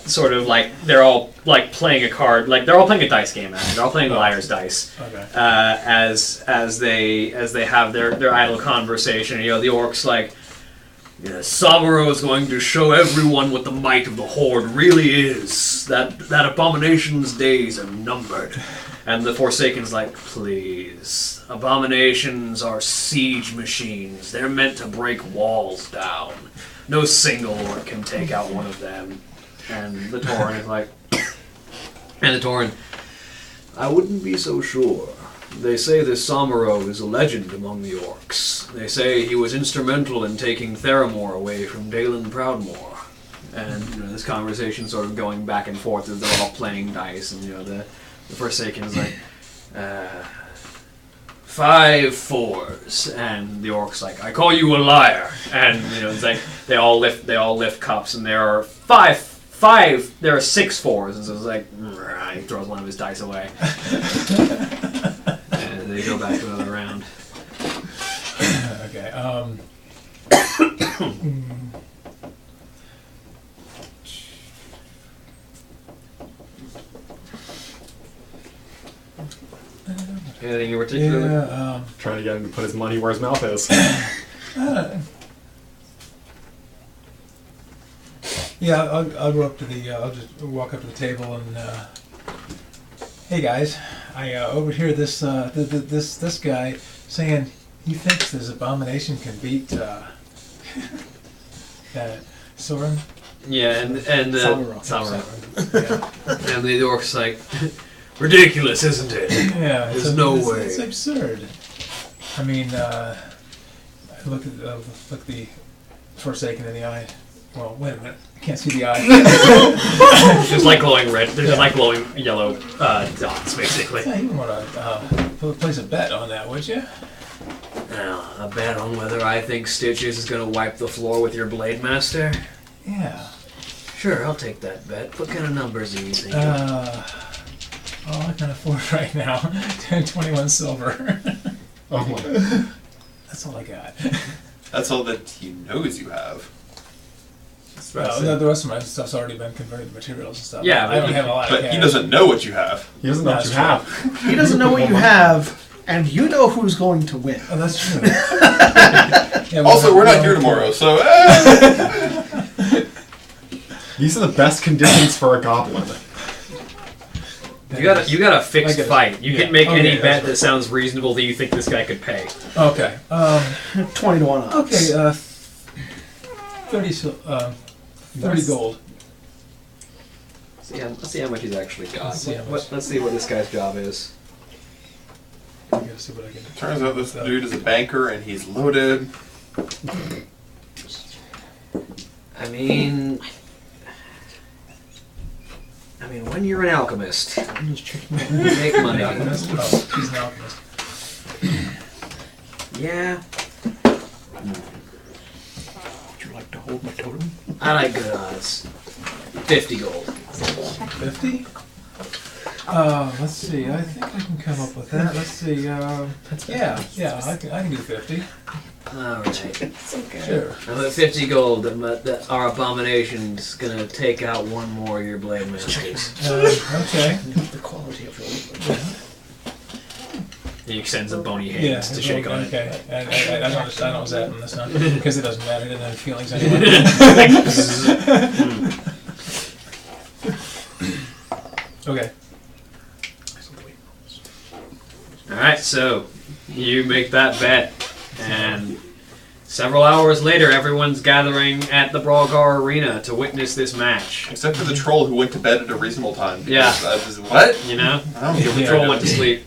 Sort of like they're all like playing a card, like they're all playing a dice game. They're all playing liar's dice. Okay. As they have their idle conversation. The orc's like, Samuro is going to show everyone what the might of the Horde really is. That Abomination's days are numbered. And the Forsaken's like, please. Abominations are siege machines. They're meant to break walls down. No single orc can take out one of them. And the Tauren is like... And the Tauren, I wouldn't be so sure. They say this Samuro is a legend among the orcs. They say he was instrumental in taking Theramore away from Dalen Proudmoore. And this conversation sort of going back and forth as they're all playing dice, and the Forsaken is like, 5 4s, and the orc's like, I call you a liar, and it's like they all lift cups, and there are 6 4s, and so it's like, he throws one of his dice away, and they go back to another round. Okay. Anything in particular? Yeah. Trying to get him to put his money where his mouth is. Yeah, I'll go up to the. I'll just walk up to the table and. Hey guys, I overhear this this guy saying he thinks this abomination can beat Soren. Yeah, and Samuro. Yeah. And the orc's like, ridiculous, isn't it? Yeah, There's no way. It's absurd. I mean, I look at the Forsaken in the eye. Well, wait a minute. I can't see the eye. There's like glowing red. There's like glowing yellow dots, basically. Yeah, you want to place a bet on that, would you? Now, a bet on whether I think Stitches is going to wipe the floor with your Blade Master? Yeah. Sure, I'll take that bet. What kind of numbers are you thinking? I can afford right now 21 silver. Oh my. That's all I got. That's all that he knows you have. The rest of my stuff's already been converted to materials and stuff. Yeah, I don't have a lot of But cash. he doesn't know what you have. He doesn't know what That's you true. have. He doesn't know what you have, and you know who's going to win. Oh, that's true. Yeah, Also, we're not here tomorrow, so... These are the best conditions for a goblin. You got a fixed I guess. fight. You Yeah. can make Okay, any that's bet right. that sounds reasonable that you think this guy could pay. Okay. 20 to 1 odds. Okay. 30 gold. Let's see how much he's actually got. Let's see how much. Let's see what this guy's job is. I gotta see what I can. Turns out this dude is a banker and he's loaded. I mean, when you're an alchemist, you make money. Alchemist? Oh, she's an alchemist. Yeah. hold my totem. I like good odds. 50 gold. 50? Let's see. I think I can come up with that. Let's see. Yeah, I can do 50. All right. So good. Sure. I'm at 50 gold. Our abomination's gonna take out one more of your blade masters. Okay. The quality of your wood. He extends a bony Yeah. hand to shake on it. Okay. I don't was that in this one because it doesn't matter. It doesn't have feelings anyway. Okay. Alright, so you make that bet, and several hours later, everyone's gathering at the Brawlgar Arena to witness this match. Except for the troll who went to bed at a reasonable time. Yeah. What? You know? I don't give a The shit. troll went to sleep.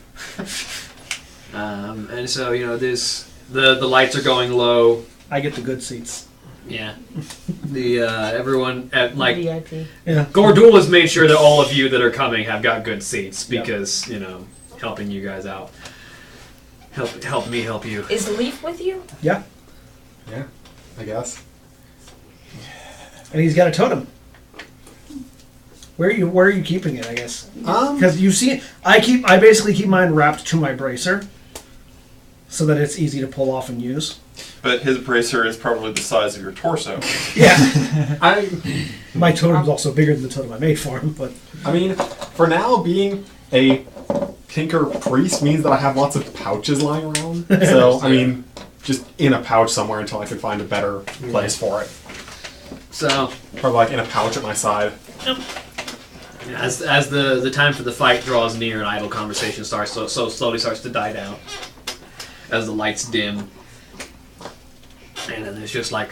And so, the lights are going low. I get the good seats. Yeah. Everyone at, VIP. Yeah. Gordul has made sure that all of you that are coming have got good seats Yep. because, helping you guys out. Help me help you. Is Leaf with you? Yeah. Yeah, I guess. And he's got a totem. Where are you keeping it, I guess? Because you see, I basically keep mine wrapped to my bracer so that it's easy to pull off and use. But his bracer is probably the size of your torso. Yeah. My totem's also bigger than the totem I made for him, but I mean, for now, being a tinker priest means that I have lots of pouches lying around. So, I mean, just in a pouch somewhere until I can find a better place for it. So, Or like in a pouch at my side. as the time for the fight draws near and idle conversation starts, so slowly starts to die down as the lights dim. And then there's just like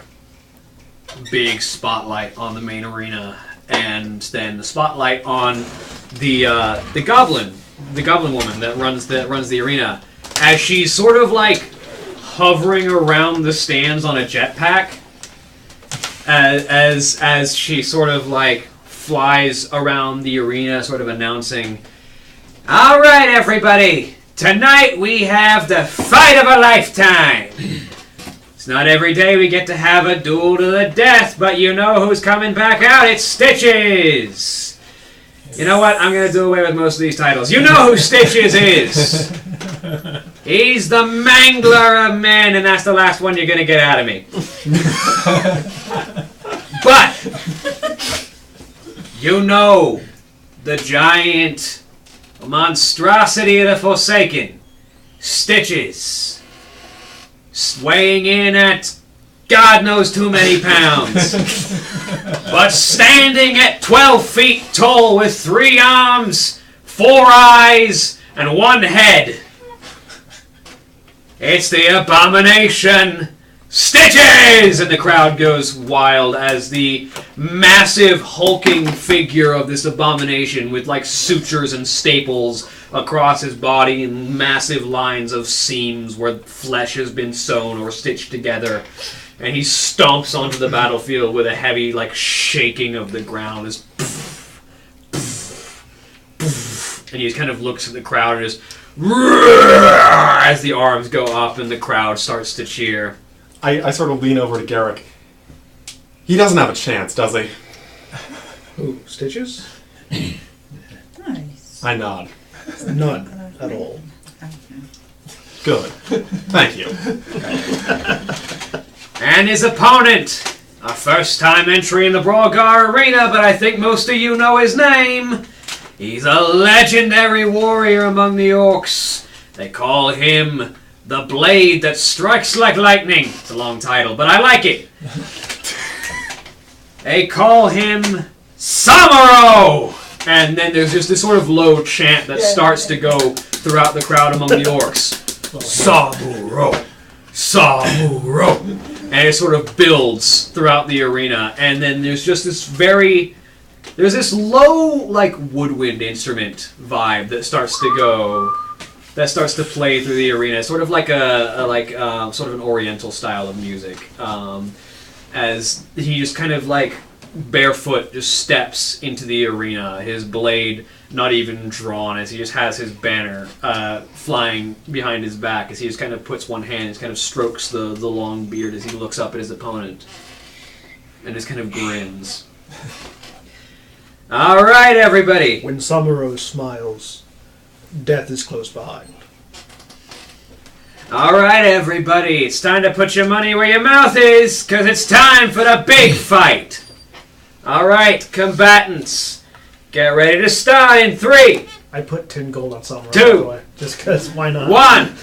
big spotlight on the main arena, and then the spotlight on the goblin woman that runs the arena, as she's sort of like hovering around the stands on a jetpack, as she sort of like flies around the arena, sort of announcing, "All right, everybody, tonight we have the fight of a lifetime. It's not every day we get to have a duel to the death, but you know who's coming back out? It's Stitches. You know what? I'm going to do away with most of these titles. You know who Stitches is. He's the mangler of men, and that's the last one you're going to get out of me. But you know the giant monstrosity of the Forsaken, Stitches. Weighing in at God knows too many pounds, but standing at 12 feet tall with 3 arms, 4 eyes, and 1 head. It's the abomination, Stitches! And the crowd goes wild as the massive hulking figure of this abomination with like sutures and staples across his body and massive lines of seams where flesh has been sewn or stitched together. And he stomps onto the battlefield with a heavy like shaking of the ground as and he just kind of looks at the crowd and just as the arms go up and the crowd starts to cheer. I sort of lean over to Garrick. He doesn't have a chance, does he? Who? Stitches? Nice. I nod. None at all. Good. Thank you. And his opponent, a first-time entry in the Brawlgar Arena, but I think most of you know his name. He's a legendary warrior among the orcs. They call him the Blade That Strikes Like Lightning. It's a long title, but I like it. They call him Samuro! And then there's just this sort of low chant that starts to go throughout the crowd among the orcs. Samuro! Samuro! And it sort of builds throughout the arena. And then there's just there's this low, like, woodwind instrument vibe that starts to play through the arena, sort of like sort of an oriental style of music. As he just kind of like barefoot just steps into the arena, his blade not even drawn, as he just has his banner flying behind his back, as he just kind of puts one hand and kind of strokes the long beard as he looks up at his opponent. and just kind of grins. All right, everybody. When Samuro smiles, death is close behind. All right, everybody. It's time to put your money where your mouth is, because it's time for the big fight. All right, combatants, get ready to start in 3, I put 10 gold on Samuro, 2, by the way, just because, why not? 1.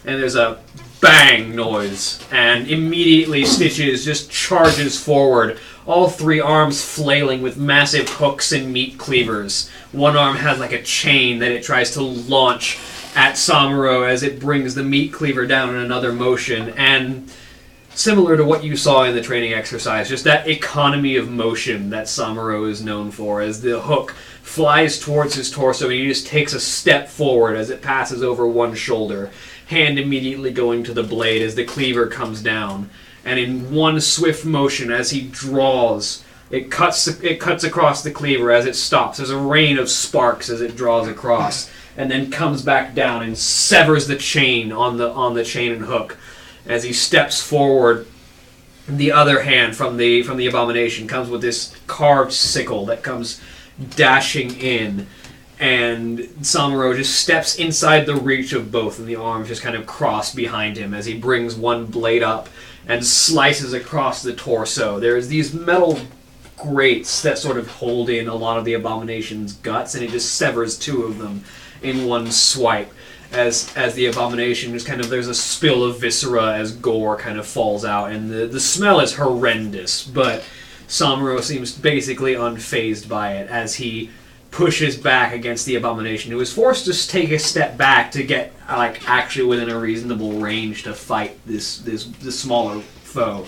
And there's a bang noise, and immediately Stitches just charges forward, all 3 arms flailing with massive hooks and meat cleavers. One arm has like a chain that it tries to launch at Samuro as it brings the meat cleaver down in another motion, and similar to what you saw in the training exercise, just that economy of motion that Samuro is known for, as the hook flies towards his torso and he just takes a step forward as it passes over one shoulder, hand immediately going to the blade as the cleaver comes down, and in one swift motion as he draws, it cuts across the cleaver as it stops. There's a rain of sparks as it draws across, and then comes back down and severs the chain on the chain and hook. As he steps forward, the other hand from the abomination comes with this carved sickle that comes dashing in, and Samuro just steps inside the reach of both, and the arms just kind of cross behind him as he brings one blade up and slices across the torso. There's these metal grates that sort of hold in a lot of the abomination's guts, and it just severs 2 of them in one swipe. As the abomination just kind of, there's a spill of viscera as gore kind of falls out, and the smell is horrendous, but Samuro seems basically unfazed by it as he pushes back against the abomination, who is forced to take a step back to get like actually within a reasonable range to fight this smaller foe.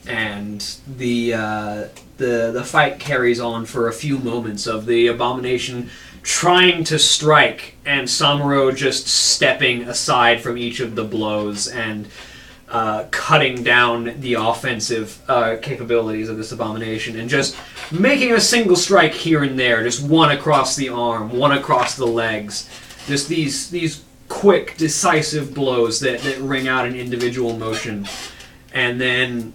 And the fight carries on for a few moments of the abomination trying to strike, and Samuro just stepping aside from each of the blows and cutting down the offensive capabilities of this abomination, and just making a single strike here and there, just one across the arm, one across the legs, just these quick, decisive blows that ring out in individual motion. And then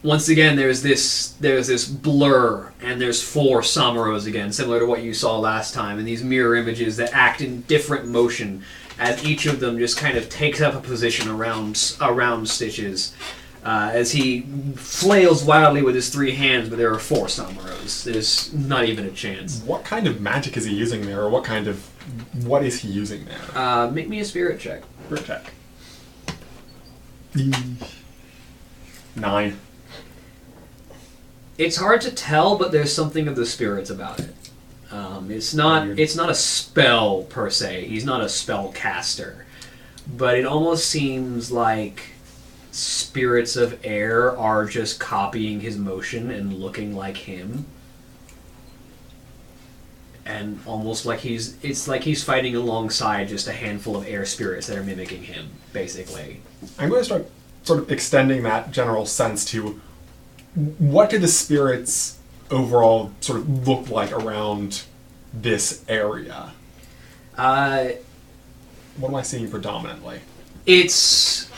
once again, there's this blur, and there's 4 Samuros again, similar to what you saw last time, and these mirror images that act in different motion as each of them just kind of takes up a position around Stitches, as he flails wildly with his 3 hands, but there are 4 Samuros. There's not even a chance. What kind of magic is he using there, or what is he using there? Make me a spirit check. Spirit check. 9. It's hard to tell, but there's something of the spirits about it. It's not a spell per se. He's not a spell caster, but it almost seems like spirits of air are just copying his motion and looking like him, and almost like it's like he's fighting alongside just a handful of air spirits that are mimicking him, basically. I'm going to start sort of extending that general sense to what do the spirits overall sort of look like around this area? What am I seeing predominantly? It's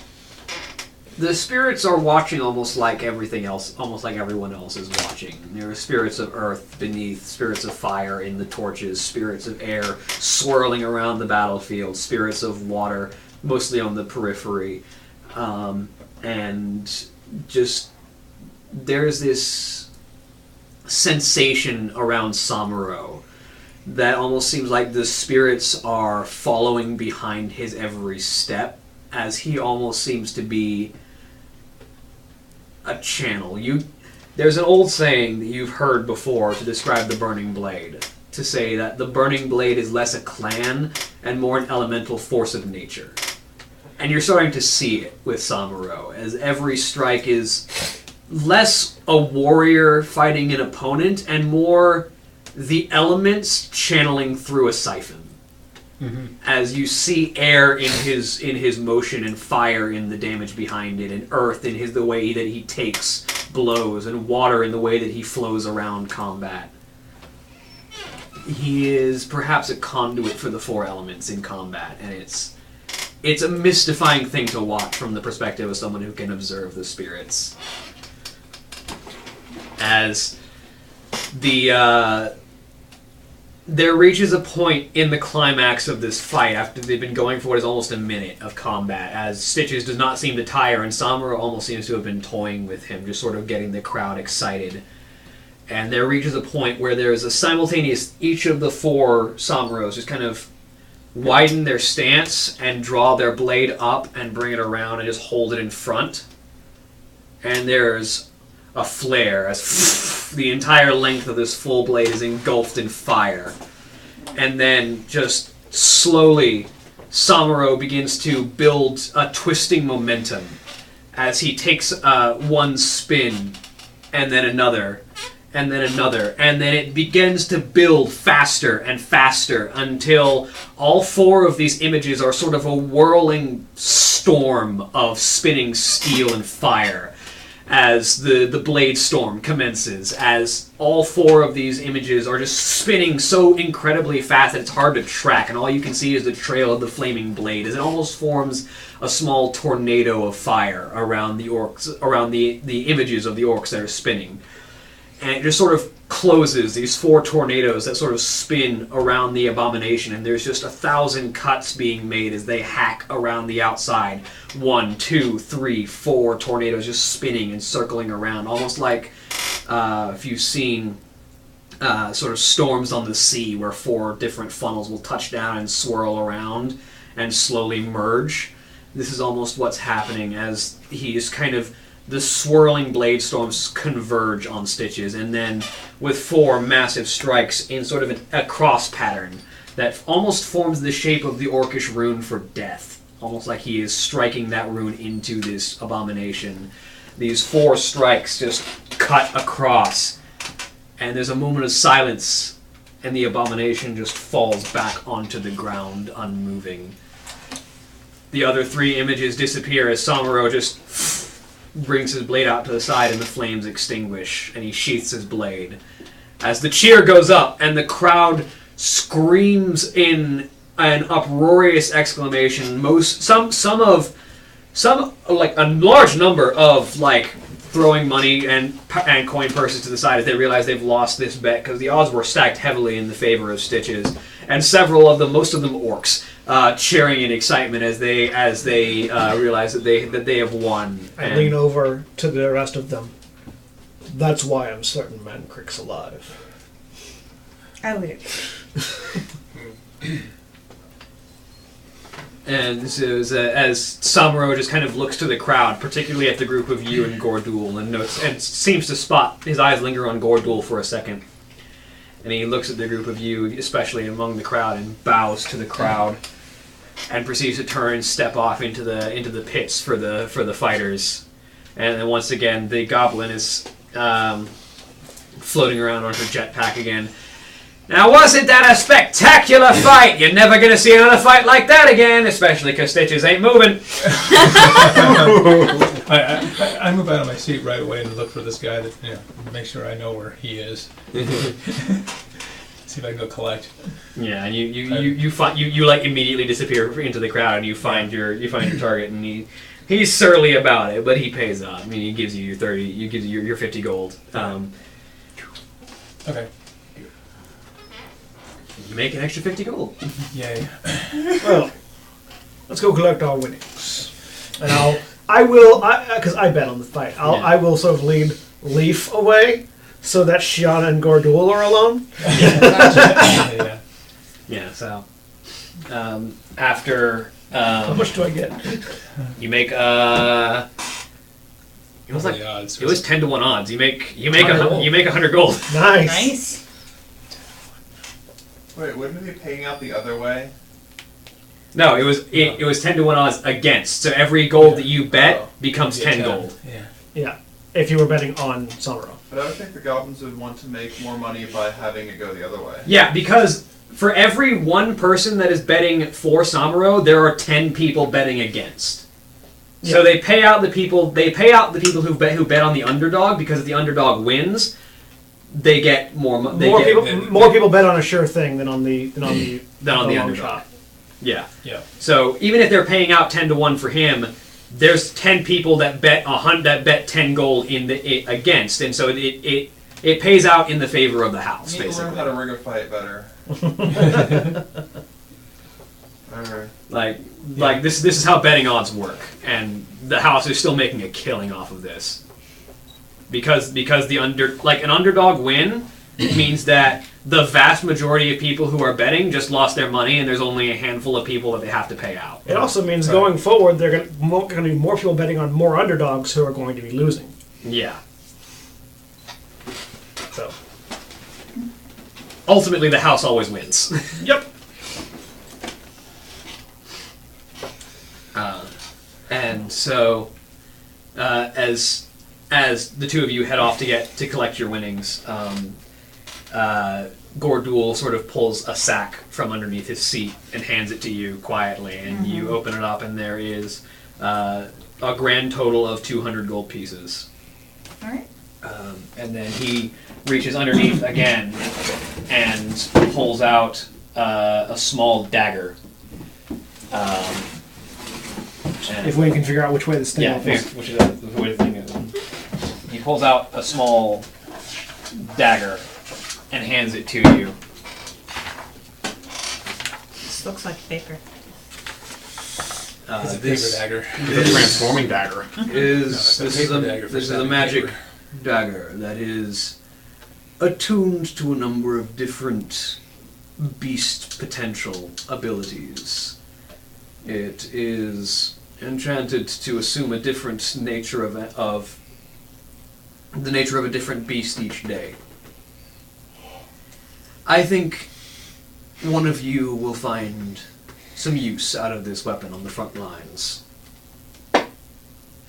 the spirits are watching almost like everything else, almost like everyone else is watching. There are spirits of earth beneath, spirits of fire in the torches, spirits of air swirling around the battlefield, spirits of water mostly on the periphery, and just there's this sensation around Samuro that almost seems like the spirits are following behind his every step, as he almost seems to be a channel. There's an old saying that you've heard before to describe the Burning Blade, to say that the Burning Blade is less a clan and more an elemental force of nature. And you're starting to see it with Samuro, as every strike is less a warrior fighting an opponent and more the elements channeling through a siphon. Mm-hmm. As you see air in his motion, and fire in the damage behind it, and earth in the way that he takes blows, and water in the way that he flows around combat. He is perhaps a conduit for the 4 elements in combat, and it's a mystifying thing to watch from the perspective of someone who can observe the spirits. As there reaches a point in the climax of this fight, after they've been going for what is almost a minute of combat, as Stitches does not seem to tire, and Samuro almost seems to have been toying with him, just sort of getting the crowd excited. And there reaches a point where there's a simultaneous, each of the 4 Samuros just kind of widen their stance and draw their blade up and bring it around and just hold it in front. And there's a flare as the entire length of this full blade is engulfed in fire. And then just slowly Samuro begins to build a twisting momentum as he takes one spin and then another and then another, and then it begins to build faster and faster until all 4 of these images are sort of a whirling storm of spinning steel and fire as the blade storm commences, as all 4 of these images are just spinning so incredibly fast that it's hard to track, and all you can see is the trail of the flaming blade as it almost forms a small tornado of fire around the orcs, around the images of the orcs that are spinning. And it just sort of closes, these 4 tornadoes that sort of spin around the abomination, and there's just 1,000 cuts being made as they hack around the outside. 1, 2, 3, 4 tornadoes just spinning and circling around, almost like if you've seen sort of storms on the sea where 4 different funnels will touch down and swirl around and slowly merge. This is almost what's happening as he is kind of... The swirling blade storms converge on Stitches, and then with 4 massive strikes in sort of a cross pattern that almost forms the shape of the orcish rune for death. Almost like he is striking that rune into this abomination. These 4 strikes just cut across, and there's a moment of silence, and the abomination just falls back onto the ground, unmoving. The other 3 images disappear as Samuro just brings his blade out to the side and the flames extinguish, and he sheaths his blade. As the cheer goes up and the crowd screams in an uproarious exclamation, like a large number of like throwing money and coin purses to the side as they realize they've lost this bet because the odds were stacked heavily in the favor of Stitches, and several of them, most of them orcs, cheering in excitement as they realize that they have won. I lean over to the rest of them. That's why I'm certain Mancrick's alive. I would. And this is as Samuro just kind of looks to the crowd, particularly at the group of you and Gordul, and notes and seems to spot his eyes linger on Gordul for a second. And he looks at the group of you, especially among the crowd, and bows to the crowd, and proceeds to turn and step off into the pits for the fighters. And then once again, the goblin is floating around on her jetpack again. Now, wasn't that a spectacular fight? You're never going to see another fight like that again, especially because Stitches ain't moving. I move out of my seat right away and look for this guy to make sure I know where he is. See if I can go collect. Yeah, and you like immediately disappear into the crowd, and you find your target, and he's surly about it, but he pays up. I mean, he gives you your 50 gold. Okay. You make an extra 50 gold. Yay. Well, let's go collect our winnings. And because I bet on the fight, I will sort of lead Leaf away so that Shiana and Gordul are alone. Yeah, so after... how much do I get? You make it was odds. It was 10 to 1 odds. You make 100 gold. Nice. Wait, wouldn't it be paying out the other way? No, it was 10 to 1 odds against. So every gold that you bet becomes 10 gold. Yeah. Yeah, if you were betting on Samuro. But I would think the goblins would want to make more money by having it go the other way. Yeah, because for every one person that is betting for Samuro, there are 10 people betting against. Yeah. So they pay out the people who bet on the underdog, because if the underdog wins, they get more money. More people bet on a sure thing than on the underdog. shot. Yeah. Yeah. So even if they're paying out 10 to 1 for him, there's 10 people that bet 10 gold in the against, and so it pays out in the favor of the house. Need to Basically, learn how to ring a fight better. Alright. like this is how betting odds work, and the house is still making a killing off of this because the an underdog win means that the vast majority of people who are betting just lost their money, and there's only a handful of people that they have to pay out. It also means going forward, there are going to be more people betting on more underdogs who are going to be losing. Yeah. So, ultimately, the house always wins. yep. And so, as the two of you head off to collect your winnings, Gordul sort of pulls a sack from underneath his seat and hands it to you quietly, and you open it up, and there is a grand total of 200 gold pieces. All right. And then he reaches underneath again and pulls out a small dagger. If we can figure out which way the thing is. Which is the way the thing is. He pulls out a small dagger and hands it to you. This looks like paper. It's a This paper dagger. It's a transforming dagger. is No, it's a this is paper a dagger for this is a stabbing magic paper. dagger that is attuned to a number of different beast potential abilities. It is enchanted to assume a different nature of the nature of a different beast each day. I think one of you will find some use out of this weapon on the front lines.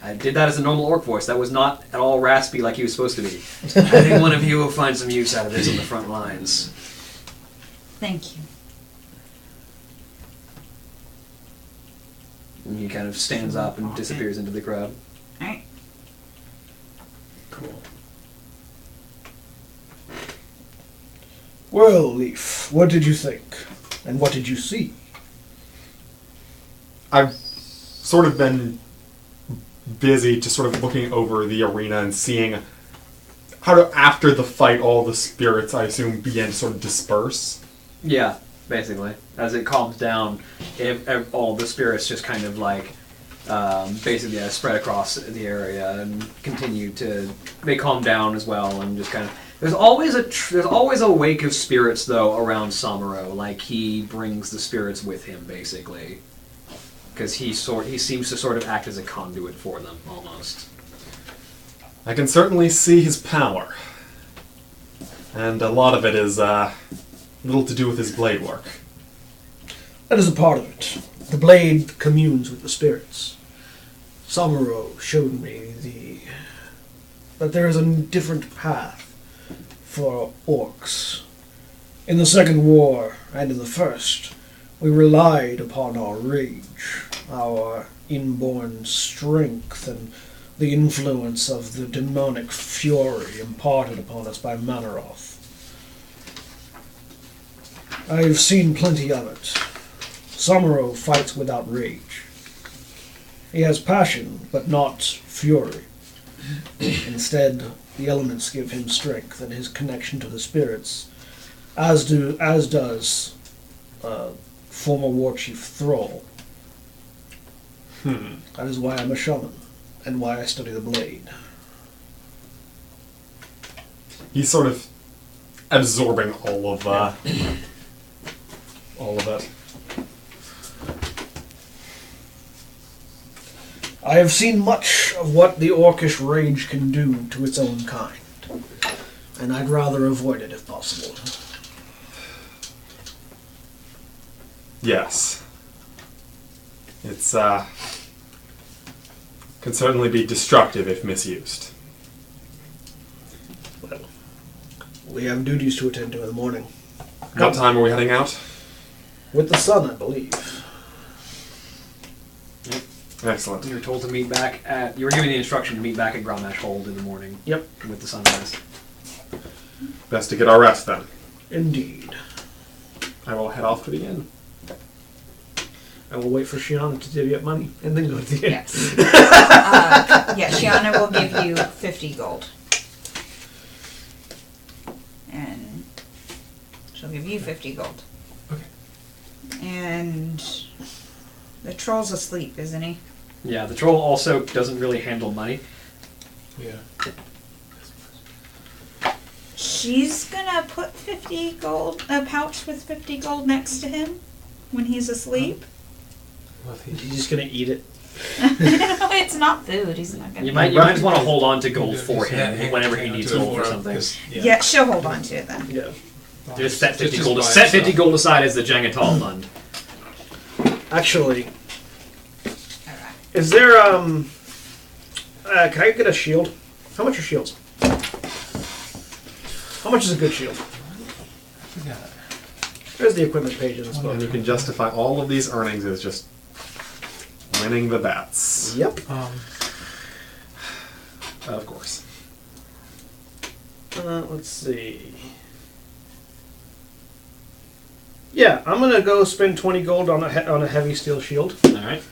I did that as a normal orc voice. That was not at all raspy like he was supposed to be. I think one of you will find some use out of this on the front lines. Thank you. And he kind of stands up and disappears into the crowd. All right. Cool. Well, Leaf, what did you think? And what did you see? I've sort of been busy just sort of looking over the arena and seeing how to, after the fight, all the spirits, I assume, began to sort of disperse. Yeah, basically. As it calms down, all the spirits just kind of like basically spread across the area and continue to. They calm down as well and just kind of. There's always a wake of spirits though around Samuro. Like he brings the spirits with him basically, because he seems to sort of act as a conduit for them almost. I can certainly see his power. And a lot of it is little to do with his blade work. That is a part of it. The blade communes with the spirits. Samuro showed me that there is a different path for orcs. In the Second War and in the First, we relied upon our rage, our inborn strength, and the influence of the demonic fury imparted upon us by Manaroth. I've seen plenty of it. Samuro fights without rage. He has passion, but not fury. Instead, the elements give him strength and his connection to the spirits, as does former war chief Thrall. That is why I'm a shaman, and why I study the blade. He's sort of absorbing all of it. I have seen much of what the orcish rage can do to its own kind, and I'd rather avoid it if possible. Yes. It's can certainly be destructive if misused. Well, we have duties to attend to in the morning. What time are we heading out? With the sun, I believe. Excellent. You were told to meet back at. You were given the instruction to meet back at Grommash Hold in the morning. Yep. With the sunrise. Best to get our rest then. Indeed. I will head off to the inn. I will wait for Shiana to divvy up money and then go to the inn. Yes. Yeah, Shiana will give you 50 gold. And she'll give you 50 gold. Okay. And the troll's asleep, isn't he? Yeah, the troll also doesn't really handle money. Yeah. She's gonna put 50 gold, a pouch with 50 gold next to him when he's asleep. Well, if He's he, just gonna eat it. It's not food, he's not gonna You eat might it. just want to hold on to gold Just for hang him whenever he on needs to it gold for him, something. 'cause, Yeah, she'll hold on to it then. Yeah. Just set 50 Just gold. buy Set 50 stuff. gold aside as the Jangatal fund. Actually, Alright. is there can I get a shield? How much are shields? How much is a good shield? I forgot. There's the equipment page in this book. And you can justify all of these earnings as just winning the bets. Yep. Of course. Let's see. Yeah, I'm gonna go spend 20 gold on a heavy steel shield. All right.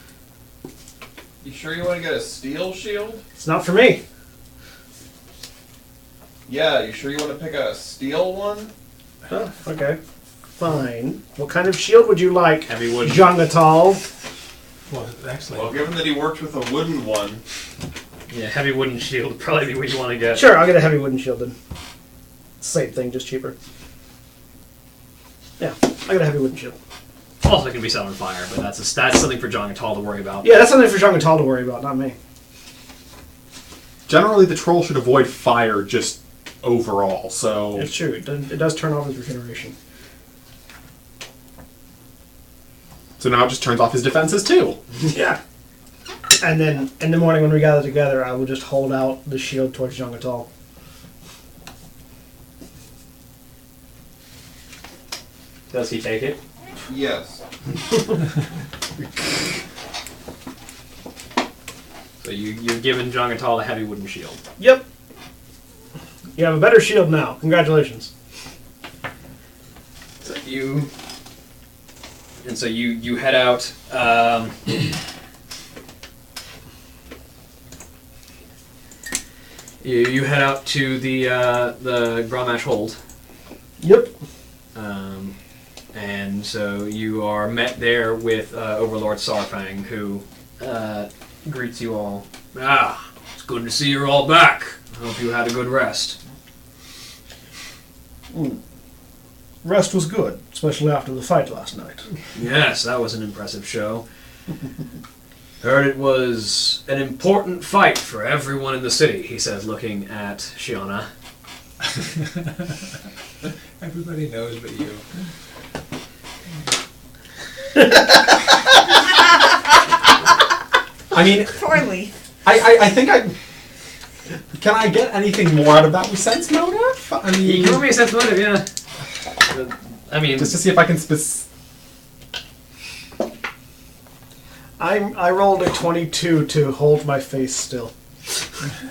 You sure you want to get a steel shield? It's not for me. Yeah, you sure you want to pick a steel one? Oh, okay. Fine. What kind of shield would you like, Heavy wood. Jangatal? Well, actually, Well, given that he worked with a wooden one, Yeah, heavy wooden shield would probably be what you want to get. Sure, I'll get a heavy wooden shield then. Same thing, just cheaper. Yeah, I got a heavy wooden shield. Also, it can be set on fire, but that's something for Jangatal to worry about. Yeah, that's something for Jangatal to worry about, not me. Generally, the troll should avoid fire just overall, so... It's true, it does turn off his regeneration. So now it just turns off his defenses, too. Yeah. And then, in the morning when we gather together, I will just hold out the shield towards Jangatal. Does he take it? yes. So you're giving Jangatal a heavy wooden shield. Yep. You have a better shield now. Congratulations. So you head out. You head out to the Gramash hold. Yep. And so you are met there with Overlord Sarfang, who greets you all. Ah, it's good to see you're all back. I hope you had a good rest. Rest was good, especially after the fight last night. Yes, that was an impressive show. Heard it was an important fight for everyone in the city, he says, looking at Shiona. everybody knows but you. I mean, Poorly. I think I... Can I get anything more out of that with sense motive? I You mean... give me a sense motive, yeah. I mean, Just to see if I can I rolled a 22 to hold my face still.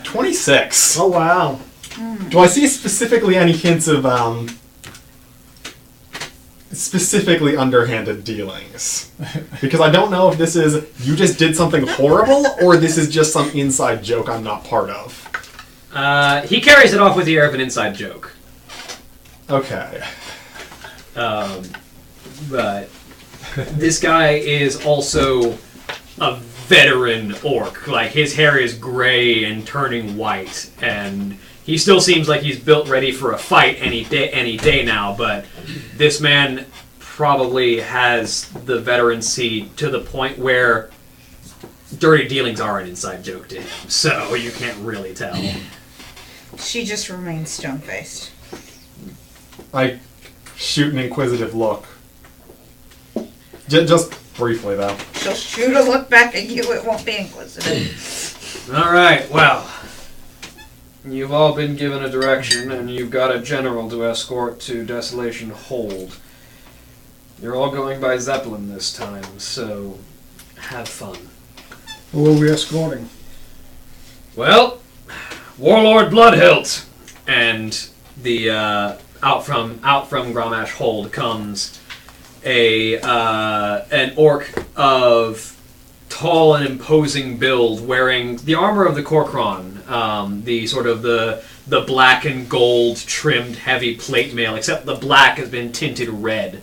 26. Oh wow. Do I see specifically any hints of, specifically underhanded dealings? Because I don't know if this is, you just did something horrible, or this is just some inside joke I'm not part of. he carries it off with the air of an inside joke. Okay. But this guy is also a veteran orc. Like, his hair is gray and turning white, and he still seems like he's built ready for a fight any day now, but this man probably has the veterancy to the point where dirty dealings are an inside joke to him, so you can't really tell. She just remains stone-faced. I shoot an inquisitive look. Just briefly, though. She'll shoot a look back at you, it won't be inquisitive. Alright, well, you've all been given a direction, and you've got a general to escort to Desolation Hold. You're all going by Zeppelin this time, so have fun. Who are we escorting? Well, Warlord Bloodhilt, and the out from Gramash Hold comes an orc of tall and imposing build, wearing the armor of the Corcoran, the sort of the black and gold trimmed heavy plate mail, except the black has been tinted red.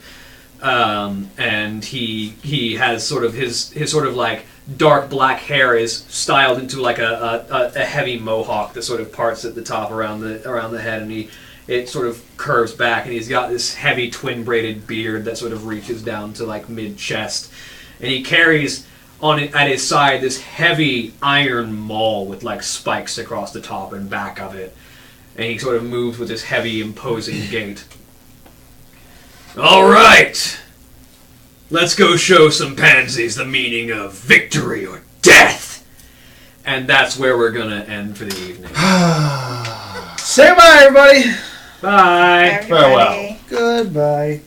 And he has sort of his sort of like dark black hair is styled into like a heavy mohawk that sort of parts at the top around the head, and it sort of curves back, and he's got this heavy twin braided beard that sort of reaches down to like mid chest, and he carries at his side this heavy iron maul with like spikes across the top and back of it, and he sort of moves with this heavy imposing gait. All right, let's go show some pansies the meaning of victory or death. And that's where we're going to end for the evening. Say bye, everybody. Bye. Everybody. Farewell. Goodbye.